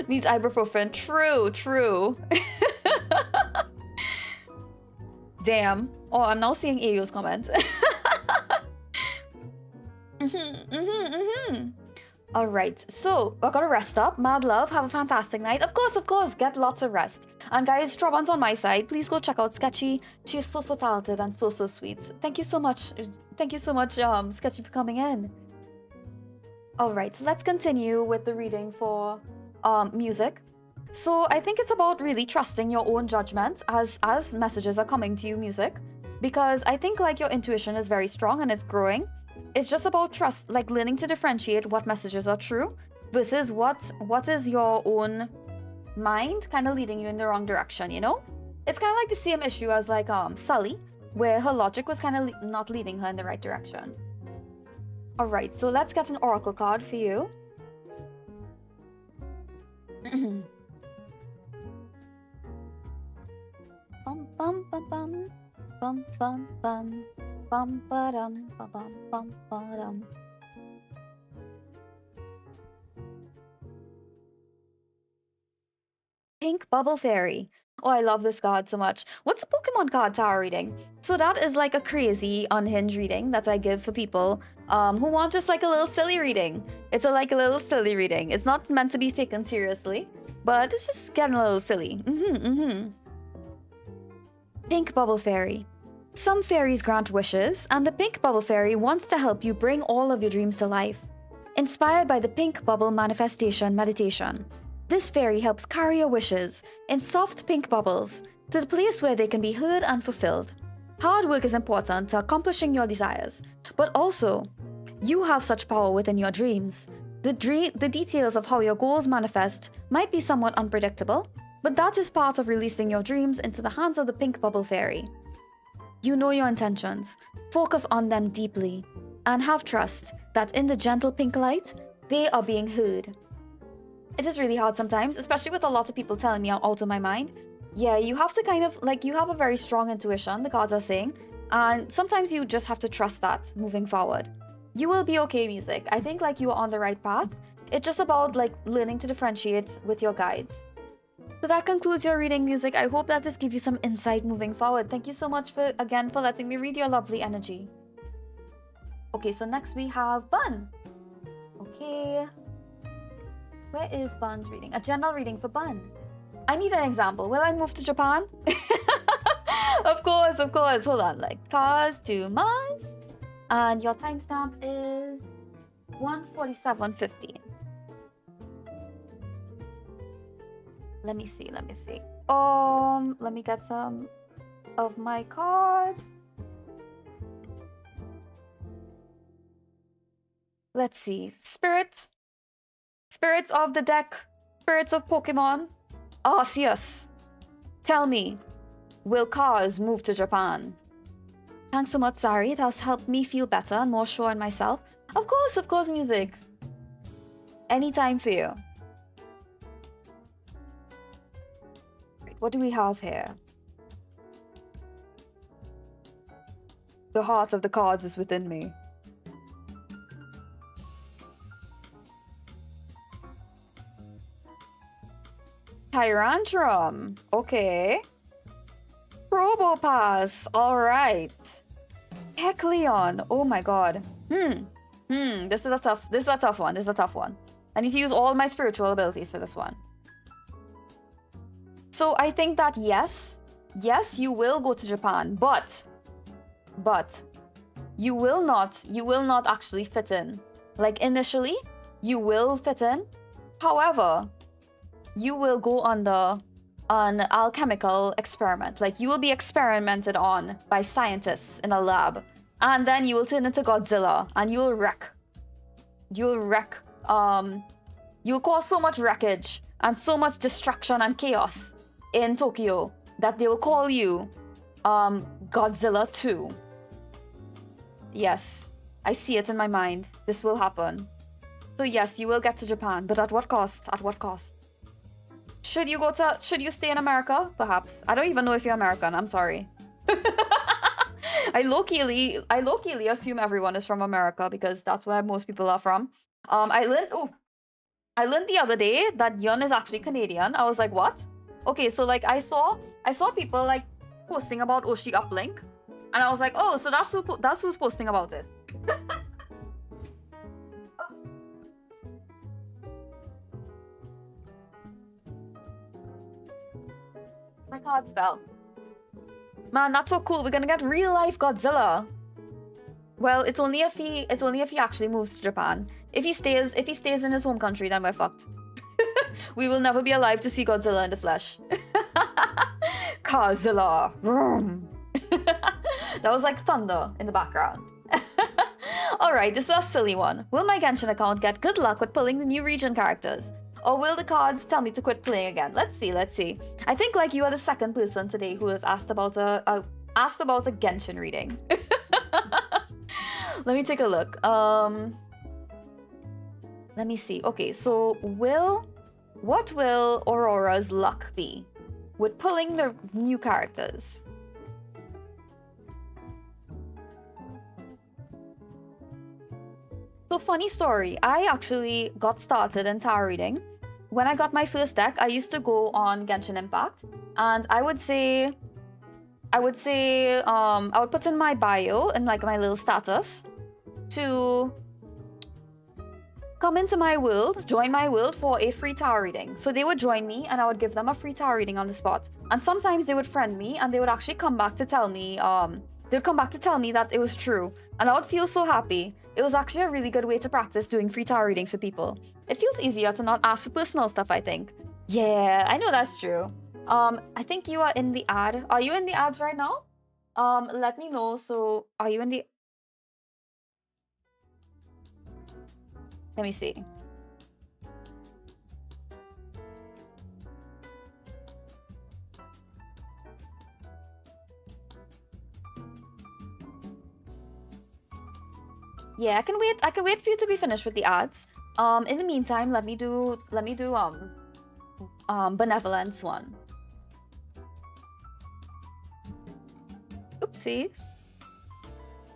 Needs ibuprofen. True. Damn. Oh, I'm now seeing Ayo's comments. All right, so I gotta rest up. Mad love, have a fantastic night. Of course, get lots of rest. And guys, Strabon's on my side. Please go check out Sketchy. She is so talented and so sweet. Thank you so much. Thank you so much, Sketchy, for coming in. All right, so let's continue with the reading for music. So I think it's about really trusting your own judgment as messages are coming to you, music, because I think like your intuition is very strong and it's growing. It's just about trust, like learning to differentiate what messages are true versus what is your own mind kind of leading you in the wrong direction, you know? It's kind of like the same issue as like Sully, where her logic was kind of not leading her in the right direction. All right, so let's get an oracle card for you. Bum bum bum bum bum bum bum bum ba-dum bum bum ba-dum. Pink Bubble Fairy. Oh, I love this card so much. What's a Pokemon card tarot reading? So that is like a crazy unhinged reading that I give for people who want just like a little silly reading. It's like a little silly reading. It's not meant to be taken seriously, but it's just getting a little silly. Pink Bubble Fairy. Some fairies grant wishes, and the Pink Bubble Fairy wants to help you bring all of your dreams to life. Inspired by the Pink Bubble Manifestation Meditation, this fairy helps carry your wishes in soft pink bubbles to the place where they can be heard and fulfilled. Hard work is important to accomplishing your desires, but also, you have such power within your dreams. The details of how your goals manifest might be somewhat unpredictable, but that is part of releasing your dreams into the hands of the Pink Bubble Fairy. You know your intentions, focus on them deeply, and have trust that in the gentle pink light, they are being heard. It is really hard sometimes, especially with a lot of people telling me I'm out of my mind. Yeah, you have to kind of, like, you have a very strong intuition, the cards are saying, and sometimes you just have to trust that moving forward. You will be okay, music. I think, like, you are on the right path. It's just about, like, learning to differentiate with your guides. So that concludes your reading, music. I hope that this gives you some insight moving forward. Thank you so much for letting me read your lovely energy. Okay, so next we have Bun. Okay. Where is Bun's reading? A general reading for Bun. I need an example. Will I move to Japan? Of course. Hold on. Like, cars to Mars. And your timestamp is 1:47:15. Let me see. Let me get some of my cards. Let's see. Spirits of the deck. Spirits of Pokemon. Arceus. Tell me, will cars move to Japan? Thanks so much, Sari. It has helped me feel better and more sure in myself. Of course, music. Anytime for you. What do we have here? The heart of the cards is within me. Tyrantrum. Okay. Probopass. Alright. Kecleon. Oh my god. This is a tough one. I need to use all my spiritual abilities for this one. So I think that yes, you will go to Japan, but you will not actually fit in. Like initially, you will fit in. However, you will go on an alchemical experiment. Like you will be experimented on by scientists in a lab, and then you will turn into Godzilla and you'll wreck. You'll cause so much wreckage and so much destruction and chaos in Tokyo that they will call you Godzilla 2. Yes, I see it in my mind. This will happen. So yes, you will get to Japan, but at what cost? At what cost? Should you stay in America? Perhaps. I don't even know if you're American. I'm sorry. I low-keyly assume everyone is from America because that's where most people are from. I learned the other day that Yun is actually Canadian. I was like, what? Okay, so like I saw people like posting about Oshi Uplink. And I was like, oh, so that's who's posting about it. My cards fell. Man, that's so cool. We're gonna get real life Godzilla. Well, it's only if he actually moves to Japan. If he stays in his home country, then we're fucked. We will never be alive to see Godzilla in the flesh. Godzilla. That was like thunder in the background. Alright, this is a silly one. Will my Genshin account get good luck with pulling the new region characters? Or will the cards tell me to quit playing again? Let's see. I think like you are the second person today who has asked about a Genshin reading. Let me take a look. Let me see. Okay, so what will Aurora's luck be with pulling the new characters? So funny story, I actually got started in tarot reading. When I got my first deck, I used to go on Genshin Impact, and I would put in my bio and like my little status to come into my world, join my world for a free tarot reading. So they would join me and I would give them a free tarot reading on the spot. And sometimes they would friend me and they would actually come back to tell me, that it was true. And I would feel so happy. It was actually a really good way to practice doing free tarot readings for people. It feels easier to not ask for personal stuff, I think. Yeah, I know that's true. I think you are in the ad. Are you in the ads right now? Let me know. So, are you in the... Let me see. Yeah, I can wait for you to be finished with the ads. In the meantime, let me do benevolence one. Oopsies.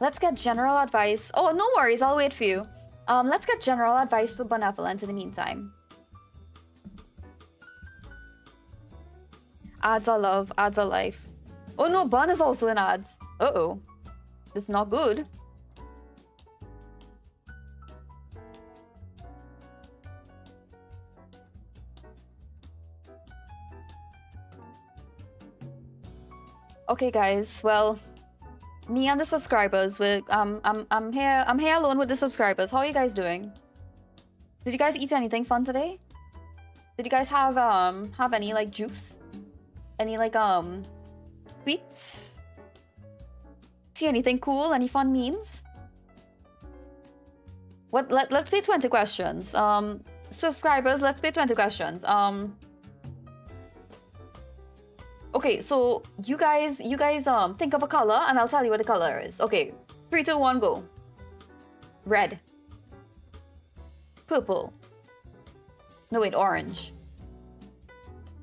Let's get general advice. Oh, no worries, I'll wait for you. Let's get general advice for benevolence in the meantime. Ads are love, ads are life. Oh no, Bun is also in ads. Uh-oh. It's not good. Okay, guys. Well, me and the subscribers. I'm here alone with the subscribers. How are you guys doing? Did you guys eat anything fun today? Did you guys have any like juice? Any like sweets? See anything cool? Any fun memes? What? Let's play 20 questions. Subscribers, let's play 20 questions. Okay, so you guys think of a color and I'll tell you what the color is. Okay, 3, 2, 1, go. Red. Purple. No, wait, orange.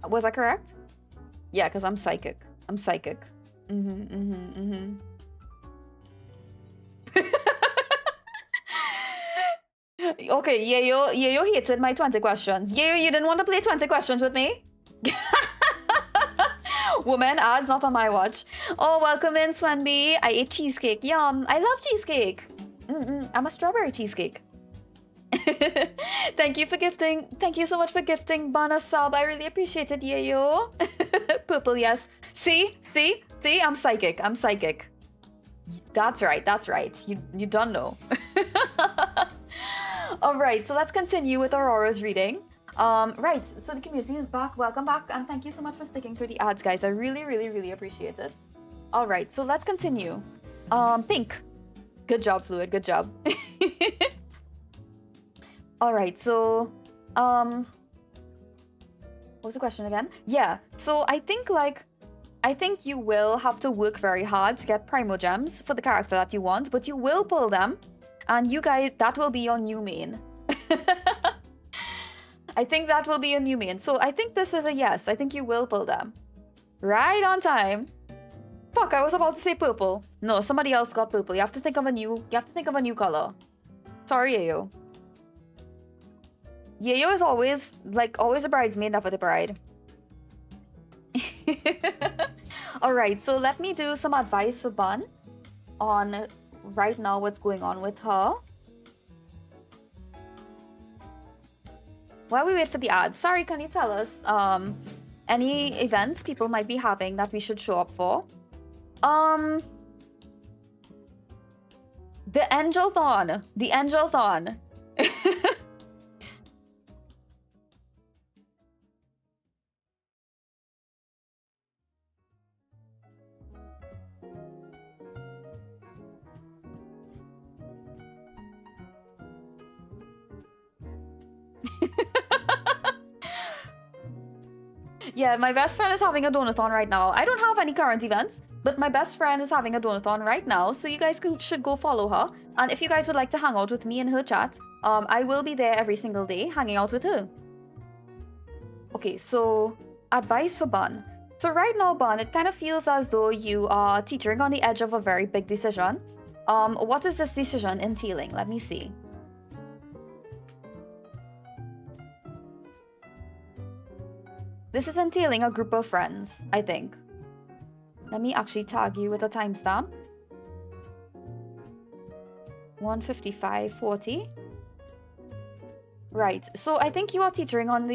Was that correct? Yeah, because I'm psychic. I'm psychic. Okay, Yayo hated my 20 questions. Yayo, you didn't want to play 20 questions with me? Woman, ads not on my watch. Oh, welcome in, Swenby. I ate cheesecake. Yum. I love cheesecake. I'm a strawberry cheesecake. Thank you for gifting. Thank you so much for gifting Bana sub. I really appreciate it, Yayo. Purple, yes. See? I'm psychic. I'm psychic. That's right. That's right. You don't know. All right. So let's continue with Aurora's reading. Right, so the community is back. Welcome back, and thank you so much for sticking through the ads, guys. I really appreciate it. All right, so let's continue. Pink. Good job, Fluid. Good job. All right, so what was the question again? Yeah, so I think you will have to work very hard to get Primo Gems for the character that you want, but you will pull them, and you guys, that will be your new main. I think that will be a new main. So I think this is a yes. I think you will pull them. Right on time. Fuck, I was about to say purple. No, somebody else got purple. You have to think of a new color. Sorry, Yayo. Yayo is always a bridesmaid, never the bride. All right, so let me do some advice for Bun on right now what's going on with her. While we wait for the ads, sorry, can you tell us any events people might be having that we should show up for? The Angelthon. The Angelthon. Yeah, my best friend is having a donathon right now. I don't have any current events, but my best friend is having a donathon right now, so you guys should go follow her. And if you guys would like to hang out with me in her chat, I will be there every single day hanging out with her. Okay, so advice for Bun. So right now, Bun, it kind of feels as though you are teetering on the edge of a very big decision. What is this decision entailing? Let me see. This is entailing a group of friends, I think. Let me actually tag you with a timestamp. 1:55:40. Right. So I think you are teetering on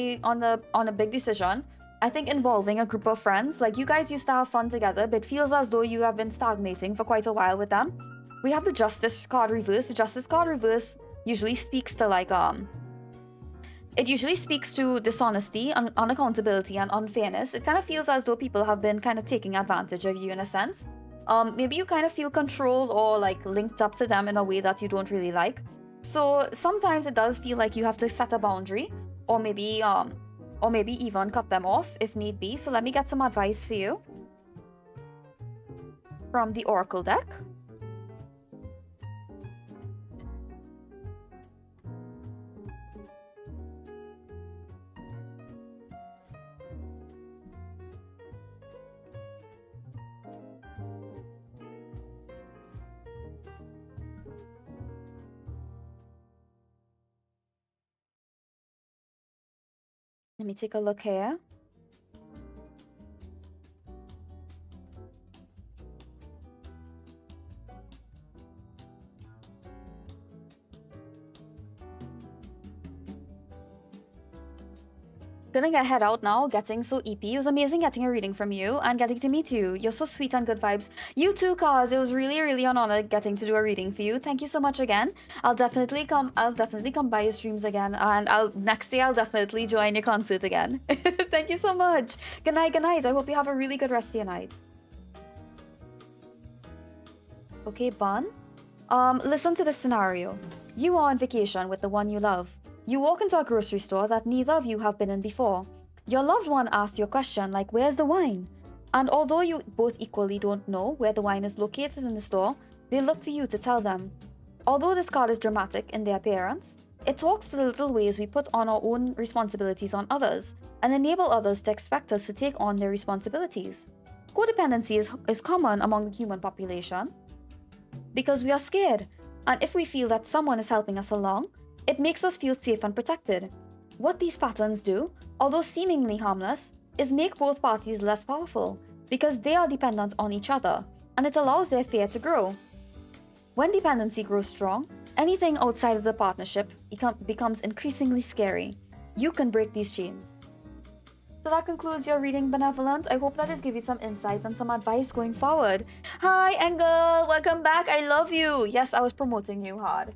a big decision. I think involving a group of friends. Like, you guys used to have fun together, but it feels as though you have been stagnating for quite a while with them. We have the Justice card reverse. The Justice card reverse usually speaks to like it usually speaks to dishonesty, unaccountability, and unfairness. It kind of feels as though people have been kind of taking advantage of you in a sense. Maybe you kind of feel controlled or like linked up to them in a way that you don't really like. So sometimes it does feel like you have to set a boundary, or maybe even cut them off if need be. So let me get some advice for you from the Oracle deck. Let me take a look here. Gonna head out now, getting so EP. It was amazing getting a reading from you and getting to meet you. You're so sweet and good vibes. You too, Kaz. It was really, really an honor getting to do a reading for you. Thank you so much again. I'll definitely come by your streams again, and next day I'll definitely join your concert again. Thank you so much. Good night, good night. I hope you have a really good rest of your night. Okay, Bun. Listen to this scenario. You are on vacation with the one you love. You walk into a grocery store that neither of you have been in before. Your loved one asks you a question like, "Where's the wine?" And although you both equally don't know where the wine is located in the store, they look to you to tell them. Although this card is dramatic in their appearance, it talks to the little ways we put on our own responsibilities on others and enable others to expect us to take on their responsibilities. Codependency is common among the human population because we are scared, and if we feel that someone is helping us along, it makes us feel safe and protected. What these patterns do, although seemingly harmless, is make both parties less powerful because they are dependent on each other, and it allows their fear to grow. When dependency grows strong, anything outside of the partnership becomes increasingly scary. You can break these chains. So that concludes your reading, Benevolent. I hope that has given you some insights and some advice going forward. Hi, Engel! Welcome back! I love you! Yes, I was promoting you hard.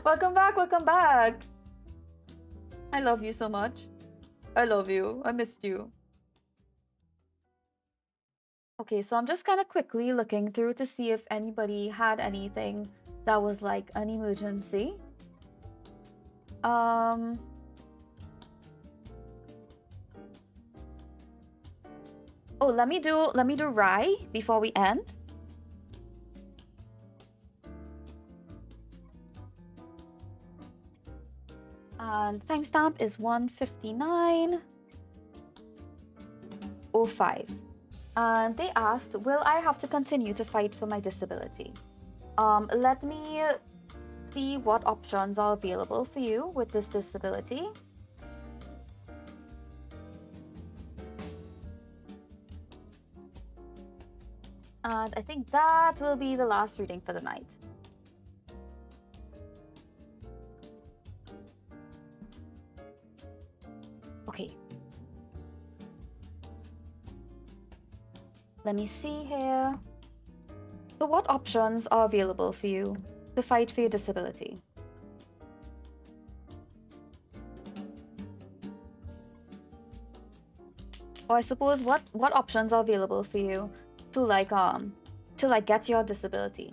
Welcome back, welcome back. I love you so much. I love you. I missed you. Okay, so I'm just kind of quickly looking through to see if anybody had anything that was like an emergency. Oh, let me do Rai before we end. And timestamp is 1:59:05. And they asked, will I have to continue to fight for my disability? Let me see what options are available for you with this disability. And I think that will be the last reading for the night. Okay. Let me see here. So what options are available for you to fight for your disability? Or I suppose what options are available for you to get your disability?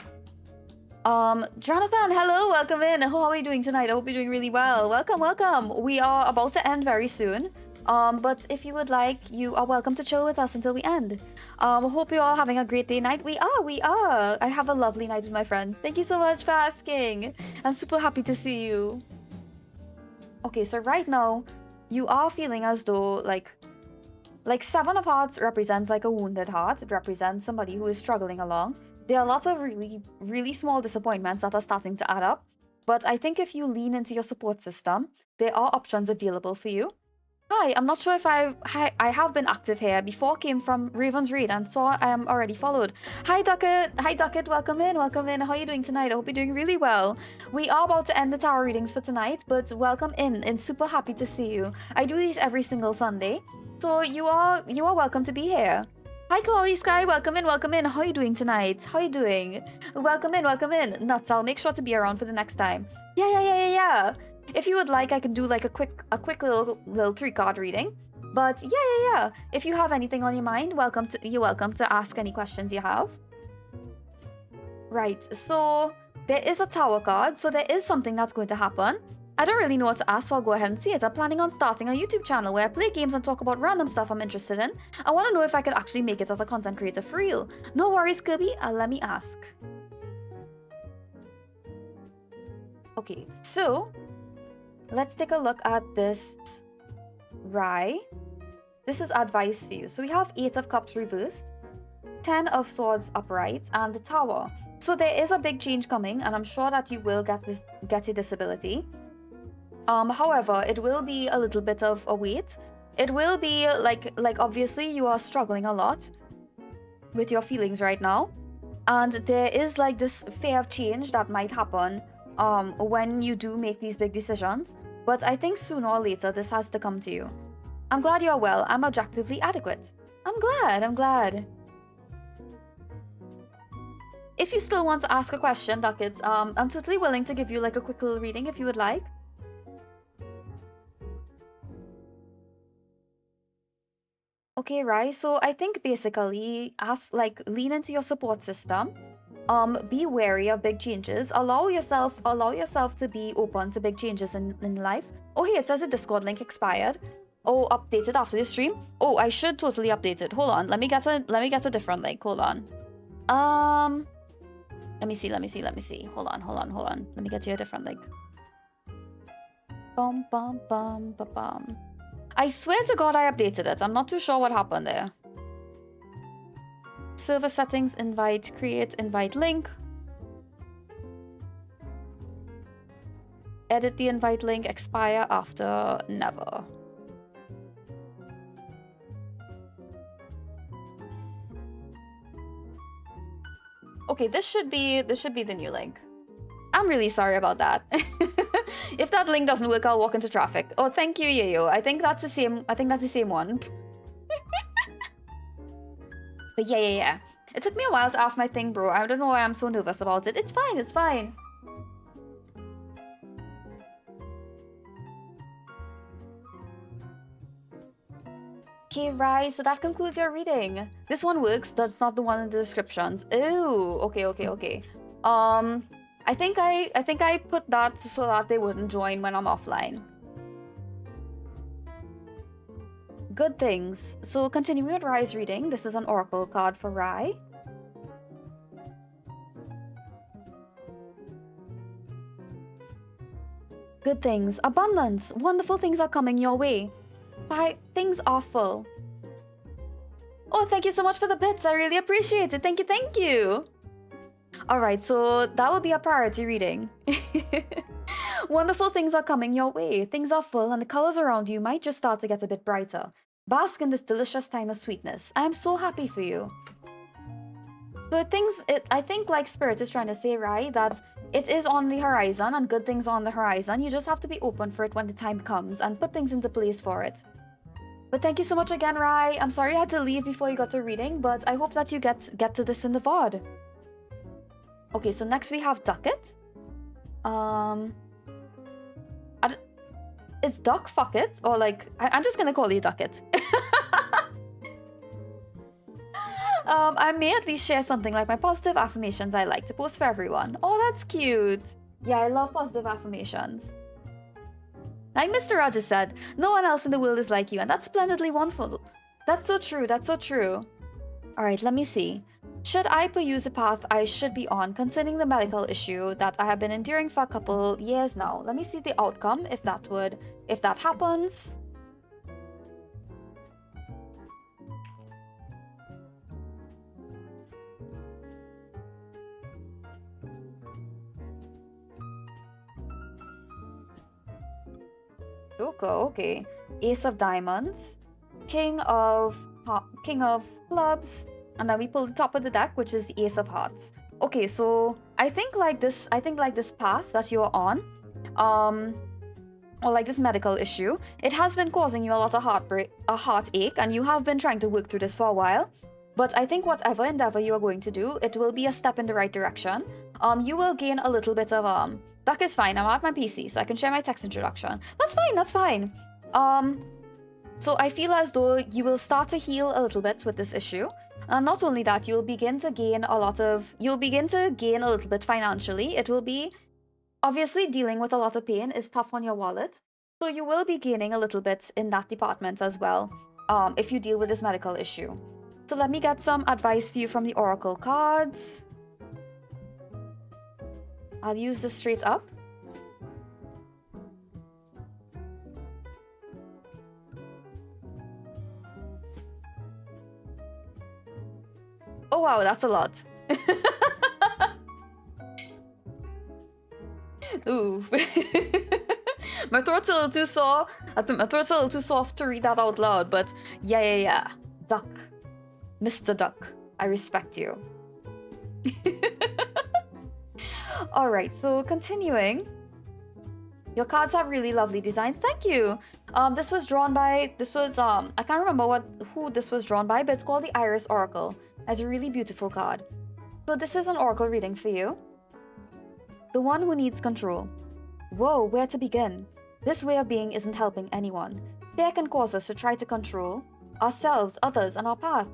Jonathan, hello, welcome in. How are you doing tonight? I hope you're doing really well. Welcome. We are about to end very soon. But if you would like, you are welcome to chill with us until we end. Hope you're all having a great day night. We are. I have a lovely night with my friends. Thank you so much for asking. I'm super happy to see you. Okay, so right now, you are feeling as though like Seven of Hearts represents like a wounded heart. It represents somebody who is struggling along. There are lots of really, really small disappointments that are starting to add up. But I think if you lean into your support system, there are options available for you. Hi, I'm not sure if I have been active here. Before came from Raven's Read and saw I am already followed. Hi Duckett, welcome in. How are you doing tonight? I hope you're doing really well. We are about to end the tarot readings for tonight, but welcome in and super happy to see you. I do these every single Sunday, so you are welcome to be here. Hi Chloe Sky, welcome in. How are you doing tonight? How are you doing? Welcome in. Nuts, I'll make sure to be around for the next time. Yeah. If you would like, I can do like a quick little 3-card reading. But yeah. If you have anything on your mind, you're welcome to ask any questions you have. Right, so there is a Tower card, so there is something that's going to happen. I don't really know what to ask, so I'll go ahead and see it. I'm planning on starting a YouTube channel where I play games and talk about random stuff I'm interested in. I want to know if I could actually make it as a content creator for real. No worries, Kirby. Let me ask. Okay, so let's take a look at this Rye. This is advice for you. So we have 8 of Cups reversed, 10 of Swords upright, and the Tower. So there is a big change coming, and I'm sure that you will get your disability. However, it will be a little bit of a wait. It will be like obviously you are struggling a lot with your feelings right now, and there is like this fear of change that might happen when you do make these big decisions. But I think sooner or later this has to come to you. I'm glad you're well. I'm objectively adequate. I'm glad. If you still want to ask a question, Duckett, I'm totally willing to give you like a quick little reading if you would like. Okay, right. So I think basically lean into your support system. Be wary of big changes. Allow yourself to be open to big changes in life. Oh, hey, it says the Discord link expired. Oh, update it after the stream. Oh, I should totally update it. Hold on. Let me get a different link. Hold on. Let me see. Hold on. Let me get you a different link. Bum. I swear to God I updated it. I'm not too sure what happened there. Server settings, create invite link. Edit the invite link, expire after never. Okay, this should be the new link. I'm really sorry about that. If that link doesn't work, I'll walk into traffic. Oh, thank you, Yayo. I think that's the same one. But yeah. It took me a while to ask my thing, bro. I don't know why I'm so nervous about it. It's fine. Okay, right. So that concludes your reading. This one works. That's not the one in the descriptions. Oh, okay. I think I put that so that they wouldn't join when I'm offline. Good things. So continuing with Rye's reading, this is an oracle card for Rye. Good things. Abundance. Wonderful things are coming your way. Things are full. Oh, thank you so much for the bits. I really appreciate it. Thank you. Alright, so that will be a priority reading. Wonderful things are coming your way. Things are full and the colors around you might just start to get a bit brighter. Bask in this delicious time of sweetness. I am so happy for you. So I think like Spirit is trying to say, right, that it is on the horizon and good things are on the horizon. You just have to be open for it when the time comes and put things into place for it. But thank you so much again, Rai. I'm sorry I had to leave before you got to reading, but I hope that you get to this in the VOD. Okay, so next we have Ducket. It's Duck Fuck It, or like I'm just gonna call you Ducket. I may at least share something like my positive affirmations I like to post for everyone. Oh, that's cute. Yeah, I love positive affirmations. Like Mr. Rogers said, no one else in the world is like you, and that's splendidly wonderful. That's so true, that's so true. Alright, let me see. Should I pursue a path I should be on concerning the medical issue that I have been enduring for a couple years now? Let me see the outcome, if that happens. Okay. Ace of Diamonds, King of Clubs, and then we pull the top of the deck, which is the Ace of Hearts. Okay, so I think like this path that you're on, or like this medical issue, it has been causing you a lot of heartache, and you have been trying to work through this for a while. But I think whatever endeavor you are going to do, it will be a step in the right direction. You will gain a little bit of Duck is fine. I'm at my PC, so I can share my text introduction. That's fine. So I feel as though you will start to heal a little bit with this issue. And not only that, you'll begin to gain a little bit financially. It will be, obviously, dealing with a lot of pain is tough on your wallet. So you will be gaining a little bit in that department as well, if you deal with this medical issue. So let me get some advice for you from the Oracle cards. I'll use this straight up. Oh wow, that's a lot. Ooh. My throat's a little too sore. My throat's a little too soft to read that out loud, but yeah. Duck. Mr. Duck, I respect you. Alright, so continuing. Your cards have really lovely designs. Thank you. This was drawn by, I can't remember who this was drawn by, but it's called the Iris Oracle. It's a really beautiful card. So this is an oracle reading for you. The one who needs control. Whoa, where to begin? This way of being isn't helping anyone. Fear can cause us to try to control ourselves, others, and our path.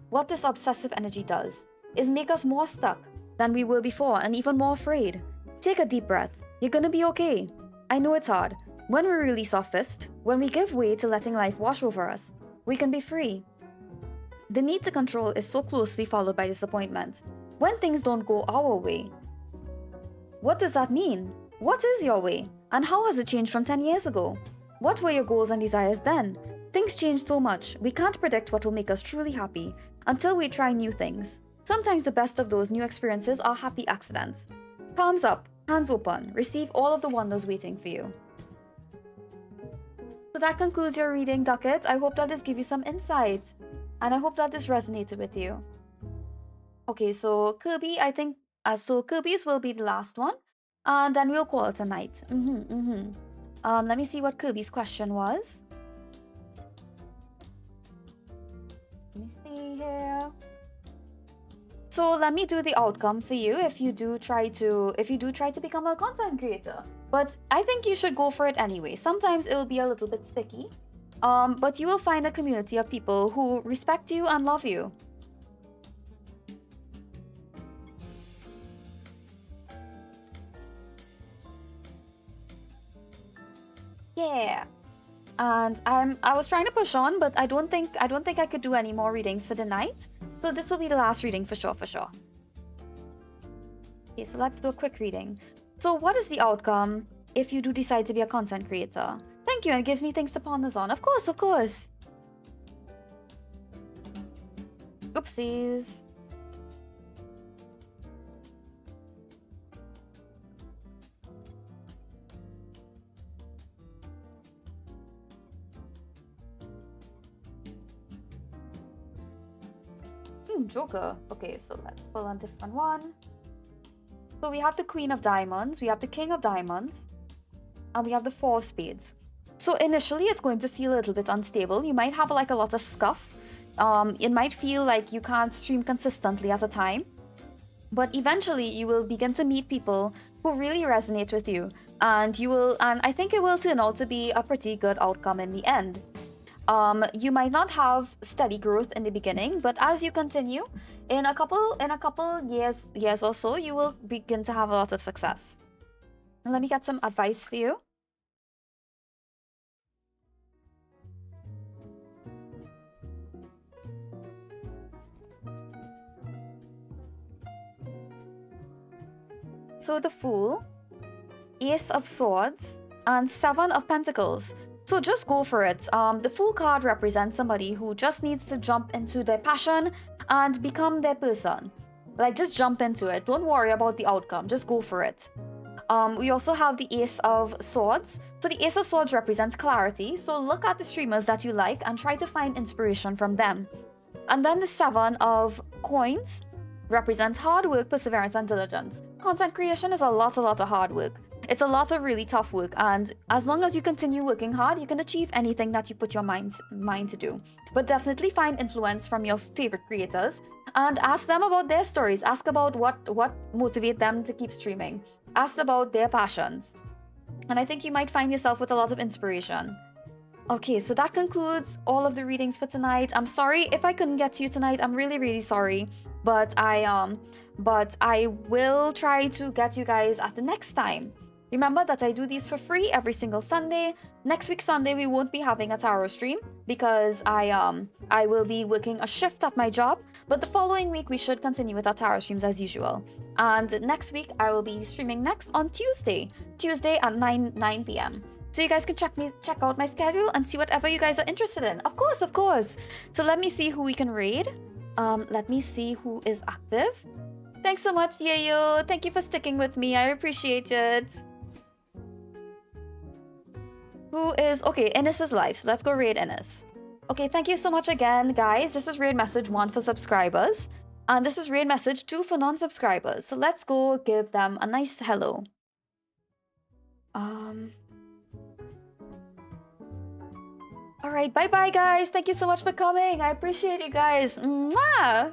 What this obsessive energy does is make us more stuck than we were before and even more afraid. Take a deep breath. You're gonna be okay. I know it's hard. When we release our fist, when we give way to letting life wash over us, we can be free. The need to control is so closely followed by disappointment. When things don't go our way. What does that mean? What is your way? And how has it changed from 10 years ago? What were your goals and desires then? Things change so much, we can't predict what will make us truly happy until we try new things. Sometimes the best of those new experiences are happy accidents. Palms up, hands open, receive all of the wonders waiting for you. So that concludes your reading, Ducket. I hope that this gives you some insight. And I hope that this resonated with you. Okay, so Kirby, I think, so Kirby's will be the last one. And then we'll call it a night. Let me see what Kirby's question was. Let me see here. So let me do the outcome for you if you do try to become a content creator. But I think you should go for it anyway. Sometimes it'll be a little bit sticky. But you will find a community of people who respect you and love you. Yeah. And I was trying to push on, but I don't think I could do any more readings for the night. So this will be the last reading for sure. Okay, so let's do a quick reading. So what is the outcome if you do decide to be a content creator? Thank you, and it gives me things to ponder on. Of course. Oopsies. Joker. Okay, so let's pull a different one. So we have the Queen of Diamonds, we have the King of Diamonds, and we have the Four of Spades. So initially, it's going to feel a little bit unstable. You might have like a lot of scuff. It might feel like you can't stream consistently at a time. But eventually, you will begin to meet people who really resonate with you. And I think it will turn out to be a pretty good outcome in the end. You might not have steady growth in the beginning, but as you continue, in a couple years or so, you will begin to have a lot of success. And let me get some advice for you. So the Fool, Ace of Swords, and Seven of Pentacles. So just go for it. The Fool card represents somebody who just needs to jump into their passion and become their person. Like, just jump into it. Don't worry about the outcome. Just go for it. We also have the Ace of Swords. So the Ace of Swords represents clarity. So look at the streamers that you like and try to find inspiration from them. And then the Seven of Coins represents hard work, perseverance, and diligence. Content creation is a lot of hard work. It's a lot of really tough work, and as long as you continue working hard, you can achieve anything that you put your mind to do. But definitely find influence from your favorite creators and ask them about their stories. Ask about what motivates them to keep streaming. Ask about their passions. And I think you might find yourself with a lot of inspiration. Okay, so that concludes all of the readings for tonight. I'm sorry if I couldn't get to you tonight. I'm really sorry, but I will try to get you guys at the next time. Remember that I do these for free every single Sunday. Next week Sunday we won't be having a tarot stream because I will be working a shift at my job. But the following week we should continue with our tarot streams as usual. And next week I will be streaming next on Tuesday at 9 p.m. So you guys can check out my schedule and see whatever you guys are interested in. Of course. So let me see who we can raid. Let me see who is active. Thanks so much, Yayo. Thank you for sticking with me. I appreciate it. Who is... Okay, Ines is live, so let's go raid Ines. Okay, thank you so much again, guys. This is raid message 1 for subscribers. And this is raid message 2 for non-subscribers. So let's go give them a nice hello. Alright, bye-bye, guys. Thank you so much for coming. I appreciate you guys. Mwah!